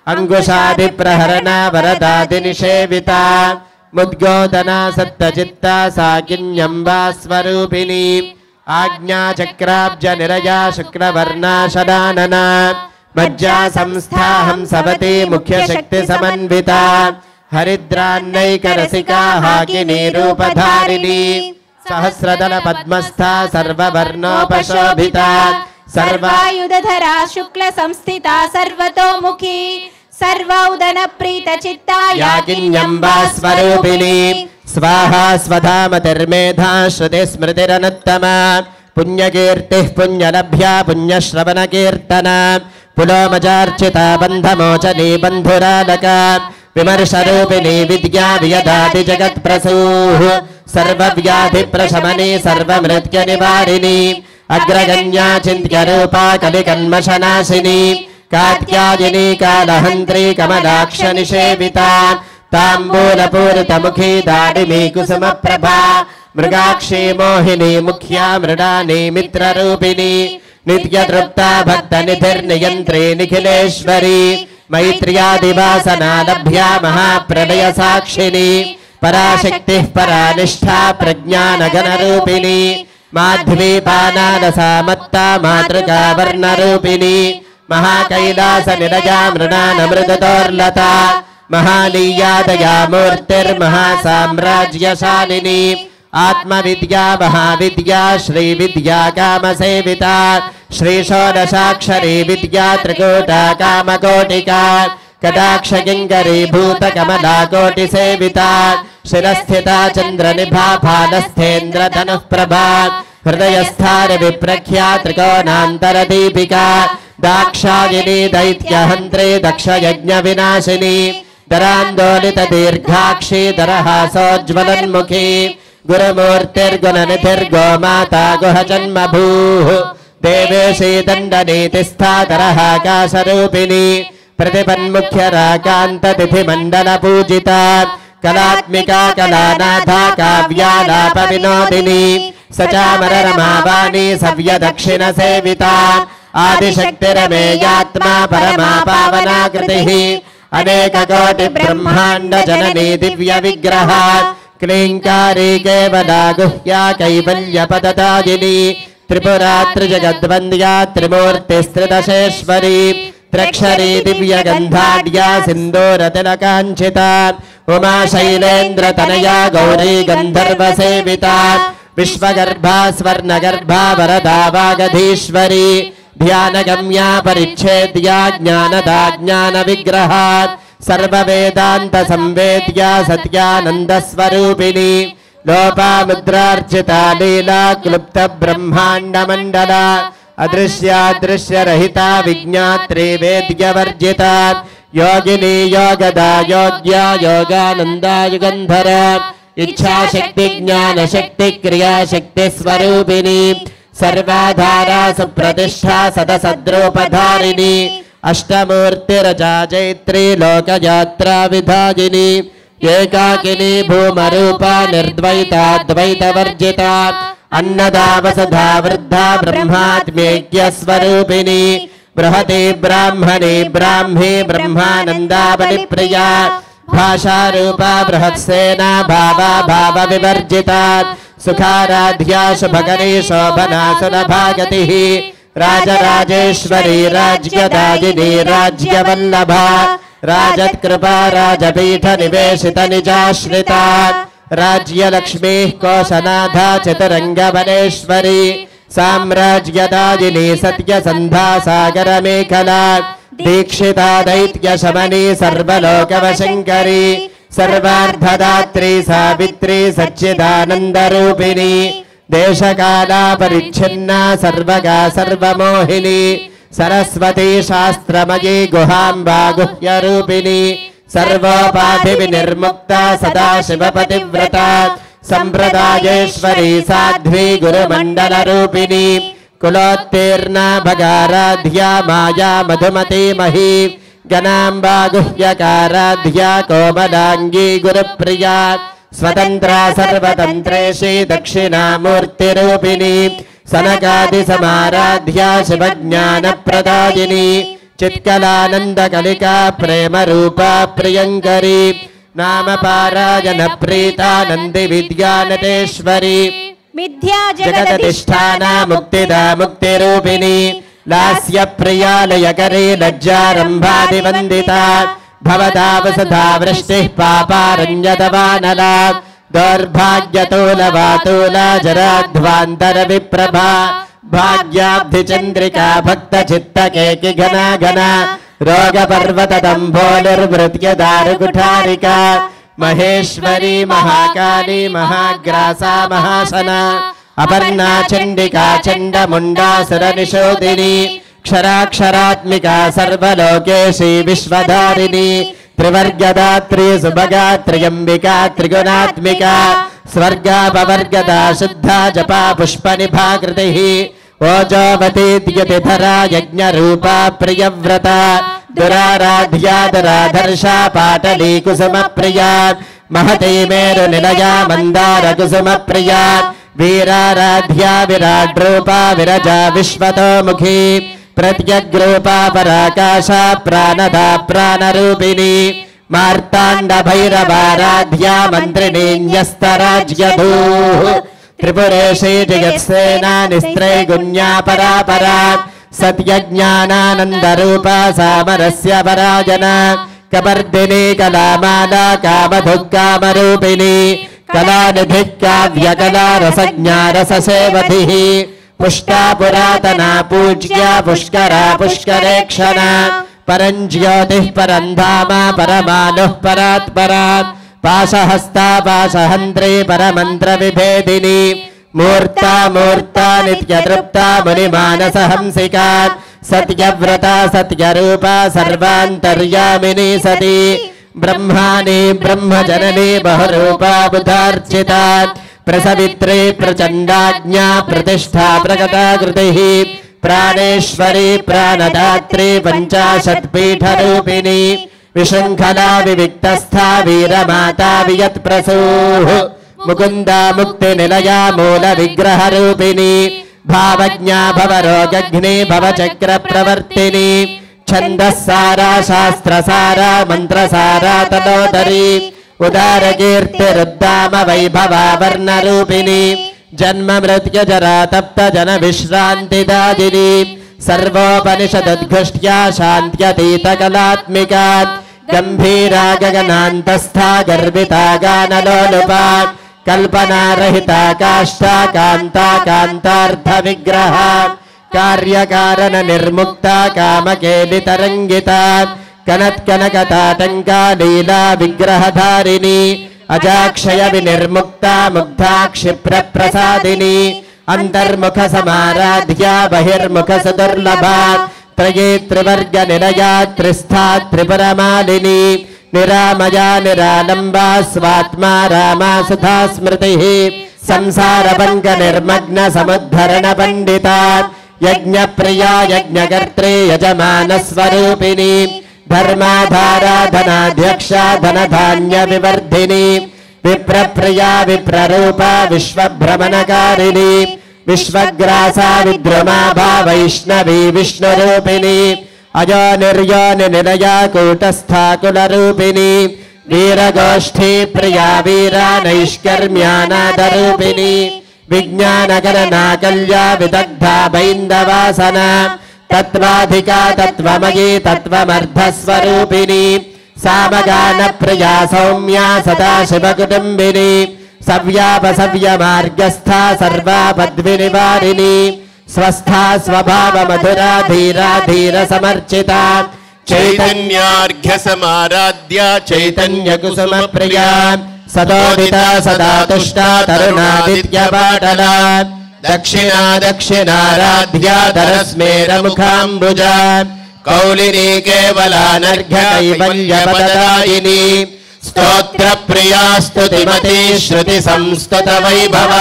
अंगुशादिप्रहरणा वरदादिनिषेविता मुद्गोदना सत्तचित्ता साकिन्यम्बा स्वरूपिणी आज्ञाचक्राब्ज निरया शुक्लवर्णा शदानना मज्जा संस्था हंसवती मुख्यशक्ति समन्विता हरिद्रान्नैकरसिका हाकिनी रूपधारिणी सहस्रदल पद्मस्था सर्ववर्णोपशोभिता सर्वायुधधरा शुक्ल संस्थिता सर्वतोमुखी सर्वौदन प्रीत चित्ता याकिन्यम्बा स्वरूपिणी स्वाहा स्वधामतिर्मेधा श्रुति स्मृतिरनुत्तमा पुण्यकीर्तिः पुण्यलभ्या पुण्यश्रवणकीर्तना पुलोमजार्चिता बन्धमोचनी बन्धुरालका विमर्शरूपिणी विद्या वियदाति जगत्प्रसूः सर्वव्याधिप्रशमनी सर्वमृत्युनिवारिणी अग्रगण्या चिन्त्यरूपा कलिकन्मषनाशिनी कात्यायिनी कालहन्त्री कमलाक्षनिषेविता ताम्बूलपूरितमुखी दाडिमी कुसुमप्रभा मृगाक्षी मोहिनी मुख्या मृडानी मित्ररूपिणी नित्यतृप्ता भक्तनिधिर्नियन्त्री निखिलेश्वरी मैत्र्यादिवासना लभ्या महाप्रलय साक्षिणी पराशक्तिः परानिष्ठा प्रज्ञानगणरूपिणी माध्वीपानालसा मत्ता मातृका वर्णरूपिणी महाकैलास निलया मृणानमृतदोर्लता महालीयादया मूर्तिर्महासाम्राज्यशालिनी आत्मविद्या महाविद्या श्रीविद्या कामसेविता श्रीषोडशाक्षरी विद्या त्रिकूटा कामकोटिका कटाक्षकिङ्करी भूतकमलाकोटिसेविता शिरस्थिता चन्द्रनिभा फालस्थेन्द्रधनुः प्रभा हृदयस्थान विप्रख्या त्रिकोणान्तरदीपिका दाक्षायिनी दैत्यहन्त्री दक्षयज्ञविनाशिनी दरान्दोलित दीर्घाक्षी दरहासोज्ज्वलन्मुखी गुरुमूर्तिर्गुणनिधिर्गोमाता गुहजन्मभूः देवेशी दण्डनीतिस्था दरहाकाशरूपिणी प्रतिपन्मुख्यराकान्ततिथिमण्डलपूजिता कलात्मिका कलानाथा काव्यालापविनोदिनी सचामररमावाणी सव्यदक्षिणसेविता आदिशक्तिरमेयात्मा परमा पावनाकृतिः अनेककोटिब्रह्माण्डजननी दिव्यविग्रहा क्लीङ्कारी केवला गुह्या कैवल्यपददायिनी त्रिपुरा त्रिजगद्वन्द्या त्रिमूर्तिस्त्रिदशेश्वरी त्र्यक्षरी दिव्यगन्धाढ्या सिन्दूरतिलकाञ्चिता उमा शैलेन्द्रतनया गौरी गन्धर्वसेविता विश्वगर्भा स्वर्णगर्भा वरदा वागधीश्वरी ध्यानगम्या परिच्छेद्या ज्ञानदा ज्ञानविग्रहा सर्ववेदान्तसंवेद्या सत्यानन्दस्वरूपिणी लोपामुद्रार्चिता लीला क्लुप्तब्रह्माण्डमण्डला अदृश्यादृश्यरहिता विज्ञात्री वेद्यवर्जिता योगिनी योगदा योग्या योगानन्दा युगन्धरा इच्छाशक्ति ज्ञानशक्ति क्रियाशक्ति स्वरूपिणी सर्वाधारा सुप्रतिष्ठा सदसद्रूपधारिणी अष्टमूर्तिरजा जैत्री लोकयात्रा विधायिनी ఏకాకినీ భూమరూపా నిర్ద్వైతాద్వైతవర్జితా అన్నదా వసుధా వృద్ధా బ్రహ్మాత్మేక్యస్వరూపిణి బృహతి బ్రాహ్మణి బ్రాహ్మీ బ్రహ్మానందాబలిప్రియా భాషారూపా బృహత్సేనా భావా భావ వివర్జితా సుఖారాధ్యా శుభకరీ శోభనా సులభాగతి రాజరాజేశ్వరీ రాజ్యదాయిని రాజ్యవల్లభా రాజత్కృపా రాజపీఠ నివేశిత నిజాశ్రితా राज्यलक्ष्मी कोशनाथा चतुरंगवनेश्वरी साम्राज्यदायिनी सत्यसंधा सागर मेखला दीक्षिता दैत्य शमनी सर्वलोकवशंकरी सर्वार्थदात्री सावित्री सच्चिदानंद रूपिणी देशकाला परिच्छिन्ना सर्वगा सर्वमोहिनी सरस्वती शास्त्रमयी गुहाम्बा गुह्यरूपिणी सर्वोपाधि विनिर्मुक्ता सदा शिवपतिव्रता संप्रदायेश्वरी साध्वी गुरुमंडल रूपिणी कुलोत्तीर्णा भगाराध्या माया मधुमती मही गणाम्बा गुह्यकाराध्या कोमलांगी गुरुप्रिया स्वतंत्रा सर्वतंत्रेशी दक्षिणामूर्तिरूपिणी सनकादि समाराध्या शिवज्ञान प्रदायिनी चित्कलानंद कलिका प्रेम रूपा प्रियंकरी नाम पारायण प्रीता नंदी विद्या नटेश्वरी मिथ्या जगदधिष्ठाना मुक्तिदा मुक्तिरूपिणी लास्य प्रिया लयकरी लज्जारंभादिवंदिता भवदा वसुधा वृष्टिः पापारण्यतवानला दौर्भाग्यतोलवातोला जराध्वांतर विप्रभा भाग्याब्धिचंद्रिका भक्त चित्तकेकि घना घना रोग पर्वत दंभोलिर्वृत्य दारुकुठारिका महेश्वरी महाकाली महाग्रासा महासना अपर्णा चंडिका चंडमुंडा सुरनिशोदिनी क्षराक्षरात्मिका सर्वलोकेशी विश्वधारिणी त्रिवर्गदात्री सुभगा त्र्यंबिका त्रिगुणात्मिका स्वर्गापवर्गदा शुद्धा जपा पुष्पनिभाकृतिः ओजोवती द्युतिधरा यज्ञरूपा प्रियव्रता दुराराध्या दुराधर्षा पाटली कुसुमप्रिया महती मेरुनिलया मन्दारकुसुमप्रिया वीराराध्या विराड्रूपा विरजा विश्वतोमुखी प्रत्यग्रूपा पराकाशा प्राणदा प्राणरूपिणी मार्तांड भैरवाराध्या मंत्रिणी न्यस्तराज्यधूः त्रिपुरेशी जगत्सेना निस्त्रैगुण्या परापरा सत्यज्ञानानंद रूपा सामरस्य पराजना कपर्दिनी कलामाला कामधुक्कामरूपिणी कलानिधिः काव्यकला रसज्ञा रससेवधिः पुष्टा पुरातना पूज्या पुष्करा पुष्करेक्षणा परञ्ज्योतिः परन्धामा परमानुः परात्परात् पाशहस्ता पाशहन्त्री परमन्त्रविभेदिनी मूर्ता मूर्ता नित्यतृप्ता मुनिमानसहंसिका सत्यव्रता सत्यरूपा सर्वान्तर्यामिनी सती ब्रह्माणि ब्रह्मजननी बहुरूपा बुधार्चिता प्रसवित्री प्रचण्डाज्ञा प्रतिष्ठा प्रकटाकृतिः प्राणेश्वरी प्राणदात्री पंचाशत्पीठरूपिणी विशृंखला विविक्तस्था वीरमाता वियत्प्रसूः मुकुन्दा मुक्तिनिलया मूलविग्रहरूपिणी भावज्ञा भवरोगघ्नी भवचक्रप्रवर्तिनी छन्दस्सारा शास्त्रसारा मन्त्रसारा तदोदरी उदारकीर्तिरुद्दाम वैभवा वर्णरूपिणी जन्म मृत्यु जरा तप्त जन विश्रांतिदायिनी सर्वोपनिषदुद्घुष्ट्या शान्त्यतीत कलात्मिका गंभीरा गगनान्तस्था गर्विता गानलोलुपा कल्पना रहिता काष्ठा कांता कांतार्थ विग्रहा कार्यकारण निर्मुक्ता कामकेलितरंगिता कनत्कनकताटंका लीला विग्रहधारिणी अजाक्षय विनिर्मुक्ता मुग्धा क्षिप्र प्रसादिनी अंतर्मुख समाराध्या बहिर्मुख सुदुर्लभा त्रये त्रिवर्ग निलया त्रिस्था त्रिपुरमालिनी निरामया निरालंबा स्वात्मा रामा सुधा स्मृतिः संसार पंक निर्मग्न समुद्धरण पंडिता यज्ञ प्रिया यज्ञकर्त्री यजमान स्वरूपिणी ధర్మాధారా ధనాధ్యక్షా ధనధాన్య వివర్ధిని విప్రప్రియా విప్రరూపా విశ్వభ్రమణకారిణి విశ్వగ్రాసా విద్రుమాభా వైష్ణవీ విష్ణురూపిణి అజో నిర్యోని నిలయా కూటస్థా కులరూపిణి వీరగోష్ఠీ ప్రియా వీరా నైష్కర్మ్యానాదరూపిణి విజ్ఞానగణనా కల్యా విదగ్ధా బైందవాసన తత్వాధికా తత్వమయీ తత్వమర్ధస్వరూపిణి సామగాన ప్రియా సౌమ్యా సదాశివకుటుంబిని సవ్యాపసవ్య మార్గస్థా సర్వాపద్వినివారిణి స్వస్థా స్వభావ మధురా ధీరా ధీర సమర్చిత చైతన్యార్ఘ్య సమారాధ్య చైతన్య కుసుమ ప్రియా సదోదిత సదా తుష్ట తరుణాదిత్య పాటల దక్షిణా దక్షిణారాధ్య ధరస్మేర ముఖాంబుజ కౌలినీ కేవలానర్ఘ్య కైవల్యపదదాయిని స్తోత్ర ప్రియా స్తుతిమతి శ్రుతి సంస్తుత వైభవ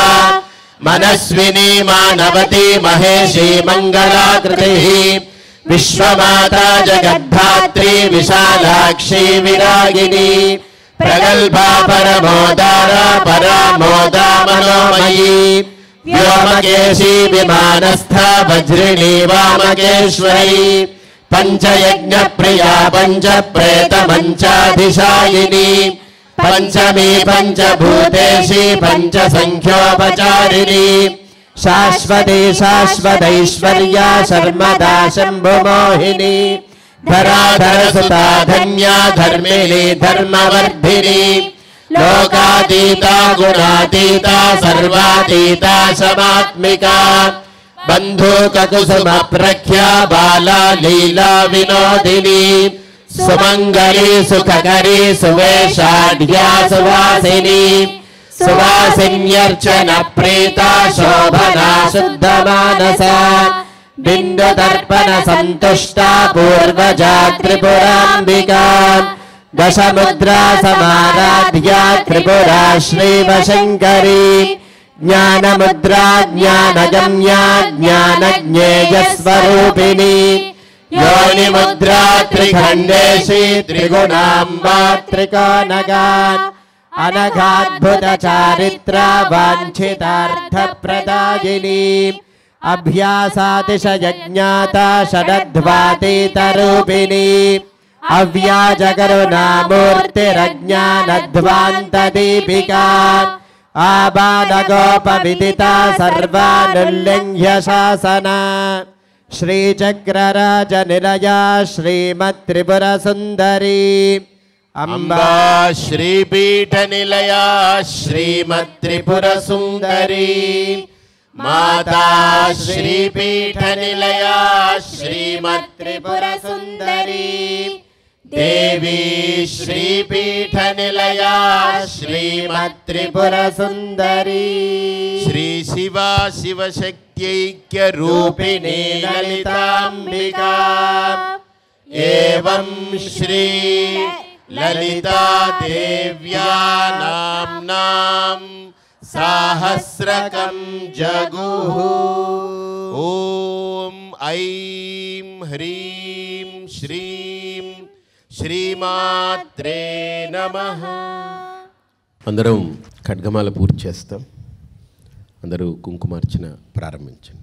మనస్విని మానవతి మహేషి మంగళాకృతి విశ్వమాతా జగద్ధాత్రి విశాలాక్షి విరాగిని ప్రగల్భా పరమోదారా పరామోదా మనోమయీ వ్యోమకేశీ విమానస్థ వజ్రిణీ వామకేశ్వరీ పంచయజ్ఞ ప్రియా పంచ ప్రేత మంచాధిశాయిని పంచమీ పంచభూతేషి పంచ సంఖ్యోపచారిణి శాశ్వతి శాశ్వతైశ్వర్యా శర్మదా శంభుమోహిని ధరాధర సుతా ధన్యా ధర్మిణి ధర్మవర్ధిని లోకాతీతా గుణాతీతా సర్వాతీతా సమాత్మికా బంధూక కుసుమ ప్రఖ్యా బాలా లీలా వినోదిని సుమంగళి సుఖకరి సువేషాఢ్యా సువాసిని సువాసిన్యర్చన ప్రీత శోభనా శుద్ధ మానస బిందు దర్పణ సంతుష్ట పూర్వజా త్రిపురాంబికా దశముద్రా సమారాధ్య త్రిపురా శ్రీవశంకరీ జ్ఞానముద్రా జ్ఞానగమ్యా జ్ఞానజ్ఞేయస్వరూపిణి యోనిముద్రా త్రిఖండేశి త్రిగుణాంబా త్రికోణగా అనఘాద్భుత చారిత్ర వాంఛితార్థ ప్రదాయిని అభ్యాసాతిశయజ్ఞాత షడధ్వాతీతరూపిణి అవ్యాజగరుణామూర్తిరజ్ఞానధ్వాంతదీపికా ఆబాలగోపవిదిత సర్వానుల్లంఘ్య శాసన శ్రీచక్రరాజ నిలయా శ్రీమత్త్రిపుర సుందరీ అంబా శ్రీపీఠ నిలయా శ్రీమత్త్రిపుర సుందరీ మాతా శ్రీపీఠ నిలయా శ్రీమత్త్రిపుర సుందరీ దేవీ శ్రీపీఠ నిలయా శ్రీమత్త్రిపుర సుందరీ శ్రీ శివా శివశక్త్యైక్య రూపిణీ లలితాంబికా ఏవం శ్రీ లలితా దేవ్యా నామ్నాం సాహస్రకం జగుః ఓం ఐం హ్రీం శ్రీం శ్రీమాత్రే నమః. అందరం ఖడ్గమాల పూర్తి చేస్తాం. అందరూ కుంకుమార్చన ప్రారంభించండి.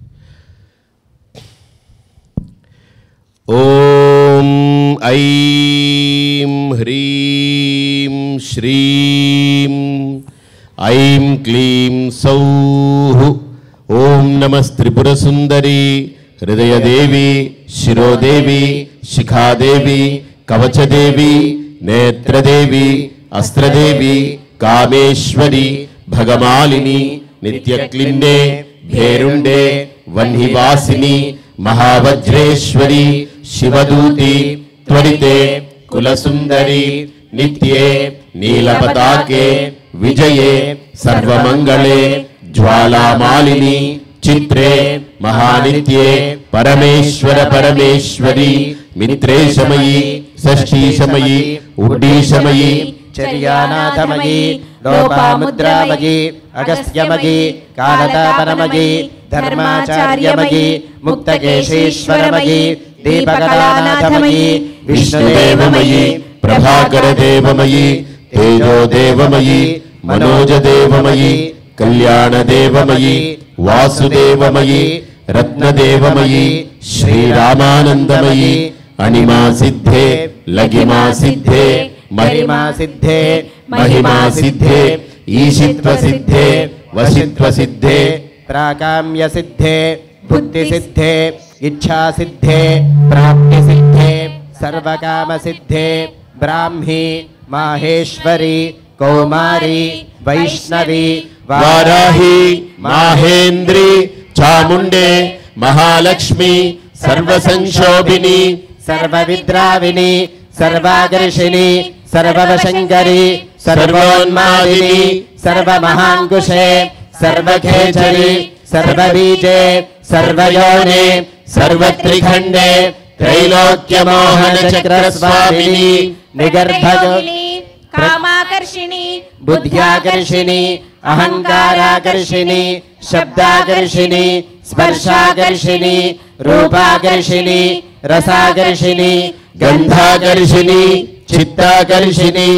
ఓం ఐం హ్రీం శ్రీం ఐం క్లీం సౌః. ఓం నమస్త్రిపుర సుందరీ హృదయదేవి శిరోదేవి శిఖాదేవి కవచదేవి నేత్రదేవి అస్త్రదేవి కామేశ్వరి భగమాలిని నిత్యక్లిన్నే భేరుండే వన్హివాసిని మహావజ్రేశ్వరి శివదూతి త్వరితే కులసుందరి నిత్యే నీలపతాకే విజయే సర్వమంగళే జ్వాలామాలిని చిత్రే మహానిత్యే పరమేశ్వర పరమేశ్వరి మిత్రేశమయీ షష్ఠీశమయీ ఉడ్డీశమయీ చర్యానాథమయీ లోపాముద్రామయీ అగస్త్యమయీ కాలతాపనమయీ ధర్మాచార్యమయీ ముక్తకేశేశ్వరమయీ దీపకళానాథమయీ విష్ణుదేవమయీ ప్రభాకరదేవమయీ తేజోదేవమయీ మనోజదేవమయీ కళ్యాణదేవమయీ వాసుదేవమయీ రత్నదేవమయీ శ్రీరామానందమయీ అణిమా సిద్ధే లగిమా సిద్ధే మహిమా సిద్ధే మహిమా సిద్ధే ఈశిత్వ సిద్ధే వశిత్వ సిద్ధే ప్రాకామ్య సిద్ధే బుద్ధి సిద్ధే ఇచ్ఛా సిద్ధే ప్రాప్తి సిద్ధే సర్వకామ సిద్ధే బ్రాహ్మీ మాహేశ్వరి కౌమారి వైష్ణవి వారాహి మాహేంద్రి చాముండే మహాలక్ష్మి సర్వసంశోభిని సర్వవిద్రావిని సర్వాకర్షిణి సర్వవశంకరి సర్వోన్మాదిని సర్వమహాంకుశే సర్వఖేచరి సర్వబీజే సర్వయోనే సర్వత్రిఖండే త్రైలోక్యమోహన చక్రస్వామిని నిగర్భయోగిని కామాకర్షిణి బుద్ధ్యాకర్షిణి అహంకారాకర్షిణి శబ్దాకర్షిణి స్పర్శాకర్షిణి రూపాకర్షిణి రసాకర్షిని గంధాకర్షిని చిత్తాకర్షిని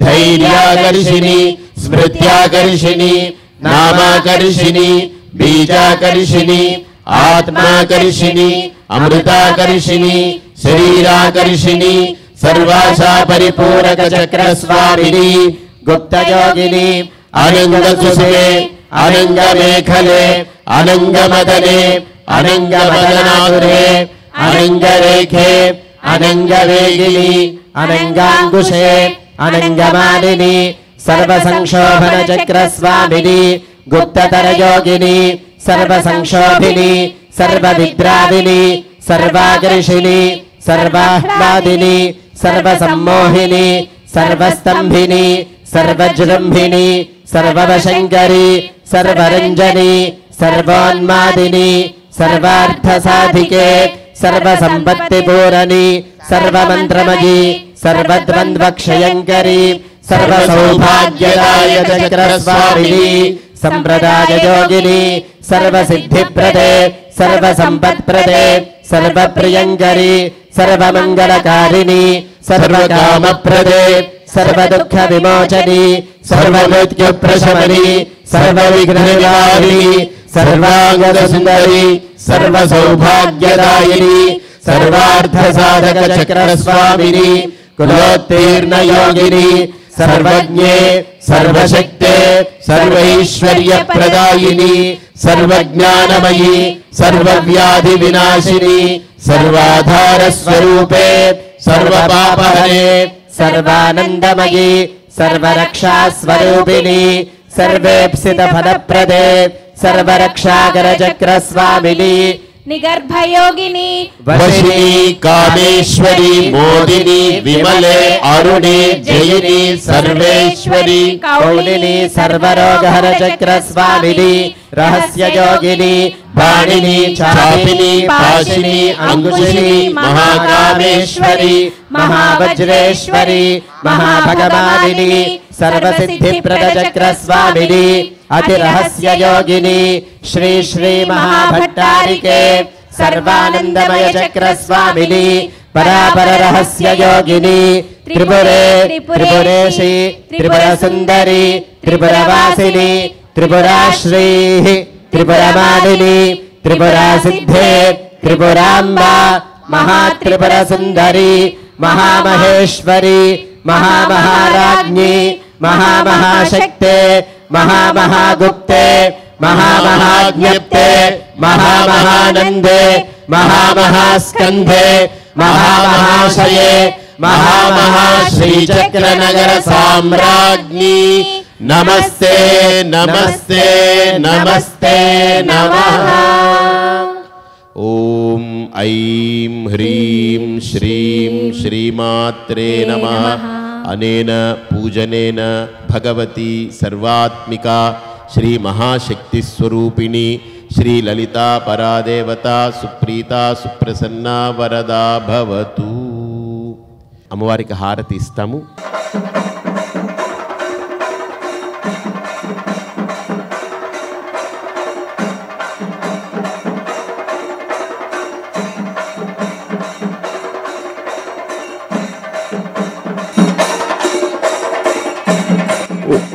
ధైర్యాకర్షిని స్మృత్యాకర్షిని నామాకర్షిని బీజాకర్షిని ఆత్మాకర్షిని అమృతాకర్షిని శరీరాకర్షిని సర్వాశా పరిపూరక చక్రస్వామిని గుప్తయోగిని అనంగసుసే అనంగమేఖలే అనంగమదనే అనంగమదనాతురే అనంగరేఖే అనంగవేగిని అనంగాంకుశే అనంగమాలిని సర్వసంక్షోభన చక్రస్వామిని గుప్తతరయోగిని సర్వసంక్షోభిని సర్వవిద్రావిని సర్వాకర్షిని సర్వాహ్లాదిని సర్వసమ్మోహిని సర్వస్తంభిని సర్వజృంభిని సర్వవశంకరి సర్వరంజని సర్వోన్మాదిని సర్వార్థసాధికే సర్వసంపత్తిపూరణి సర్వమంత్రమయీ సర్వద్వంద్వక్షయంకరి సర్వసౌభాగ్యదాయ చక్రస్వామిని సంప్రదాయయోగిని సర్వసిద్ధిప్రదే సర్వసంపత్ప్రదే సర్వప్రియంకరి సర్వమంగళకారిణి సర్వకామప్రదే సర్వదుఃఖ విమోచని సర్వమృత్యుప్రశమని సర్వవిఘ్ననివారిణి సర్వాంగసుందరి సర్వసౌభాగ్యదాయిని సర్వార్థసాధక చక్రస్వామిని కులోత్తీర్ణయోగిని సర్వజ్ఞే సర్వశక్తే సర్వైశ్వర్యప్రదాయిని సర్వజ్ఞానమయీ సర్వవ్యాధి వినాశిని సర్వాధారస్వరూపే సర్వపాపహరే సర్వానందమయీ సర్వరక్షాస్వరూపిణి సర్వేప్సిత ఫలప్రదే సర్వరక్షాకర చక్రస్వామిని నిగర్భయోగిని వశిని కామేశ్వరి మోదిని విమలే అరుణి జయిని సర్వేశ్వరి కౌలిని సర్వరోగహర చక్రస్వామిని రహస్యయోగిని బాణిని చాపిని పాశిని అంకుశిని మహాకామేశ్వరి మహావజ్రేశ్వరి మహాభగవానిని సర్వసిద్ధిప్రద చక్రస్వామిని అతి రహస్యయోగిని శ్రీ శ్రీ మహాభట్టారికే సర్వానందమయ చక్రస్వామిని పరాపర రహస్యయోగిని త్రిపురే త్రిపురేశి త్రిపుర సుందరి త్రిపురవాసిని త్రిపురాశ్రీ త్రిపురమాలిని త్రిపురాసిద్ధే త్రిపురాంబ మహాత్రిపుర సుందరి మహామహేశ్వరి మహామహారాజ్ఞి మహామహాశక్తే మహామహాగుప్తే మహామహాజ్ఞప్తే మహామహానందే మహామహాస్కంధే మహామహాశయే మహామహాశ్రీచక్రనగర సామ్రాజ్ఞి నమస్తే నమస్తే నమస్తే నమః. ఓం ఐం హ్రీం శ్రీం శ్రీమాత్రే నమః. అనేన పూజనేన భగవతి సర్వాత్మికా శ్రీ మహాశక్తి స్వరూపిణి శ్రీ లలితా పరాదేవత సుప్రీత సుప్రసన్న వరదా భవతు. అమ్మవారికి హారతి ఇస్తాము.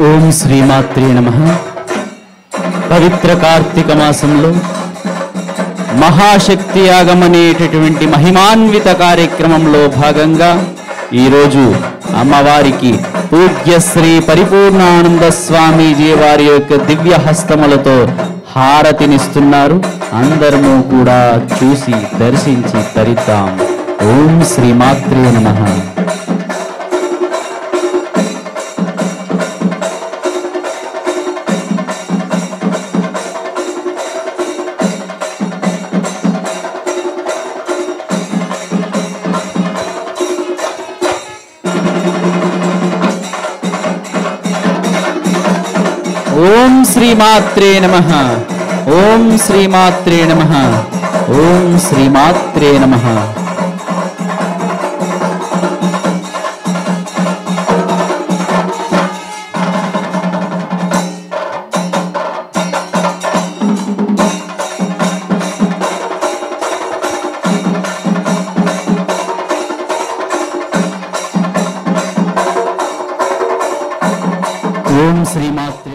ఓం శ్రీమాత్రే నమః. పవిత్ర కార్తీక మాసంలో మహాశక్తి యాగం అనేటటువంటి మహిమాన్విత కార్యక్రమంలో భాగంగా ఈరోజు అమ్మవారికి పూజ్య శ్రీ పరిపూర్ణానంద స్వామీజీ వారి యొక్క దివ్య హస్తములతో హారతినిస్తున్నారు. అందరము కూడా చూసి దర్శించి తరిద్దాం. ఓం శ్రీమాత్రే నమః. ఓం శ్రీమాత్రే నమః. ఓం శ్రీమాత్రే నమః. ఓం శ్రీమాత్రే నమః. ఓం శ్రీమాత్రే